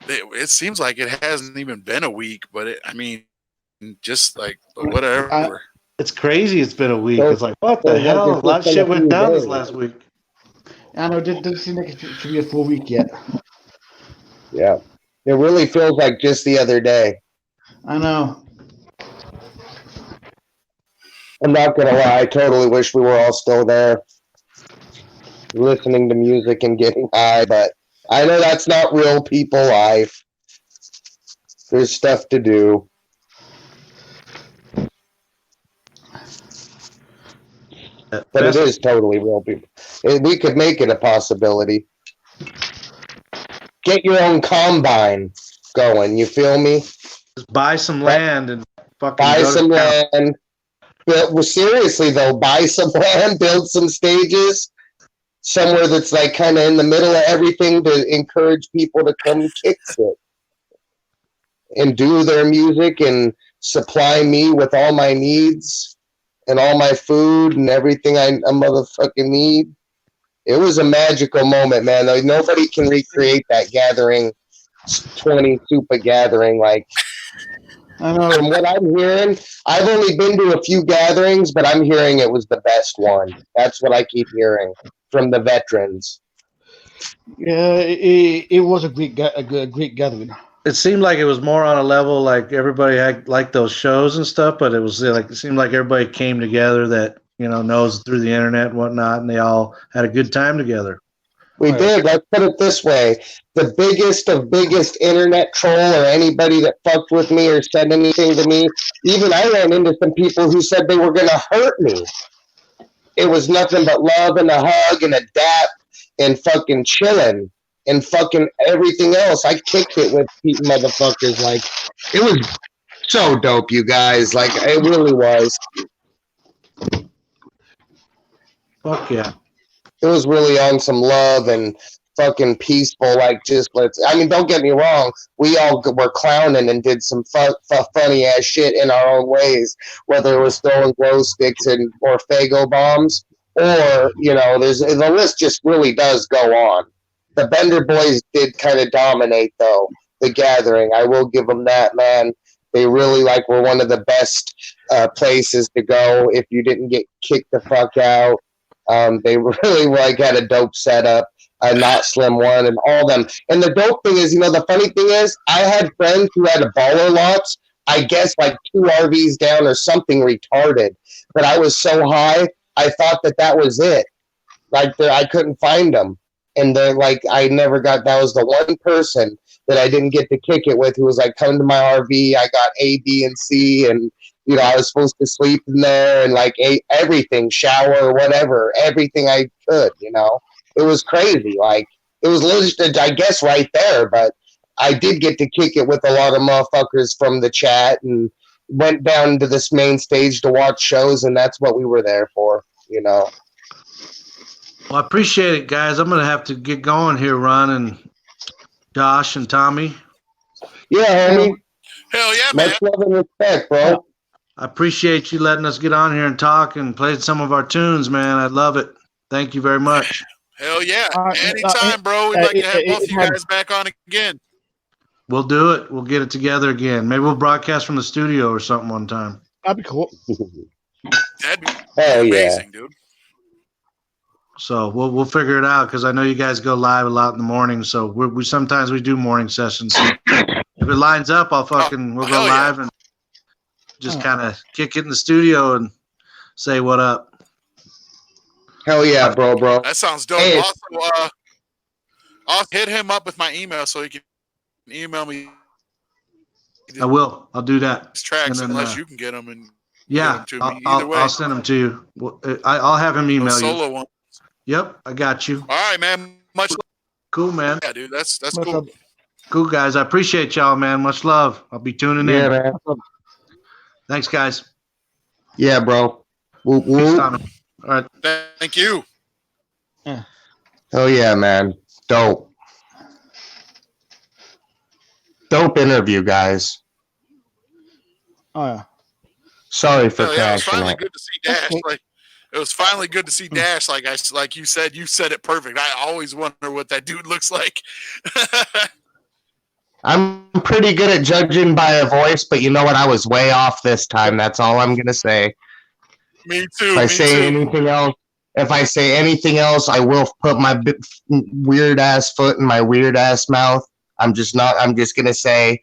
it seems like it hasn't even been a week, but just like whatever. It's crazy. It's been a week. It's like, what the hell? A lot of shit went down this last week. I know. It doesn't seem like it should be a full week yet. Yeah. It really feels like just the other day. I know. I'm not going to lie. I totally wish we were all still there listening to music and getting high, but I know that's not real people life. There's stuff to do. But it is totally real people. We could make it a possibility. Get your own combine going. You feel me? Just buy some land and fucking buy some land. Well, seriously though, buy some land, build some stages somewhere that's like kind of in the middle of everything to encourage people to come kick it and do their music and supply me with all my needs and all my food and everything I motherfucking need. It was a magical moment, man. Like, nobody can recreate that gathering, 20 super gathering. Like, I know. From what I'm hearing, I've only been to a few gatherings, but I'm hearing it was the best one. That's what I keep hearing from the veterans. Yeah, it was a great gathering. It seemed like it was more on a level like everybody had like those shows and stuff, but it was like it seemed like everybody came together that knows through the internet and whatnot, and they all had a good time together. We did. Let's put it this way. The biggest of biggest internet troll or anybody that fucked with me or said anything to me, even I ran into some people who said they were going to hurt me. It was nothing but love and a hug and a dap and fucking chilling and fucking everything else. I kicked it with motherfuckers. Like, it was so dope, you guys. Like, it really was. Fuck yeah. It was really on some love and fucking peaceful, like just don't get me wrong, we all were clowning and did some funny ass shit in our own ways, whether it was throwing glow sticks or Faygo bombs, or the list just really does go on. The Bender Boys did kind of dominate though the gathering. I will give them that, man. They really were one of the best places to go if you didn't get kicked the fuck out. They really had a dope setup, Not Slim One, and all them. And the dope thing is, the funny thing is, I had friends who had a baller lots, I guess 2 RVs down or something retarded. But I was so high, I thought that was it. I couldn't find them. And they're I never got, that was the one person that I didn't get to kick it with who was come to my RV. I got A, B, and C, and I was supposed to sleep in there and everything, shower, whatever, everything I could, It was crazy. It was legit, I guess, right there, but I did get to kick it with a lot of motherfuckers from the chat and went down to this main stage to watch shows, and that's what we were there for, Well, I appreciate it, guys. I'm going to have to get going here, Ron and Josh and Tommy. Yeah, homie. Hell yeah, man. Much love and respect, bro. I appreciate you letting us get on here and talk and play some of our tunes, man. I love it. Thank you very much. Hell yeah. Anytime, bro. We'd like to have both of you guys back on again. We'll do it. We'll get it together again. Maybe we'll broadcast from the studio or something one time. That'd be cool. That'd be Hell amazing, yeah. dude. So we'll figure it out because I know you guys go live a lot in the morning. So we sometimes we do morning sessions. So if it lines up, we'll go live and just kind of kick it in the studio and say what up. Hell yeah, bro. That sounds dope. Hey. Also, I'll hit him up with my email so he can email me. I will. I'll do that. His tracks, And then, unless you can get them and yeah, get them to me. Either way, I'll send them to you. I'll have him email you. Solo one. Yep, I got you. All right, man. Much cool, man. Yeah, dude. That's cool. Cool, guys. I appreciate y'all, man. Much love. I'll be tuning in. Man. Thanks, guys. Yeah, bro. Whoop, Peace, whoop. Tommy. All right. Thank you. Hell yeah, man. Dope. Dope interview, guys. Oh yeah. Sorry for It was crashing finally it. good to see Dash. It was finally good to see Dash. Like you said it perfect. I always wonder what that dude looks like. I'm pretty good at judging by a voice, but you know what? I was way off this time. That's all I'm gonna say. Me too. If I say anything else, I will put my weird ass foot in my weird ass mouth. I'm just gonna say,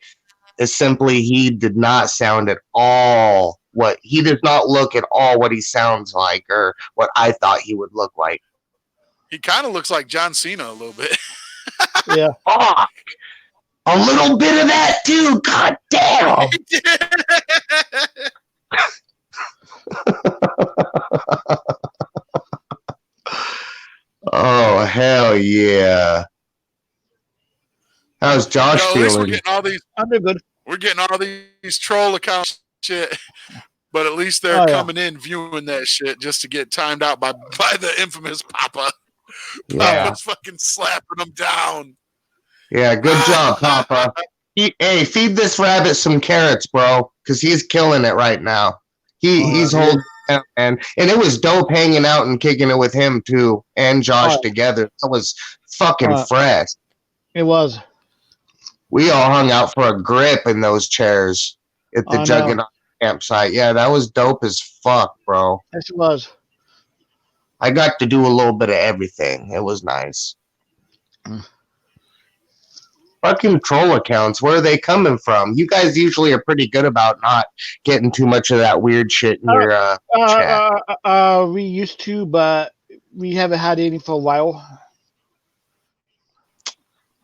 is simply he did not sound at all he does not look at all what he sounds like or what I thought he would look like. He kind of looks like John Cena a little bit. Yeah. Fuck. A little bit of that too. God damn. Oh hell yeah! How's Josh At least feeling? I'm doing good. We're getting all these troll account shit, but at least they're coming in viewing that shit just to get timed out by the infamous Papa. Yeah. Papa's fucking slapping them down. Yeah, good job, Papa. Hey, feed this rabbit some carrots, bro, because he's killing it right now. He's holding down, and it was dope hanging out and kicking it with him too, and Josh together. That was fucking fresh. It was. We all hung out for a grip in those chairs at the Juggernaut campsite. Yeah, that was dope as fuck, bro. Yes, it was. I got to do a little bit of everything. It was nice. Fucking troll accounts, where are they coming from? You guys usually are pretty good about not getting too much of that weird shit in your chat. We used to, but we haven't had any for a while.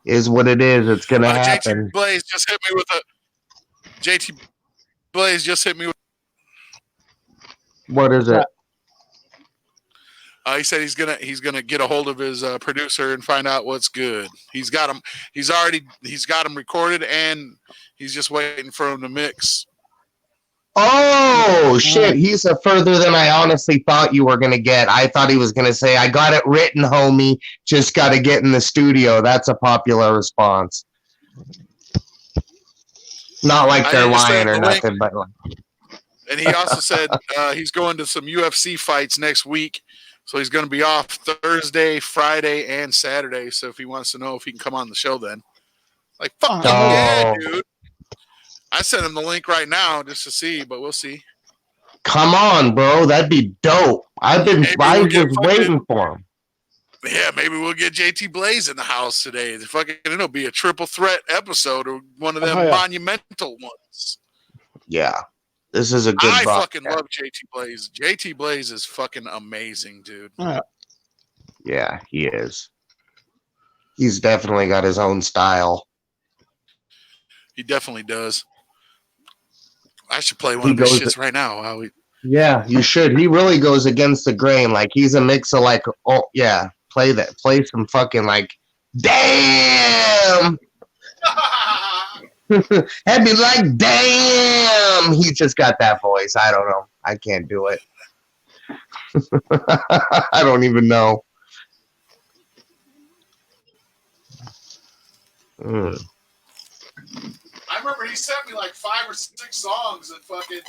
Is what it is. It's gonna happen. JT Blaze just hit me with JT Blaze just hit me with. What is it? He said he's gonna get a hold of his producer and find out what's good. He's got him. He's got him recorded, and he's just waiting for him to mix. Oh shit! He's further than I honestly thought you were gonna get. I thought he was gonna say, "I got it written, homie. Just got to get in the studio." That's a popular response. Not like they're lying or nothing, but like. And he also said he's going to some UFC fights next week. So he's going to be off Thursday, Friday, and Saturday. So if he wants to know if he can come on the show then. Like, fuck yeah, dude. I sent him the link right now just to see, but we'll see. Come on, bro. That'd be dope. I was waiting for him. Yeah, maybe we'll get JT Blaze in the house today. It'll be a triple threat episode or one of them monumental ones. Yeah. This is a good I fucking love JT Blaze. JT Blaze is fucking amazing, dude. Yeah, he is. He's definitely got his own style. He definitely does. I should play one of his shits right now. Yeah, you should. He really goes against the grain. Like, he's a mix of like, oh, yeah, play that. Play some fucking like, damn! I'd be like, damn! He just got that voice. I don't know. I can't do it. I don't even know. I remember he sent me like 5 or 6 songs and fucking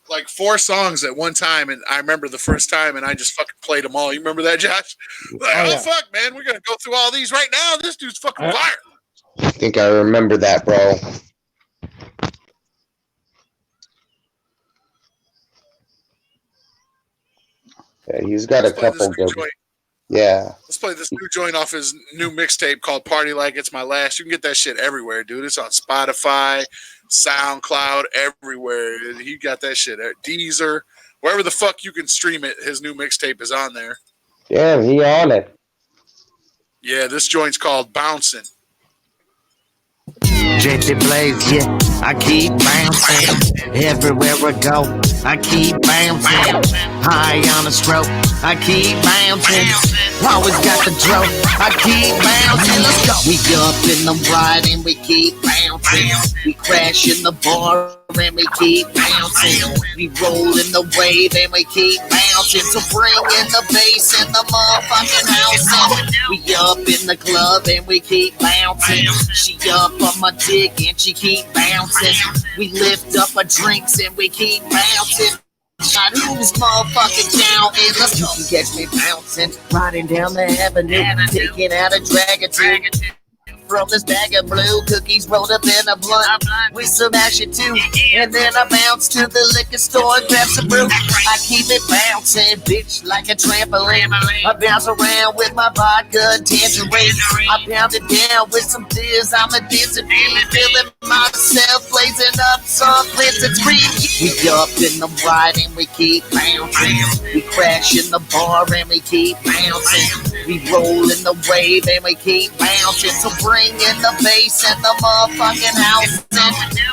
like 4 songs at one time, and I remember the first time, and I just fucking played them all. You remember that, Josh? Like, fuck, man, we're gonna go through all these right now. This dude's fucking fire. I think I remember that, bro. Yeah, he's got a couple good. Yeah. Let's play this new joint off his new mixtape called Party Like It's My Last. You can get that shit everywhere, dude. It's on Spotify, SoundCloud, everywhere. He got that shit at Deezer. Wherever the fuck you can stream it, his new mixtape is on there. Damn, he on it. Yeah, this joint's called Bouncing. JT Blaze, yeah, I keep bouncing. Everywhere I go, I keep bouncing. High on a stroke, I keep bouncing. Always got the dope, I keep bouncing. Let's go. We up in the ride and we keep bouncing. We crash in the bar and we keep bouncing. We roll in the wave and we keep bouncing. So bring in the bass and the motherfucking house. We up in the club and we keep bouncing. She up on my dick and she keep bouncing. We lift up our drinks and we keep bouncing. Shot who's motherfucking down and let's go. You can catch me bouncing, riding down the avenue, taking out a dragon from this bag of blue cookies rolled up in a blunt with some ash too. And then I bounce to the liquor store and grab some brew. I keep it bouncing, bitch, like a trampoline. I bounce around with my vodka and tangerine. I pound it down with some fizz. I'm a dizzy feeling myself, blazing up some Clinton's free. We up in the ride and we keep bouncing. We crash in the bar and we keep bouncing. We roll in the wave and we keep bouncing. So bring in the bass and the motherfucking house.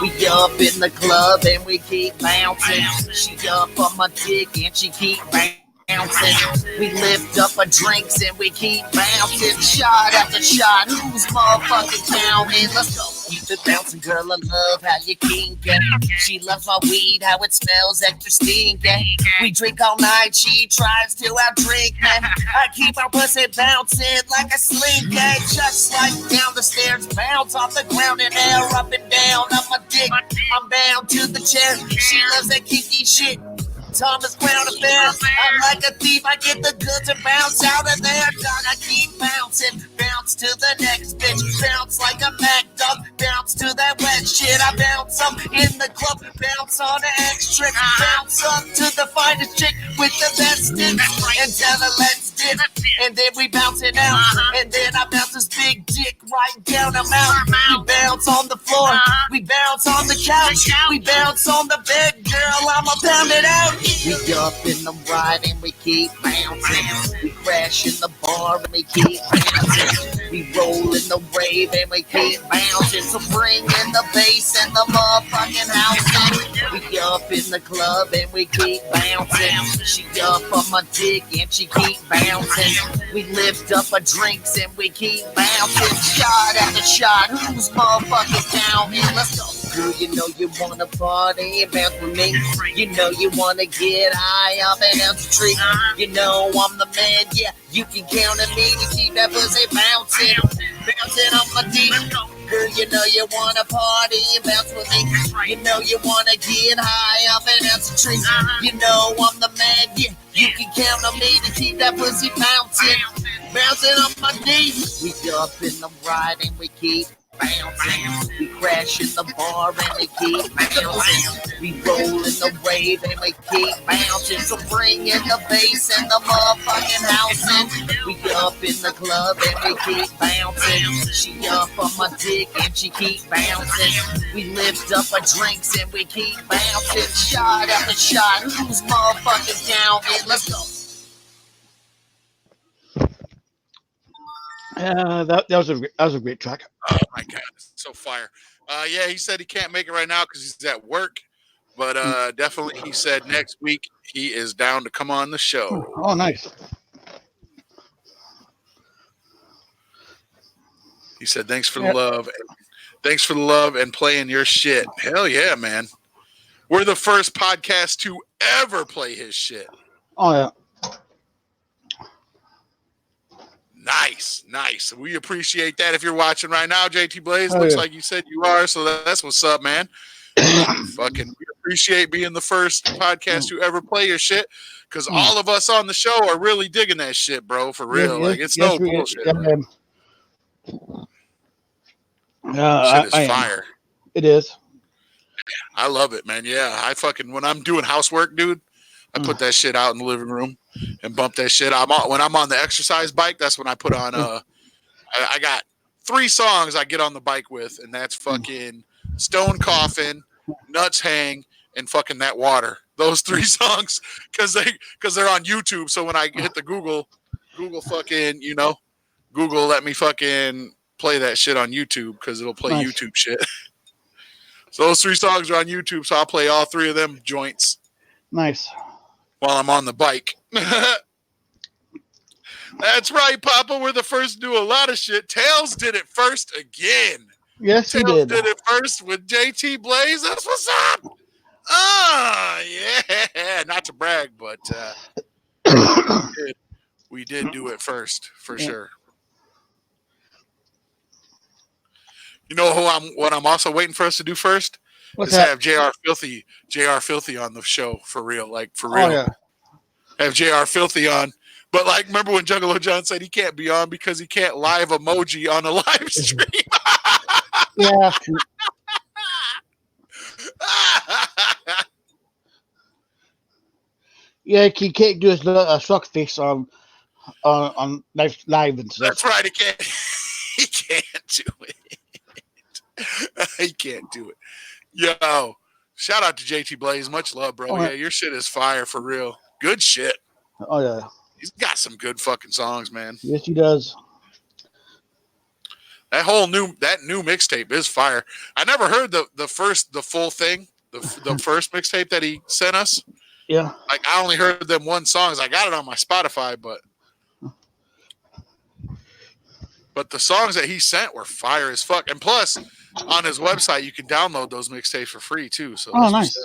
We up in the club and we keep bouncing. She up on my dick and she keep bouncing. We lift up our drinks and we keep bouncing. Shot after shot, who's motherfucking counting? Let's go. Keep it bouncing, girl, I love how you kinkin'. She loves my weed, how it smells extra stinkin'. We drink all night, she tries to outdrink me. I keep our pussy bouncing like a slinky. Just like down the stairs, bounce off the ground and air up and down on my dick. I'm bound to the chair, she loves that kinky shit. Thomas Crown affair. I'm like a thief, I get the goods and bounce out of there. Dog, I keep bouncing, bounce to the next bitch. Bounce like a Mac dog, bounce to that wet shit. I bounce up in the club, bounce on the extra. Bounce up to the finest chick with the best dick. And tell her let's dip. And then we bounce it out. And then I bounce this big dick right down her mouth. We bounce on the floor, we bounce on the couch, we bounce on the bed, girl, I'ma pound it out. We up in the ride and we keep bouncing. We crash in the bar and we keep bouncing. We roll in the rave and we keep bouncing. So bring in the bass and the motherfucking house. We up in the club and we keep bouncing. She up on my dick and she keep bouncing. We lift up our drinks and we keep bouncing. Shot after shot, who's motherfucking counting? Let's go. Girl, you know you wanna party and bounce with me. You know you wanna get high off an ounce of tree. You know I'm the man, yeah. You can count on me to keep that pussy bouncing, bouncing on my dick. Girl, you know you wanna party and bounce with me. You know you wanna get high off an ounce of tree. You know I'm the man, yeah. You can count on me to keep that pussy bouncing, bouncing on my dick. We up in the ride and we keep bouncing. We crash in the bar and we keep bouncing. We roll in the wave and we keep bouncing. So bring in the bass and the motherfucking house. We up in the club and we keep bouncing. She up on my dick and she keep bouncing. We lift up our drinks and we keep bouncing. Shot after shot, who's motherfucking down? And let's go. That was a great track. Oh my god, it's so fire. Yeah, he said he can't make it right now because he's at work, but definitely he said next week he is down to come on the show. Oh, nice. He said thanks for the love. Thanks for the love and playing your shit. Hell yeah, man. We're the first podcast to ever play his shit. Oh yeah. Nice. We appreciate that. If you're watching right now, JT Blaze, looks like you said you are, so that's what's up, man. Fucking, we appreciate being the first podcast to ever play your shit, because all of us on the show are really digging that shit, bro, for real. Like, it's no bullshit. Shit is fire. It is. I love it, man. Yeah, I fucking, when I'm doing housework, dude, I put that shit out in the living room and bump that shit. When I'm on the exercise bike, that's when I put on I got 3 songs I get on the bike with, and that's fucking Stone Coffin, Nuts Hang, and fucking That Water. Those 3 songs, because they're on YouTube. So when I hit the Google fucking, Google let me fucking play that shit on YouTube because it'll play YouTube shit. So those 3 songs are on YouTube, so I'll play all 3 of them joints. Nice. While I'm on the bike. That's right, Papa. We're the first to do a lot of shit. Tails did it first again. Yes, he Tails did. did it first with JT Blaze. That's what's up. Yeah. Not to brag, but we did do it first for sure. You know what I'm also waiting for us to do first? What's is that? have JR Filthy on the show for real. Like for real. Oh, yeah. Have JR Filthy on. But like, remember when Juggalo John said he can't be on because he can't live emoji on a live stream? Yeah. Yeah, he can't do his suck face on live and stuff. That's right. He can't. He can't do it. He can't do it. Yo, shout out to JT Blaze. Much love, bro. Yeah, your shit is fire for real. Good shit. Oh yeah. He's got some good fucking songs, man. Yes, he does. That new mixtape is fire. I never heard the full thing, the first mixtape that he sent us. Yeah. Like I only heard them 1 songs. I got it on my Spotify, but the songs that he sent were fire as fuck. And plus, on his website, you can download those mixtapes for free too. So nice.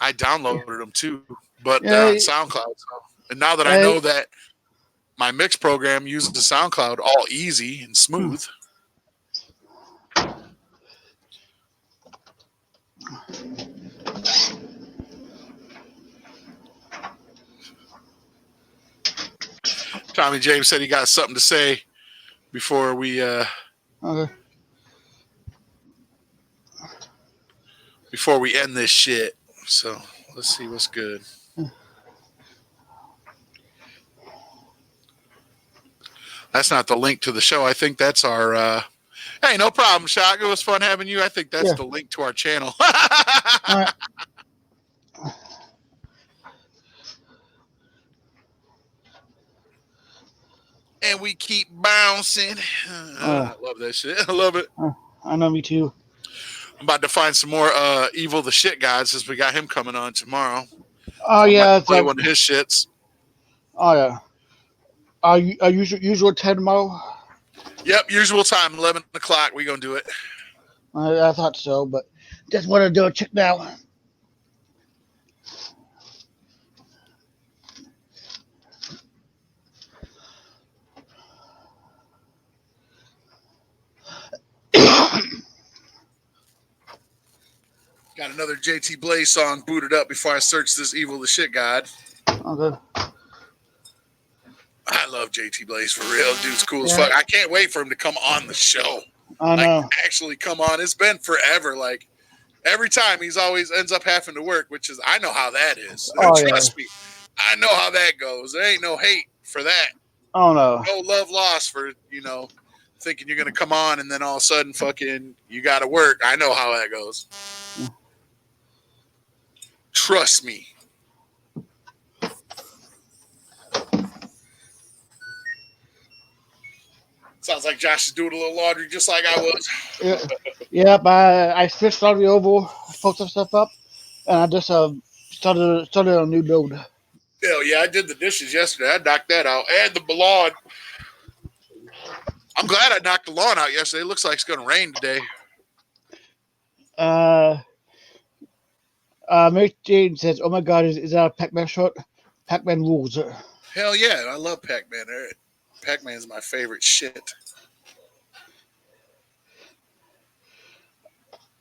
I downloaded them too, but Yeah, they're on SoundCloud. So. And now that I know that my mix program uses the SoundCloud all easy and smooth. Tommy James said he got something to say before we before we end this shit. So let's see what's good. That's not the link to the show. I think that's our hey, no problem, Shock. It was fun having you. I think that's the link to our channel. And we keep bouncing. I love that shit. I love it. I know, me too. I'm about to find some more Evil the Shit God since we got him coming on tomorrow. Oh yeah, play one of his shits. Oh yeah. Usual time tomorrow? Yep, usual time, 11 o'clock. We gonna do it. I thought so, but just want to do a check now. Got another JT Blaze song booted up before I search this Evil the Shit God. Okay. I love JT Blaze for real. Dude's cool as fuck. I can't wait for him to come on the show. I know. Like, actually come on. It's been forever. Like every time he's always ends up having to work, which is I know how that is. Trust me. I know how that goes. There ain't no hate for that. Oh no. No love lost for, thinking you're gonna come on and then all of a sudden fucking you gotta work. I know how that goes. Trust me. Sounds like Josh is doing a little laundry just like I was. Yep, I switched all the over, put some stuff up, and I just started a new load. Hell yeah, I did the dishes yesterday. I knocked that out. And the lawn. I'm glad I knocked the lawn out yesterday. It looks like it's going to rain today. Mary Jane says, "Oh my God, is that a Pac-Man shirt? Pac-Man rules." Hell yeah, I love Pac-Man. Pac-Man is my favorite shit.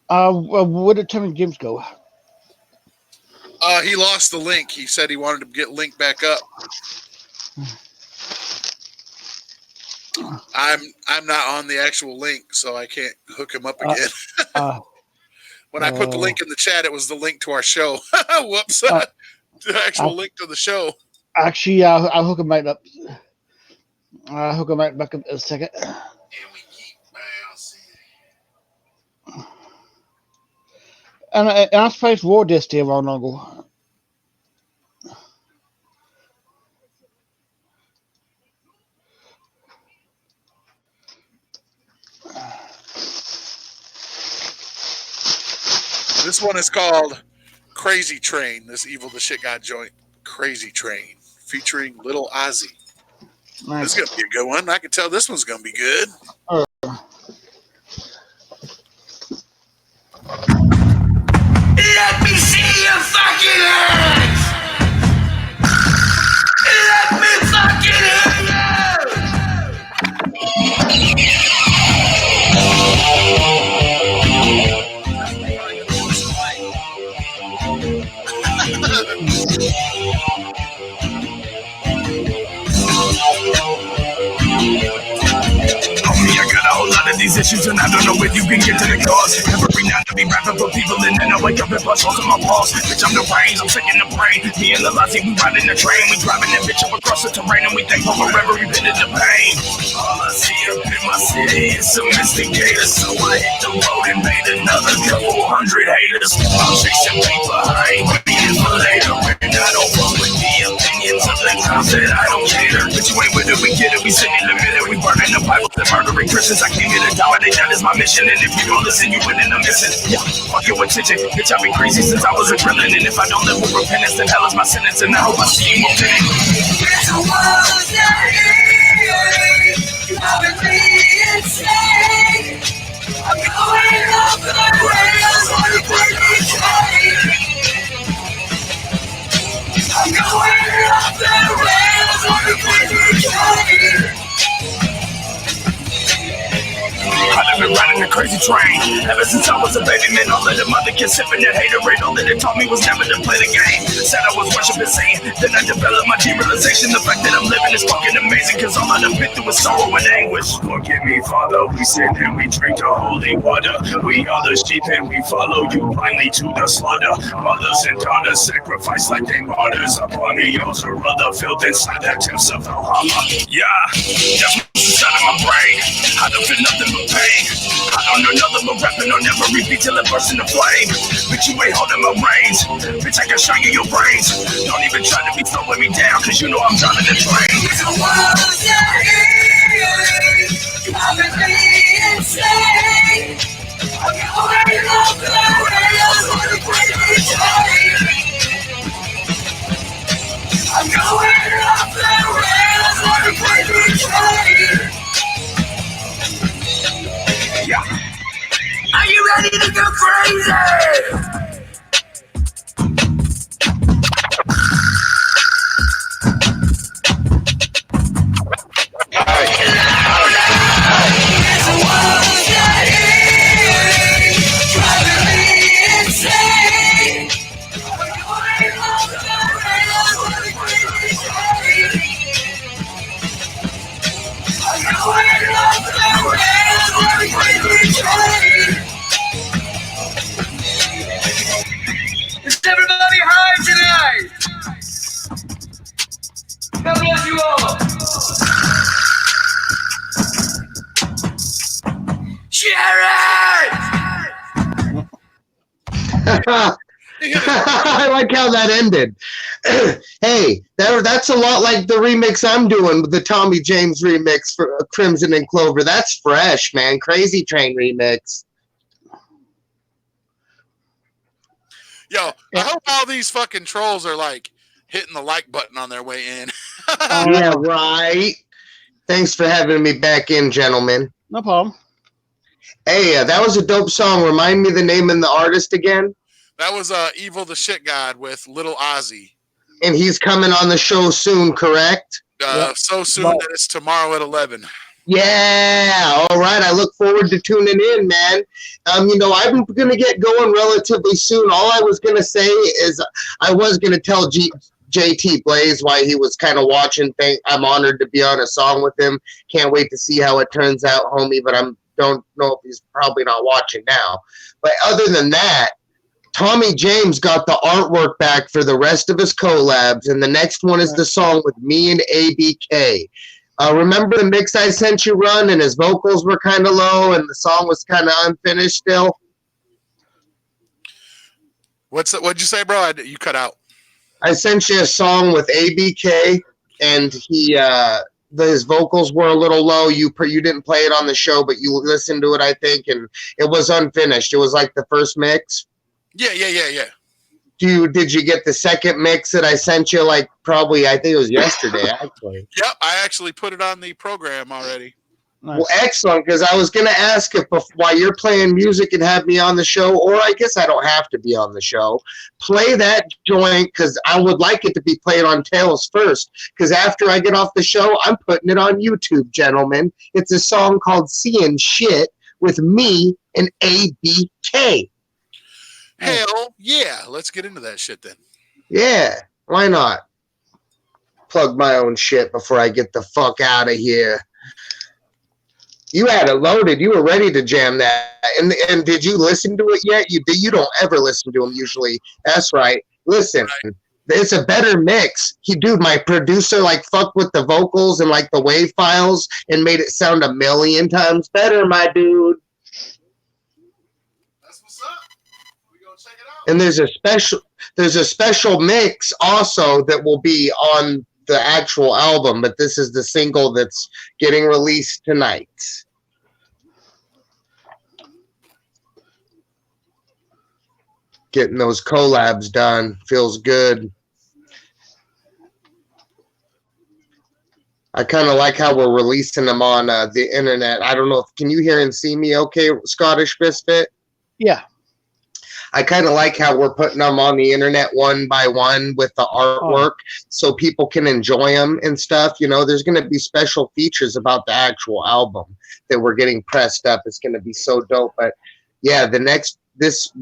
Where did Tim and James go? He lost the link. He said he wanted to get linked back up. I'm not on the actual link, so I can't hook him up again. When I put the link in the chat, it was the link to our show. Whoops. The actual link to the show. Actually, I'll hook him right up. I'll hook him right back up in a second. And I suppose War Disc here long ago. This one is called Crazy Train. This Evil the Shit God joint. Crazy Train. Featuring Little Ozzy. Nice. This is going to be a good one. I can tell this one's going to be good. Let me see your fucking hands! Let me fucking hear you! These issues and I don't know if you can get to the cause. Every night I be rapping for people and then I wake up and bust holes in my balls. Bitch, I'm the brains, I'm sick in the brain. Me and the Lassie, we riding the train. We driving that bitch up across the terrain and we thankful for every bit of the pain. All I see up in my city is some instigators. So I hit the road and made another couple hundred haters. I'm chasing paper, I ain't waiting for later. And I don't fuck with the opinions of the cops that I don't cater. Bitch, you ain't with it, we get it. We sit in the middle, we burning the Bible and murdering Christians. I came here to dominate, that is my mission. And if you don't listen, you winning the mission. Yeah, fuck your attention. Bitch, I've been crazy since I was a gremlin. And if I don't live with repentance, then hell is my sentence. And I hope I see you okay. It's a world that driving me insane. I'm going off the rails on a crazy train. I'm going off the rails on a crazy train. I've been riding a crazy train ever since I was a baby, man. All of the mother kids sipping that haterade. All that it taught me was never to play the game. Said I was worshiping Satan, then I developed my derealization. The fact that I'm living is fucking amazing, cause all I've been through is sorrow and anguish. Forgive me, Father, we sin and we drink the holy water. We are the sheep and we follow you blindly to the slaughter. Mothers and daughters sacrifice like they martyrs upon the altar of the filth inside that temps of Valhalla. Yeah, that's what's inside of my brain. I don't feel nothing but pain. I don't know nothing but rapping on every beat till it bursts into flame. Bitch, you ain't holding my reins. Bitch, I can show you your brains. Don't even try to be slowing me down, cause you know I'm driving the train. It's a world that driving me insane. I'm going off the rails on a crazy train. I'm going off the rails on a crazy train. Yeah. Are you ready to go crazy? It's a world that is driving me insane. I'm going off the rails on a crazy train. I'm going off the rails on a crazy train. Is everybody high tonight? God bless you all. Jared! I like how that ended. Hey, that's a lot like the remix I'm doing, the Tommy James remix for Crimson and Clover. That's fresh, man. Crazy Train remix. Yo, I hope all these fucking trolls are like hitting the like button on their way in. Yeah, right. Thanks for having me back in, gentlemen. No problem. Hey, that was a dope song. Remind me the name and the artist again. That was Evil the Shit God with Little Ozzy. And he's coming on the show soon, correct? Yep. So soon that it's tomorrow at 11. Yeah, all right. I look forward to tuning in, man. I'm going to get going relatively soon. All I was going to say is I was going to tell JT Blaze why he was kind of watching. I'm honored to be on a song with him. Can't wait to see how it turns out, homie, but I'm don't know if he's probably not watching now. But other than that, Tommy James got the artwork back for the rest of his collabs, and the next one is the song with me and ABK. Remember the mix I sent you, Run, and his vocals were kind of low, and the song was kind of unfinished still? What'd you say, bro? You cut out. I sent you a song with ABK, and his vocals were a little low. You didn't play it on the show, but you listened to it, I think, and it was unfinished. It was like the first mix. Yeah. Did you get the second mix that I sent you? Like probably, I think it was yesterday, actually. Yep, I actually put it on the program already. Nice. Well, excellent, because I was going to ask if while you're playing music and have me on the show, or I guess I don't have to be on the show, play that joint, because I would like it to be played on Tails first, because after I get off the show, I'm putting it on YouTube, gentlemen. It's a song called Seeing Shit with me and ABK. Hell yeah, let's get into that shit then. Yeah, why not? Plug my own shit before I get the fuck out of here. You had it loaded. You were ready to jam that. And did you listen to it yet? You don't ever listen to them usually. That's right. Listen, it's a better mix. Dude, my producer like fucked with the vocals and like the wave files and made it sound 1,000,000 times better, my dude. That's what's up. We gonna check it out. And there's a special mix also that will be on the actual album, but this is the single that's getting released tonight. Getting those collabs done feels good. I kind of like how we're releasing them on the internet. I don't know. Can you hear and see me okay, Scottish Misfit? Yeah. I kind of like how we're putting them on the internet one by one with the artwork so people can enjoy them and stuff. You know, there's going to be special features about the actual album that we're getting pressed up. It's going to be so dope. But yeah, this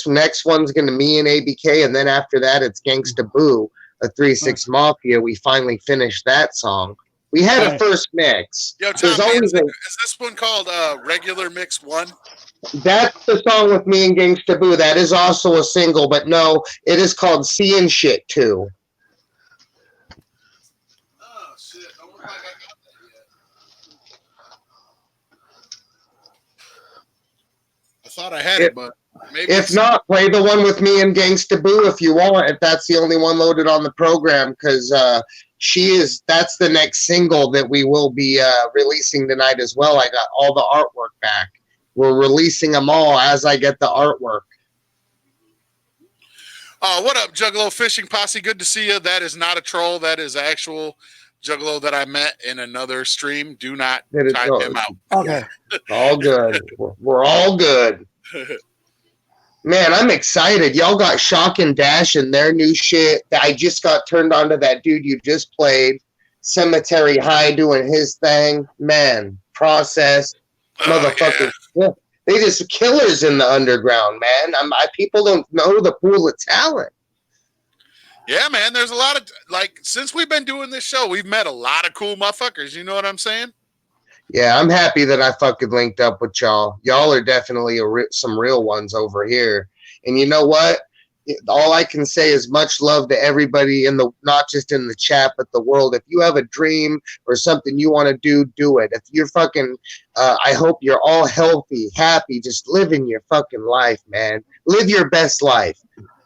next one's going to me and ABK. And then after that, it's Gangsta Boo, a 3-6 Mafia. We finally finished that song. We had a first mix. Yo, Tom, is this one called Regular Mix 1? That's the song with me and Gangsta Boo. That is also a single, but no, it is called Seeing Shit 2. Oh, shit. I don't know if I got that yet. I thought I had it, but maybe. If not, play the one with me and Gangsta Boo if you want, if that's the only one loaded on the program, because that's the next single that we will be releasing tonight as well. I got all the artwork back. We're releasing them all as I get the artwork. What up, Juggalo Fishing Posse? Good to see you. That is not a troll. That is actual Juggalo that I met in another stream. Do not type him out. Okay. All good. We're all good. Man, I'm excited. Y'all got Shock and Dash and their new shit. I just got turned on to that dude you just played. Cemetery High doing his thing. Man, Process. Motherfuckers. Yeah. They just killers in the underground, man. People don't know the pool of talent. Yeah, man. There's a lot of, since we've been doing this show, we've met a lot of cool motherfuckers. You know what I'm saying? Yeah, I'm happy that I fucking linked up with y'all. Y'all are definitely some real ones over here. And you know what? All I can say is much love to everybody not just in the chat, but the world. If you have a dream or something you want to do it. If you're fucking, I hope you're all healthy, happy, just living your fucking life, man. Live your best life.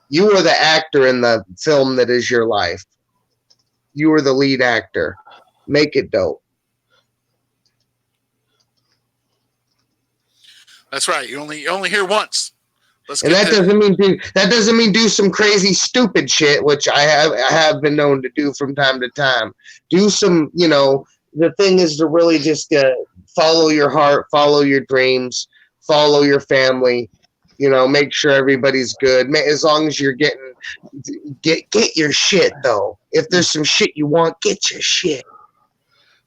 You are the actor in the film that is your life. You are the lead actor. Make it dope. That's right. You only hear once. And that doesn't mean do some crazy stupid shit, which I have been known to do from time to time. Do some, the thing is to really just follow your heart, follow your dreams, follow your family. Make sure everybody's good. As long as you're get your shit though. If there's some shit you want, get your shit.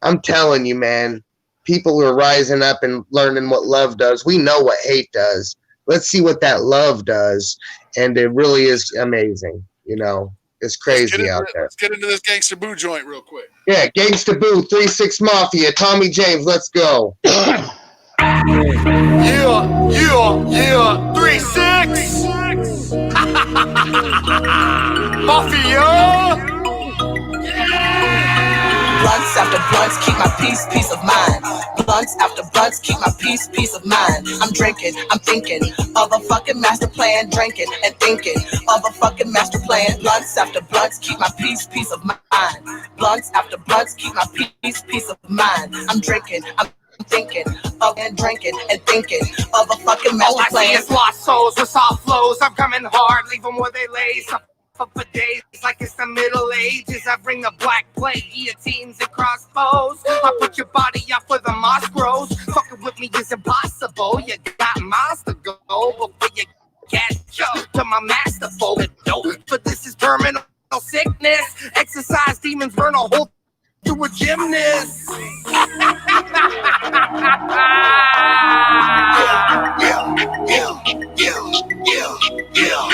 I'm telling you, man. People are rising up and learning what love does. We know what hate does. Let's see what that love does. And it really is amazing. It's crazy out there. Let's get into this Gangsta Boo joint real quick. Yeah, Gangsta Boo, 3-6 Mafia, Tommy James, let's go. Yeah. 3-6. Mafia. Blunts after blunts, keep my peace of mind. Blunts after blunts, keep my peace of mind. I'm drinking, I'm thinking of a fucking master plan. Drinking and thinking of a fucking master plan. Blunts after blunts, keep my peace of mind. Blunts after blunts, keep my peace of mind. I'm drinking, I'm thinking of and drinking and thinking of a fucking master All I plan. see is lost souls with soft flows. I'm coming hard, leave them where they lay. Up for days like it's the Middle Ages. I bring the black plague, guillotines and crossbows. I put your body up where the moss grows. Fucking with me is impossible. You got miles to go before you catch up to my masterful dope. But this is terminal sickness. Exercise demons burn a hole through a gymnast. Yeah.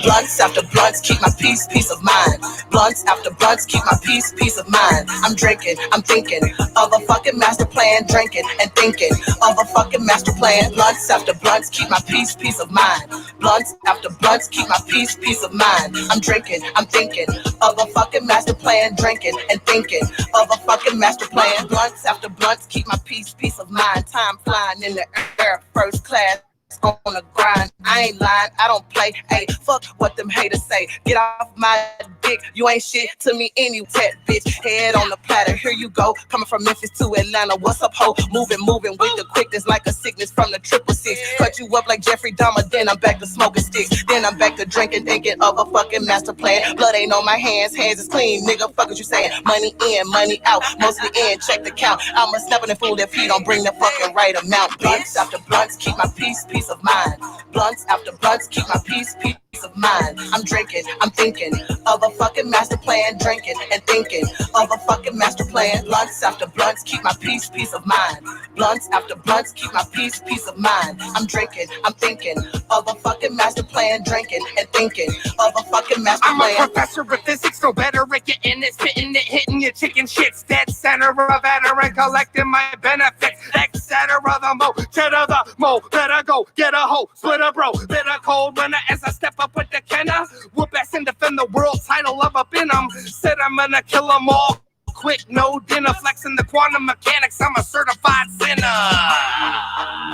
Blunts after blunts, keep my peace of mind. Blunts after blunts, keep my peace of mind. I'm drinking, I'm thinking of a fucking master plan. Drinking and thinking of a fucking master plan. Blunts after blunts, keep my peace of mind. Blunts after blunts, keep my peace of mind. I'm drinking, I'm thinking of a fucking master plan. Drinking and thinking of a fucking master plan. Blunts after blunts, keep my peace of mind. Time flying in the air, first class. On the grind, I ain't lying, I don't play. Hey, fuck what them haters say. Get off my dick, you ain't shit to me any tech bitch. Head on the platter, here you go. Coming from Memphis to Atlanta, what's up, ho? Moving with the quickness like a sickness from the 666. Cut you up like Jeffrey Dahmer, then I'm back to smoking sticks. Then I'm back to drinking, thinking of a fucking master plan. Blood ain't on my hands is clean. Nigga, fuck what you saying. Money in, money out, mostly in, check the count. I'm a stepping fool if he don't bring the fucking right amount. Blunts after blunts, keep my peace of mind. Blunts after blunts, keep my peace of mind. I'm drinking, I'm thinking of a fucking master plan. Drinking and thinking of a fucking master plan. Blunts after blunts, keep my peace of mind. Blunts after blunts, keep my peace of mind. I'm drinking, I'm thinking of a fucking master plan. Drinking and thinking of a fucking master plan. I'm a professor of physics, no better at getting it, spitting it, hitting your chicken shits. Dead center of a veteran, collecting my benefits, etc. The mo, cheddar the mo, better go get a hoe, split a bro, bit a cold winter as I step up with the Kenna. Whoop ass and defend the world title of a Benham. Said I'm gonna kill them all. Quick, no dinner, flexing the quantum mechanics. I'm a certified sinner.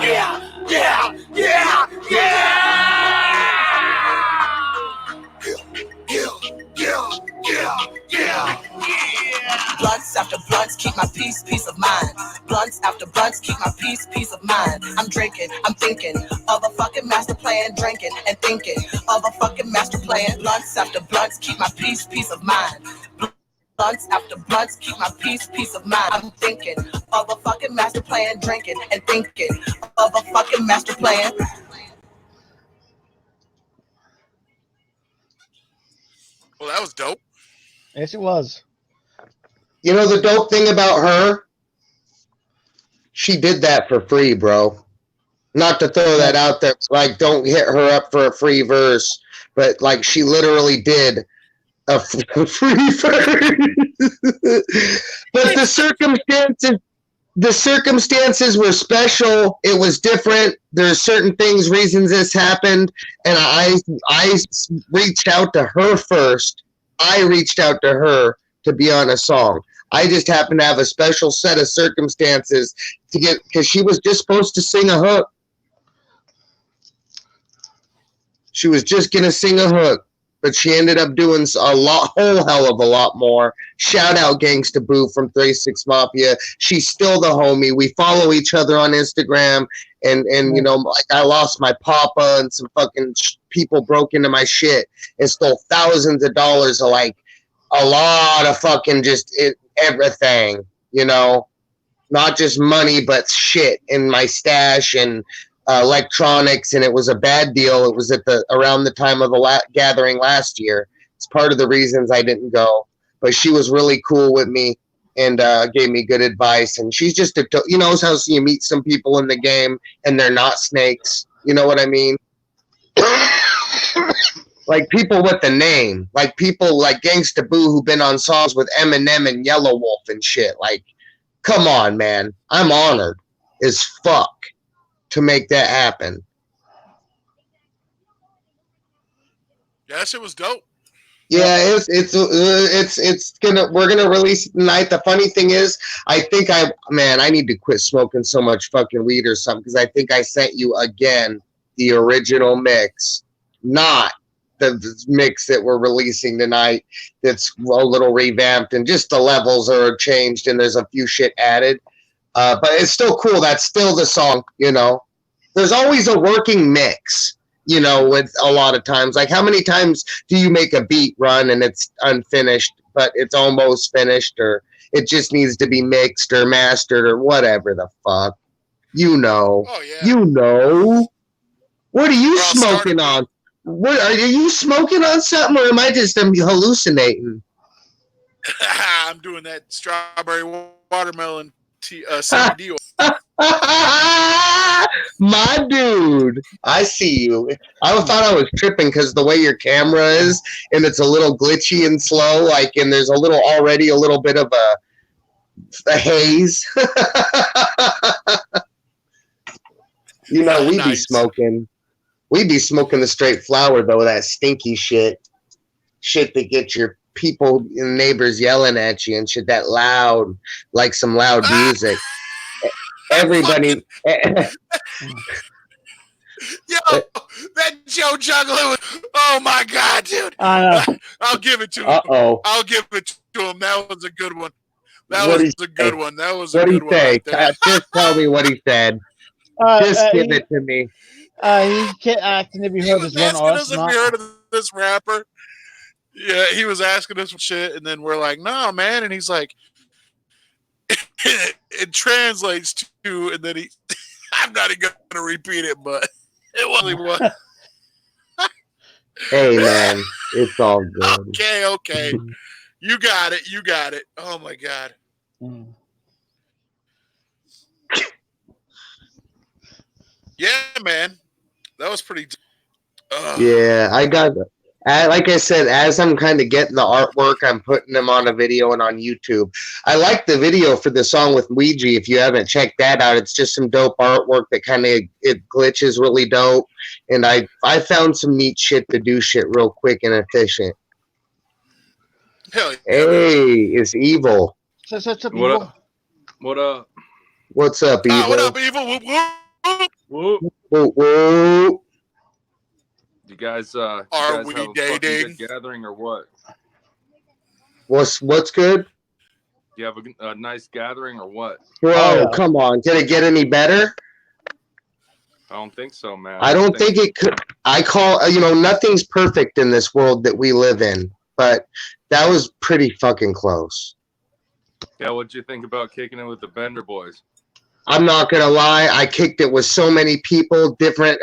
Yeah. Blunts after blunts, keep my peace of mind. Blunts after blunts, keep my peace of mind. I'm drinking, I'm thinking of a fucking master plan. Drinking and thinking of a fucking master plan. Blunts after blunts, keep my peace of mind. Blunts after blunts, keep my peace of mind. I'm thinking of a fucking master plan. Drinking and thinking of a fucking master plan. Well, that was dope. Yes, it was. You know the dope thing about her? She did that for free, bro. Not to throw that out there, like don't hit her up for a free verse, but like she literally did a free verse. But the circumstances were special. It was different. There's certain things, reasons this happened, and I reached out to her first. I reached out to her to be on a song. I just happened to have a special set of circumstances to get, because she was just supposed to sing a hook. She was just gonna sing a hook, but she ended up doing whole hell of a lot more. Shout out Gangsta Boo from 36 Mafia. She's still the homie. We follow each other on Instagram, and you know, like I lost my papa, and some fucking people broke into my shit and stole thousands of dollars of like a lot of fucking everything, you know, not just money, but shit in my stash and electronics. And it was a bad deal. It was around the time of the gathering last year. It's part of the reasons I didn't go, but she was really cool with me and gave me good advice. And she's just you know how you meet some people in the game and they're not snakes. You know what I mean? Like people with the name, like people like Gangsta Boo who've been on songs with Eminem and Yellow Wolf and shit. Like, come on, man. I'm honored. as fuck to make that happen. Yeah, that shit was dope. Yeah, we're gonna release it tonight. The funny thing is, I think I need to quit smoking so much fucking weed or something, because I think I sent you again the original mix, not the mix that we're releasing tonight. That's a little revamped and just the levels are changed and there's a few shit added. But it's still cool. That's still the song, you know. There's always a working mix, you know, with a lot of times. Like, how many times do you make a beat run and it's unfinished, but it's almost finished, or it just needs to be mixed or mastered or whatever the fuck? You know. Oh, yeah. You know. What are you smoking on? What are you smoking on something, or am I just hallucinating? I'm doing that strawberry watermelon CBD oil. My dude, I see you. I thought I was tripping because the way your camera is, and it's a little glitchy and slow, like, and there's already a little bit of a haze. You know, we be smoking. We be smoking the straight flower, though, that stinky shit that gets your people and neighbors yelling at you and shit, that loud, like some loud music. Everybody. Yo, that Joe Juggler. Oh my God, dude. I'll give it to him. I'll give it to him. That was a good one. That was a good one. What did he say? Just tell me what he said. Just give it to me. He can't act. Have you heard this one? Asking us if we heard of this rapper. Yeah, he was asking us shit, and then we're like, "No, man," and he's like, it translates to, and then I'm not even gonna repeat it, but it was. Hey man, it's all good. Okay, you got it. Oh my God. Yeah, man, that was pretty. Yeah, I got it. Like I said, as I'm kind of getting the artwork, I'm putting them on a video and on YouTube. I like the video for the song with Ouija. If you haven't checked that out, it's just some dope artwork that kind of, it glitches really dope. And I found some neat shit to do shit real quick and efficient. Hell yeah. Hey, it's Evil. What's up, What up? What up? What's up, Evil? What up, Evil? Whoop, whoop. Whoop. Whoop, whoop. You guys, Are we have a dating? good gathering or what? What's good? Do you have a nice gathering or what? Bro, come on. Did it get any better? I don't think so, man. I don't think it could. Nothing's perfect in this world that we live in, but that was pretty fucking close. Yeah, what'd you think about kicking it with the Bender Boys? I'm not gonna lie, I kicked it with so many people, different,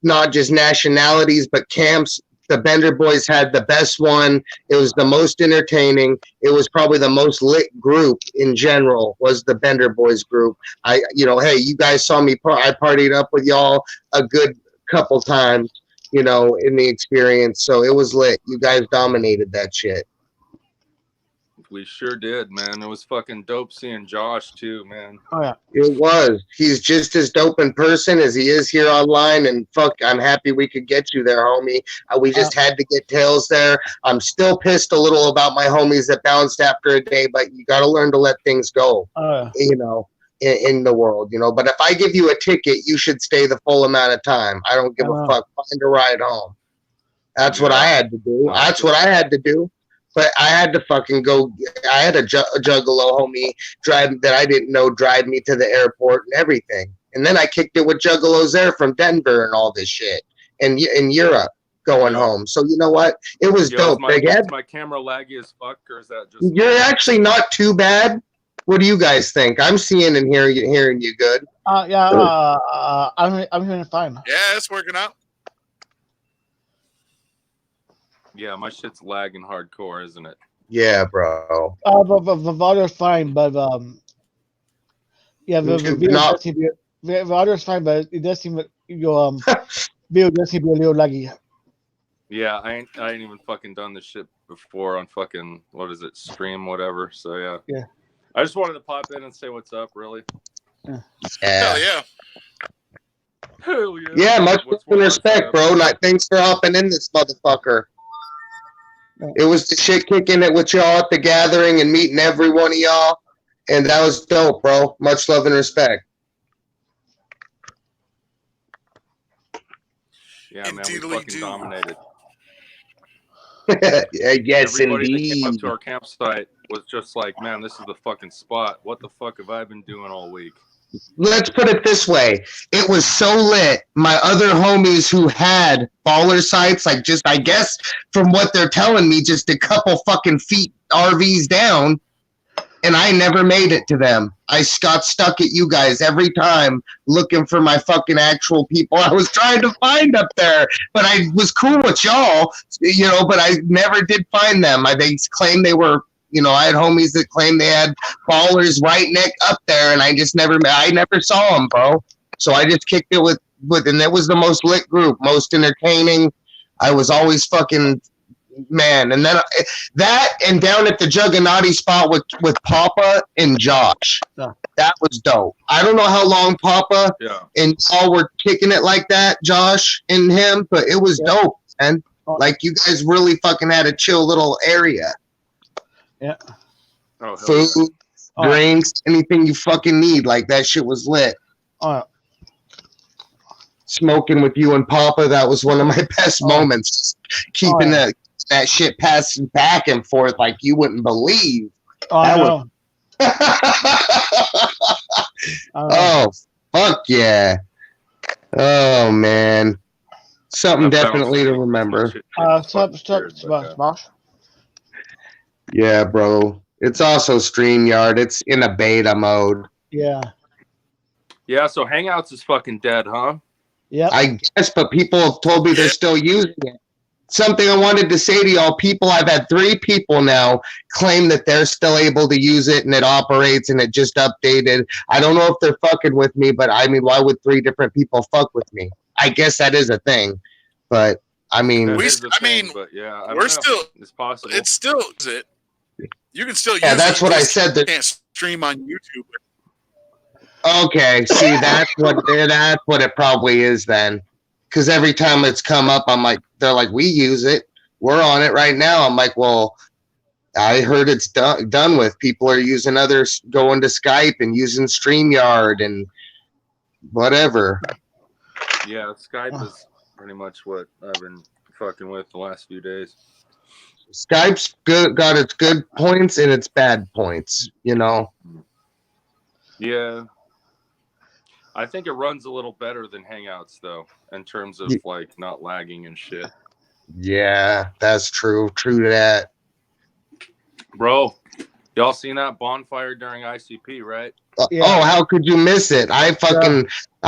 not just nationalities, but camps. The Bender Boys had the best one. It was the most entertaining. It was probably the most lit group in general, was the Bender Boys group. Hey, you guys saw me, I partied up with y'all a good couple times, in the experience. So it was lit. You guys dominated that shit. We sure did, man. It was fucking dope seeing Josh too, man. Oh yeah, it was. He's just as dope in person as he is here online, and I'm happy we could get you there, homie. We just had to get Tails there. I'm still pissed a little about my homies that bounced after a day, but you got to learn to let things go. In the world, But if I give you a ticket, you should stay the full amount of time. I don't give a fuck. Find a ride home. That's what I had to do. That's what I had to do. But I had to fucking go. I had a Juggalo homie that I didn't know drive me to the airport and everything. And then I kicked it with Juggalos there from Denver and all this shit. And in Europe going home. So you know what? It was dope. Is my camera laggy as fuck, or is that just? You're actually not too bad. What do you guys think? I'm seeing and hearing you good. I'm hearing fine. Yeah, it's working out. Yeah, my shit's lagging hardcore, isn't it? Yeah, bro. But the audio's fine, but the audio's fine, but it does seem like your video does seem to be a little laggy. Yeah, I ain't even fucking done this shit before on fucking stream, whatever. So yeah. Yeah. I just wanted to pop in and say what's up, really. Yeah. Hell yeah. Hell yeah. Yeah, much What's respect, bro. Like, thanks for hopping in this motherfucker. It was the shit kicking it with y'all at the gathering and meeting every one of y'all. And that was dope, bro. Much love and respect. Yeah, man, we fucking dominated. Yes, Everybody that came up indeed. to our campsite was just like, man, this is the fucking spot. What the fuck have I been doing all week? Let's put it this way. It was so lit. My other homies who had baller sites, like just, I guess, from what they're telling me, just a couple fucking feet RVs down, and I never made it to them. I got stuck at you guys every time looking for my fucking actual people I was trying to find up there. But I was cool with y'all, you know, but I never did find them. They claimed they were, you know, I had homies that claimed they had ballers right neck up there, and I never saw them, bro. So I just kicked it with, and it was the most lit group, most entertaining. I was always fucking, man. And then that, and down at the Juggernaut spot with Papa and Josh. That was dope. I don't know how long Papa and Paul were kicking it like that, Josh and him, but it was dope, man. Like, you guys really fucking had a chill little area. Yeah. Oh, Food, drinks, anything you fucking need. Like, that shit was lit. Smoking with you and Papa, that was one of my best moments. Keeping that shit passing back and forth like you wouldn't believe. Oh, fuck yeah. Oh, man. Something definitely to remember. Smash. Yeah, bro. It's also StreamYard. It's in a beta mode. Yeah. Yeah, so Hangouts is fucking dead, huh? Yeah. I guess, but people have told me they're still using it. Something I wanted to say to y'all, people, I've had 3 people now claim that they're still able to use it and it operates and it just updated. I don't know if they're fucking with me, but I mean, why would 3 different people fuck with me? I guess that is a thing, but I mean, but yeah, we're still, it's possible. It's still, you can still use yeah, that's it. what I Just said. can't stream on YouTube. Okay, see, that's what it probably is then. Because every time it's come up, I'm like, they're like, we use it. We're on it right now. I'm like, well, I heard it's done with. People are using others, going to Skype and using StreamYard and whatever. Yeah, Skype is pretty much what I've been fucking with the last few days. Skype's got its good points and its bad points, you know? Yeah. I think it runs a little better than Hangouts, though, in terms of, like, not lagging and shit. Yeah, that's true. True to that. Bro, y'all seen that bonfire during ICP, right? Oh, how could you miss it? I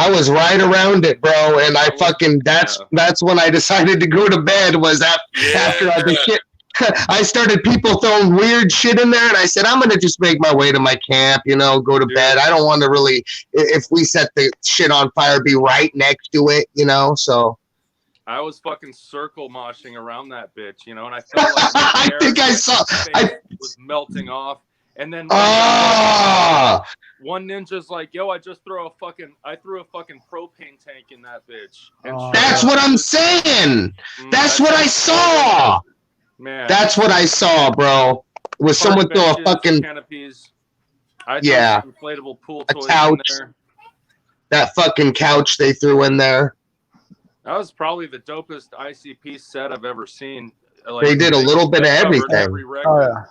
was right around it, bro, and I fucking, that's when I decided to go to bed, was after the shit. I started people throwing weird shit in there, and I said, I'm going to just make my way to my camp, you know, go to bed. I don't want to really, if we set the shit on fire, be right next to it, you know, so. I was fucking circle moshing around that bitch, you know, and I felt like I think I saw, was melting off. And then one ninja's like, yo, I threw a fucking propane tank in that bitch. And that's what I'm saying. That's what I saw. Man, that's what I saw, bro. Was someone throw a fucking canopies? Inflatable pool toys couch. in there. That fucking couch they threw in there. That was probably the dopest ICP set I've ever seen. Like, they did a little bit of everything. Every record,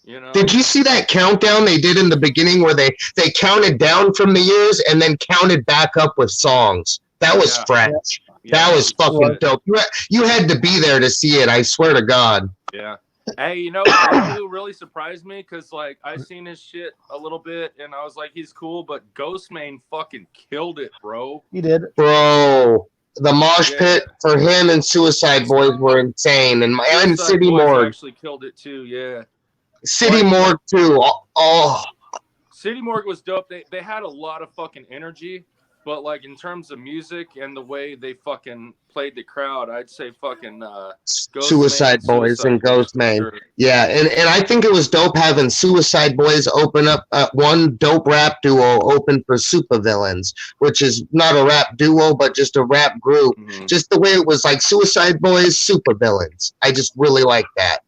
you know? Did you see that countdown they did in the beginning where they counted down from the years and then counted back up with songs? That was fresh. That was fucking dope. You had to be there to see it. I swear to God. Yeah. Hey, you know who really surprised me? Because, like, I seen his shit a little bit, and I was like, he's cool, but Ghostmane fucking killed it, bro. He did. Bro, the mosh pit for him and Suicide Boys were insane. And City Morgue actually killed it, too, yeah. City Morgue, too. Oh. City Morgue was dope. They had a lot of fucking energy. But like in terms of music and the way they fucking played the crowd, I'd say fucking Suicide Boys and Ghostman. Yeah, and I think it was dope having Suicide Boys open up one dope rap duo open for Supervillains, which is not a rap duo, but just a rap group. Mm-hmm. Just the way it was like Suicide Boys, Supervillains. I just really like that.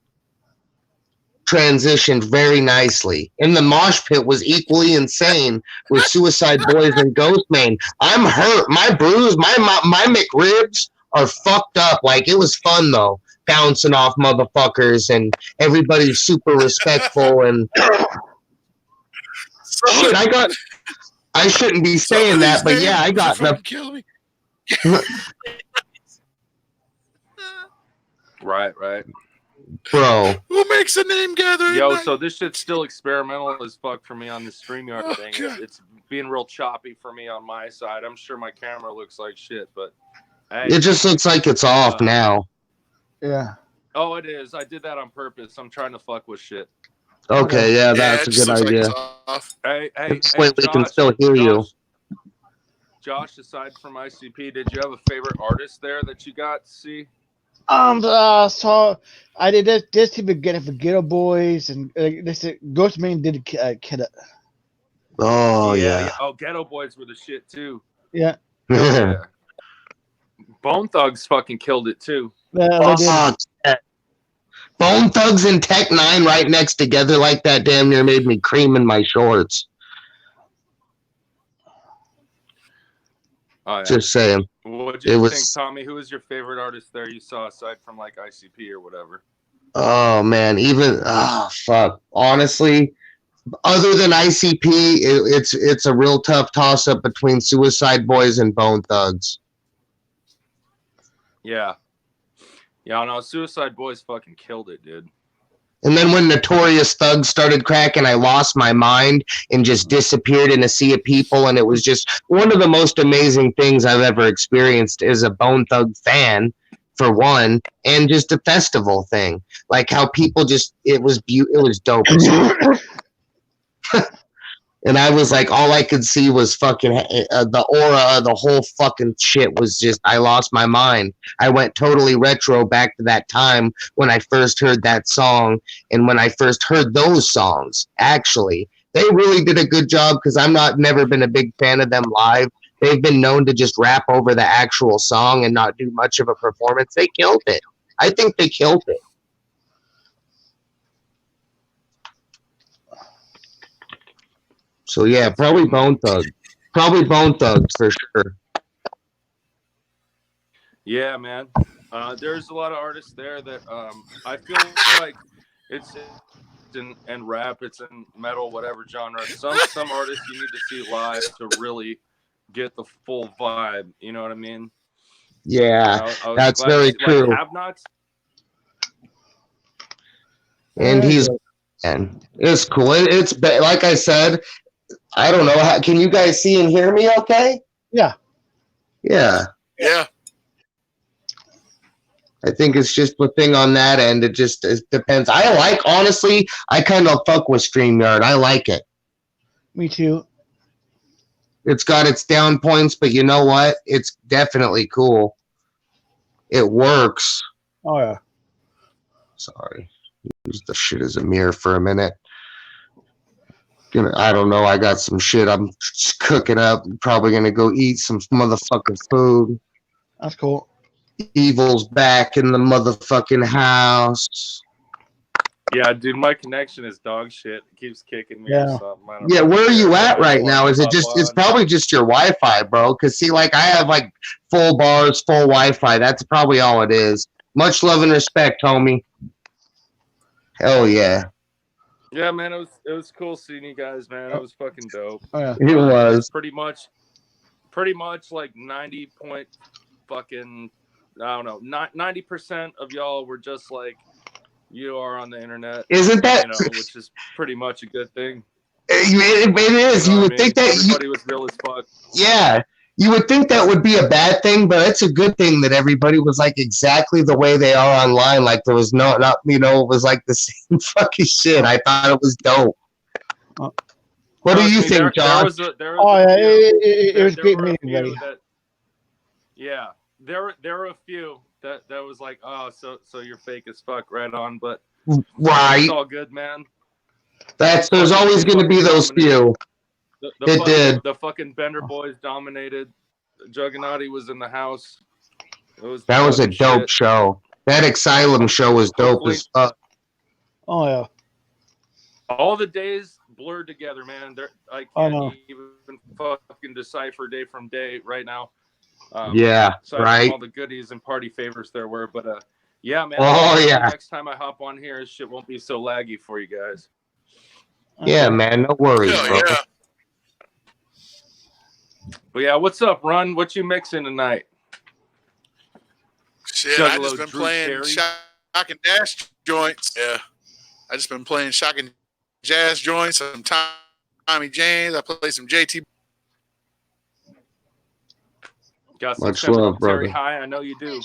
Transitioned very nicely. And the mosh pit was equally insane with Suicide Boys and Ghostman. I'm hurt. My bruise, my McRibs are fucked up. Like, it was fun though, bouncing off motherfuckers and everybody's super respectful and shit, I shouldn't be saying that, but yeah, I got the kill me. Right. Bro. Who makes a name gathering? Yo, so this shit's still experimental as fuck for me on the StreamYard thing. It's being real choppy for me on my side. I'm sure my camera looks like shit, but hey, it just looks like it's off now. Yeah. Oh, it is. I did that on purpose. I'm trying to fuck with shit. Okay, yeah, that's a good idea. Hey, we can still hear you. Josh, aside from ICP, did you have a favorite artist there that you got to see? So I did this to begin for Ghetto Boys and this Ghostman did Kid. Oh yeah. Oh, Ghetto Boys were the shit too. Yeah. Yeah. Bone Thugs fucking killed it too. They did. Bone Thugs and Tech 9 right next together like that damn near made me cream in my shorts. Oh, yeah. Just saying. What did you think, Tommy? Who was your favorite artist there you saw aside from like ICP or whatever? Oh man, fuck. Honestly, other than ICP, it's a real tough toss up between Suicide Boys and Bone Thugs. Yeah. Yeah, no, Suicide Boys fucking killed it, dude. And then when Notorious Thugs started cracking, I lost my mind and just disappeared in a sea of people. And it was just one of the most amazing things I've ever experienced as a Bone Thug fan, for one, and just a festival thing. Like how people just, it was dope. And I was like, all I could see was fucking the aura, the whole fucking shit was just, I lost my mind. I went totally retro back to that time when I first heard that song and when I first heard those songs. Actually, they really did a good job because never been a big fan of them live. They've been known to just rap over the actual song and not do much of a performance. They killed it. I think they killed it. So yeah, probably Bone Thugs. Probably Bone Thugs for sure. Yeah, man. There's a lot of artists there that I feel like it's in rap, it's in metal, whatever genre. Some artists you need to see live to really get the full vibe. You know what I mean? Yeah, that's very true. Like Have-Nots. And it's cool. It's like I said. I don't know. Can you guys see and hear me okay? Yeah. Yeah. Yeah. I think it's just the thing on that end. It depends. Honestly, I kind of fuck with StreamYard. I like it. Me too. It's got its down points, but you know what? It's definitely cool. It works. Oh, yeah. Sorry. Use the shit as a mirror for a minute. I don't know. I got some shit I'm cooking up. Probably gonna go eat some motherfucking food. That's cool. Evil's back in the motherfucking house. Yeah, dude, my connection is dog shit. It keeps kicking me or something. Yeah, where are you at right now? Is it just? It's probably just your Wi-Fi, bro. Cause see, like I have like full bars, full Wi-Fi. That's probably all it is. Much love and respect, homie. Hell yeah. Yeah, man, it was cool seeing you guys, man. It was fucking dope. Oh, yeah. It was pretty much like 90% of y'all were just like you are on the internet. Isn't that? Which is pretty much a good thing. It is. You would think that everybody was real as fuck. Yeah. You would think that would be a bad thing, but it's a good thing that everybody was like exactly the way they are online. Like there was it was like the same fucking shit. I thought it was dope. What do you Trust me, think, there John? was a, there was Oh, a yeah, few- it was a there great were a meeting, few buddy. that- yeah, there were a few that was like, oh, so you're fake as fuck, right on, but Right. it's all good, man. There's Fucking- always going to be those dominated. few. The It fucking, did. The fucking Bender Boys dominated. Juggernaut was in the house. That was a dope dope shit. show. That Asylum show was dope Hopefully- as fuck. Oh yeah. All the days blurred together, man. I I can't know. even fucking decipher day from day right now. Yeah, aside from right. all the goodies and party favors there were, but yeah, man. Oh, yeah. Next time I hop on here, shit won't be so laggy for you guys. Yeah, man. No worries, Hell bro. yeah. But yeah, what's up, Run? What you mixing tonight? Shit, I Juggalo just been Drew playing Carey? shock and dash joints. Yeah, I just been playing shock and jazz joints. Some Tommy James. I play some JT. Got some Much love, Cemetery brother. High. I know you do.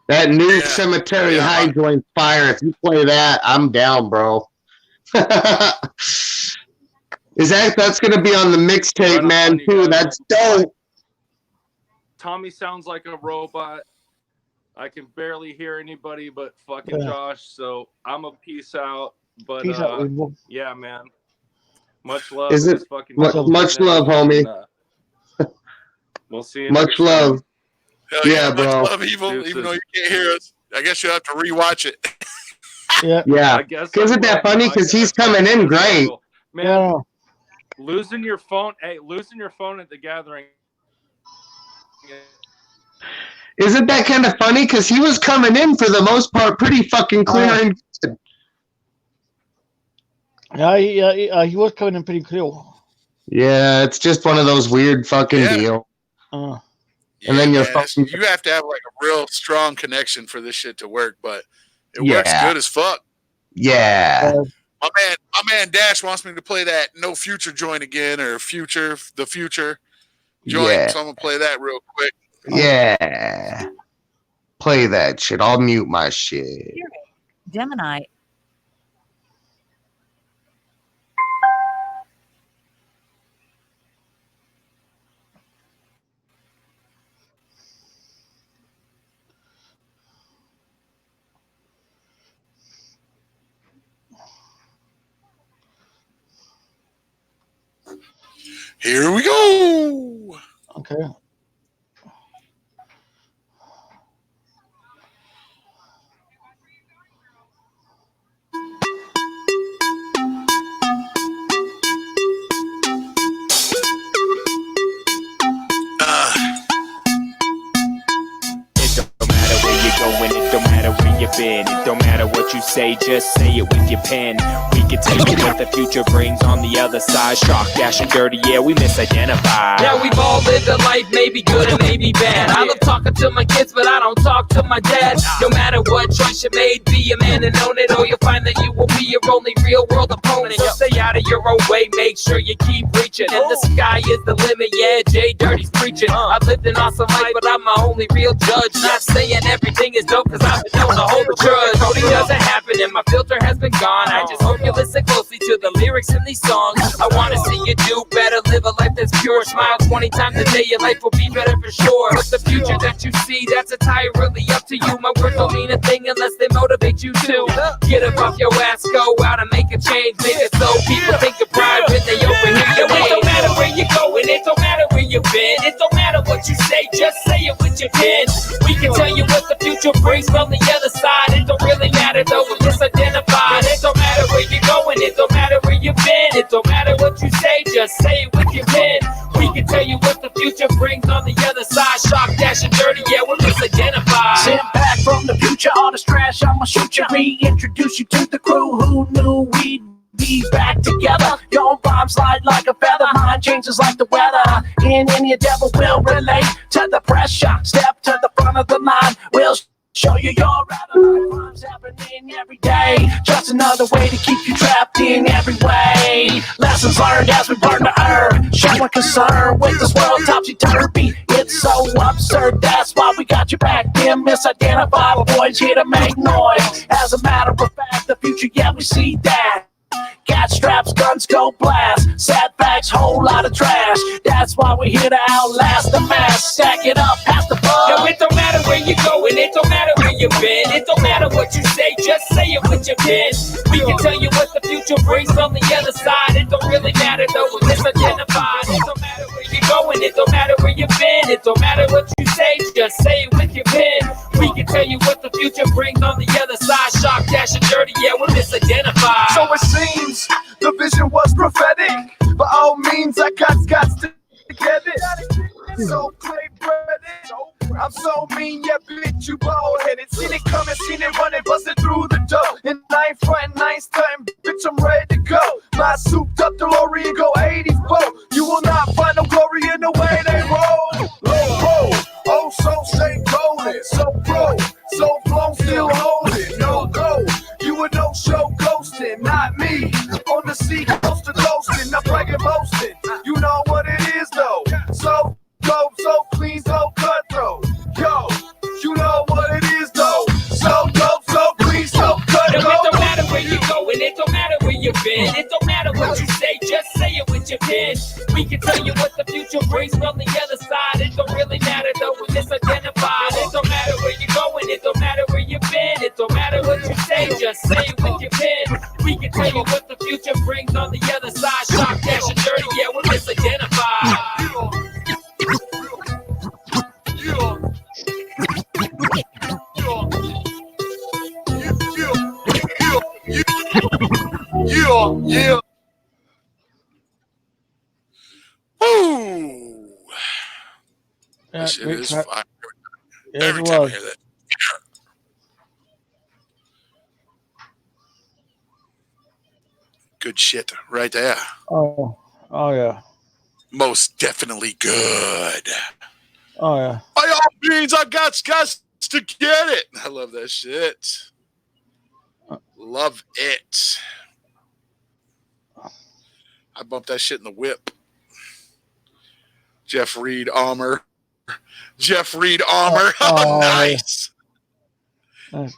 That new Yeah. Cemetery Yeah. High joint fire. If you play that, I'm down, bro. That's gonna be on the mixtape, Right on, man, you too. guys. That's dope. Tommy sounds like a robot. I can barely hear anybody but fucking Yeah. Josh, so I'm a peace out. But Peace out, Rainbow. yeah, man. Much love. Is it- This fucking much show, much man. love, homie. We'll see you. Much next time. love. Hell Yeah, much bro. love, Evil. Deuces. Even though you can't hear us, I guess you'll have to rewatch it. Yeah. Yeah. I guess Isn't that funny? Because he's coming in great. Man, Yeah. losing your phone. Hey, losing your phone at the gathering. Isn't that kind of funny? Because he was coming in for the most part pretty fucking clear and good. Yeah, he was coming in pretty clear. Yeah, it's just one of those weird fucking Yeah. deal. Uh, And then your man, phone- you have to have like a real strong connection for this shit to work, but it works Yeah. good as fuck. Yeah. My man Dash wants me to play that No Future joint again, or the Future joint. Yeah. So I'm gonna play that real quick. Yeah. Play that shit. I'll mute my shit. Gemini. Here we go. okay. It don't matter where you're going, it don't matter where you've been. It don't matter what you say, just say it with your pen. We can tell you what the future brings on the other side. Shock, dash, and dirty, yeah, we misidentify. Yeah, we've all lived a life, maybe good and maybe bad. I love talking to my kids, but I don't talk to my dad. No matter what choice you made, be a man and own it, or you'll find that you will be your only real world opponent. So stay out of your own way, make sure you keep reaching. And the sky is the limit, yeah, Jay Dirty's preaching. I've lived an awesome life, but I'm my only real judge. Not saying everything is dope, cause I've been known to hold the grudge. Coding doesn't happen and my filter has been gone. I just hope you listen closely to the lyrics in these songs. I wanna see you do better, live a life that's pure. Smile 20 times a day, your life will be better for sure. But the future that you see, that's entirely up to you. My words don't mean a thing unless they motivate you to. Get up off your ass, go out and make a change. Make it so people think of pride when they overhear your name. It don't matter where you're going, it don't matter where you've been. It don't matter what you say, just say it with your pen. We can tell you what the future brings from the other side. It don't really matter though, we're misidentified. It don't matter where you're going, it don't matter where you've been. It don't matter what you say, just say it with your pen. We can tell you what the future brings on the other side. Shock, dash, and dirty, yeah, we're misidentified. Sent back from the future, all this trash, I'ma shoot ya. Reintroduce you to the crew who knew we'd be back together. Your rhymes slide like a feather, mine changes like the weather. And any devil will relate to the pressure. Step to the front of the line, we'll show you your rather crimes happening every day. Just another way to keep you trapped in every way. Lessons learned as we burn the earth. Showing concern with this world topsy-turvy. It's so absurd, that's why we got you back in. Misidentified boys here to make noise. As a matter of fact, the future, yeah, we see that. Gas straps, guns go blast. Setbacks, whole lot of trash. That's why we're here to outlast the mass. Stack it up, pass the ball. Yo, it don't matter where you going, it don't matter where you've been. It don't matter what you say, just say it with your pen. We can tell you what the future brings on the other side. It don't really matter though, we're misidentified. It don't matter where you're going, it don't matter where you've been. It don't matter what you say, just say it with your pen. We can tell you what the future brings on the other side. Shock, dash, and dirty, yeah, we're misidentified. So it seems the vision was prophetic. By all means, I got to get it. So play breaded. I'm so mean, yeah, bitch, you bald headed. Seen it coming, seen it running, busted through the door. And I ain't frontin', I ain't stuntin', bitch, I'm ready to go. My souped up DeLorean go 84. You will not find no glory in the way they roll. Low, oh, so stay golden, so pro, so flown, still holding, no go. You would no show ghosting, not me. On the sea, coast to coasting, not bragging, boasting. You know what it is though. So dope, so clean, so cutthroat. Yo, you know what it is though. So dope, so clean, so cutthroat. It don't matter where you going, it don't matter where you've been. It don't matter what you say, just say it with your pen. We can tell you what the future brings from the other side. It don't really matter though, we're misidentified. It don't matter where you're going, it don't matter where you've been. It don't matter what you say, just say it with your pen. We can tell you what the future brings on the other side. Shock, dash, and dirty, yeah, we're misidentified. Yeah. Woo! That shit is fire. Every time I hear that. Good shit right there. Oh yeah. Most definitely good. Oh yeah. By all means, I got to get it. I love that shit. Love it. I bumped that shit in the whip. Jeff Reed Armor. Oh, nice. Nice.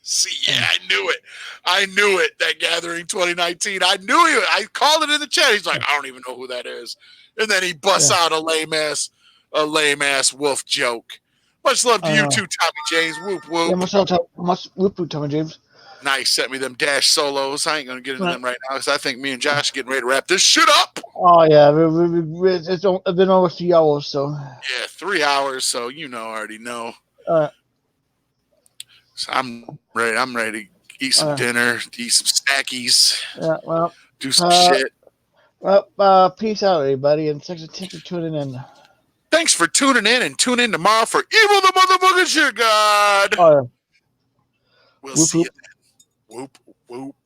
See, yeah, I knew it. That Gathering 2019. I knew it. I called it in the chat. He's like, I don't even know who that is. And then he busts out a lame ass wolf joke. Much love to you too, Tommy James. Whoop whoop. Yeah, much whoop whoop, Tommy James. Nice. Sent me them dash solos. I ain't gonna get into them right now because I think me and Josh are getting ready to wrap this shit up. Oh yeah, it's been over 3 hours, so. Yeah, 3 hours. So already know. So I'm ready. I'm ready to eat some dinner, eat some snackies. Yeah, well. Do some shit. Well, peace out, everybody, and thanks for tuning in. Thanks for tuning in, and tune in tomorrow for Evil the Motherfucking Shit God. Oh, yeah. We'll see you then. Whoop, whoop.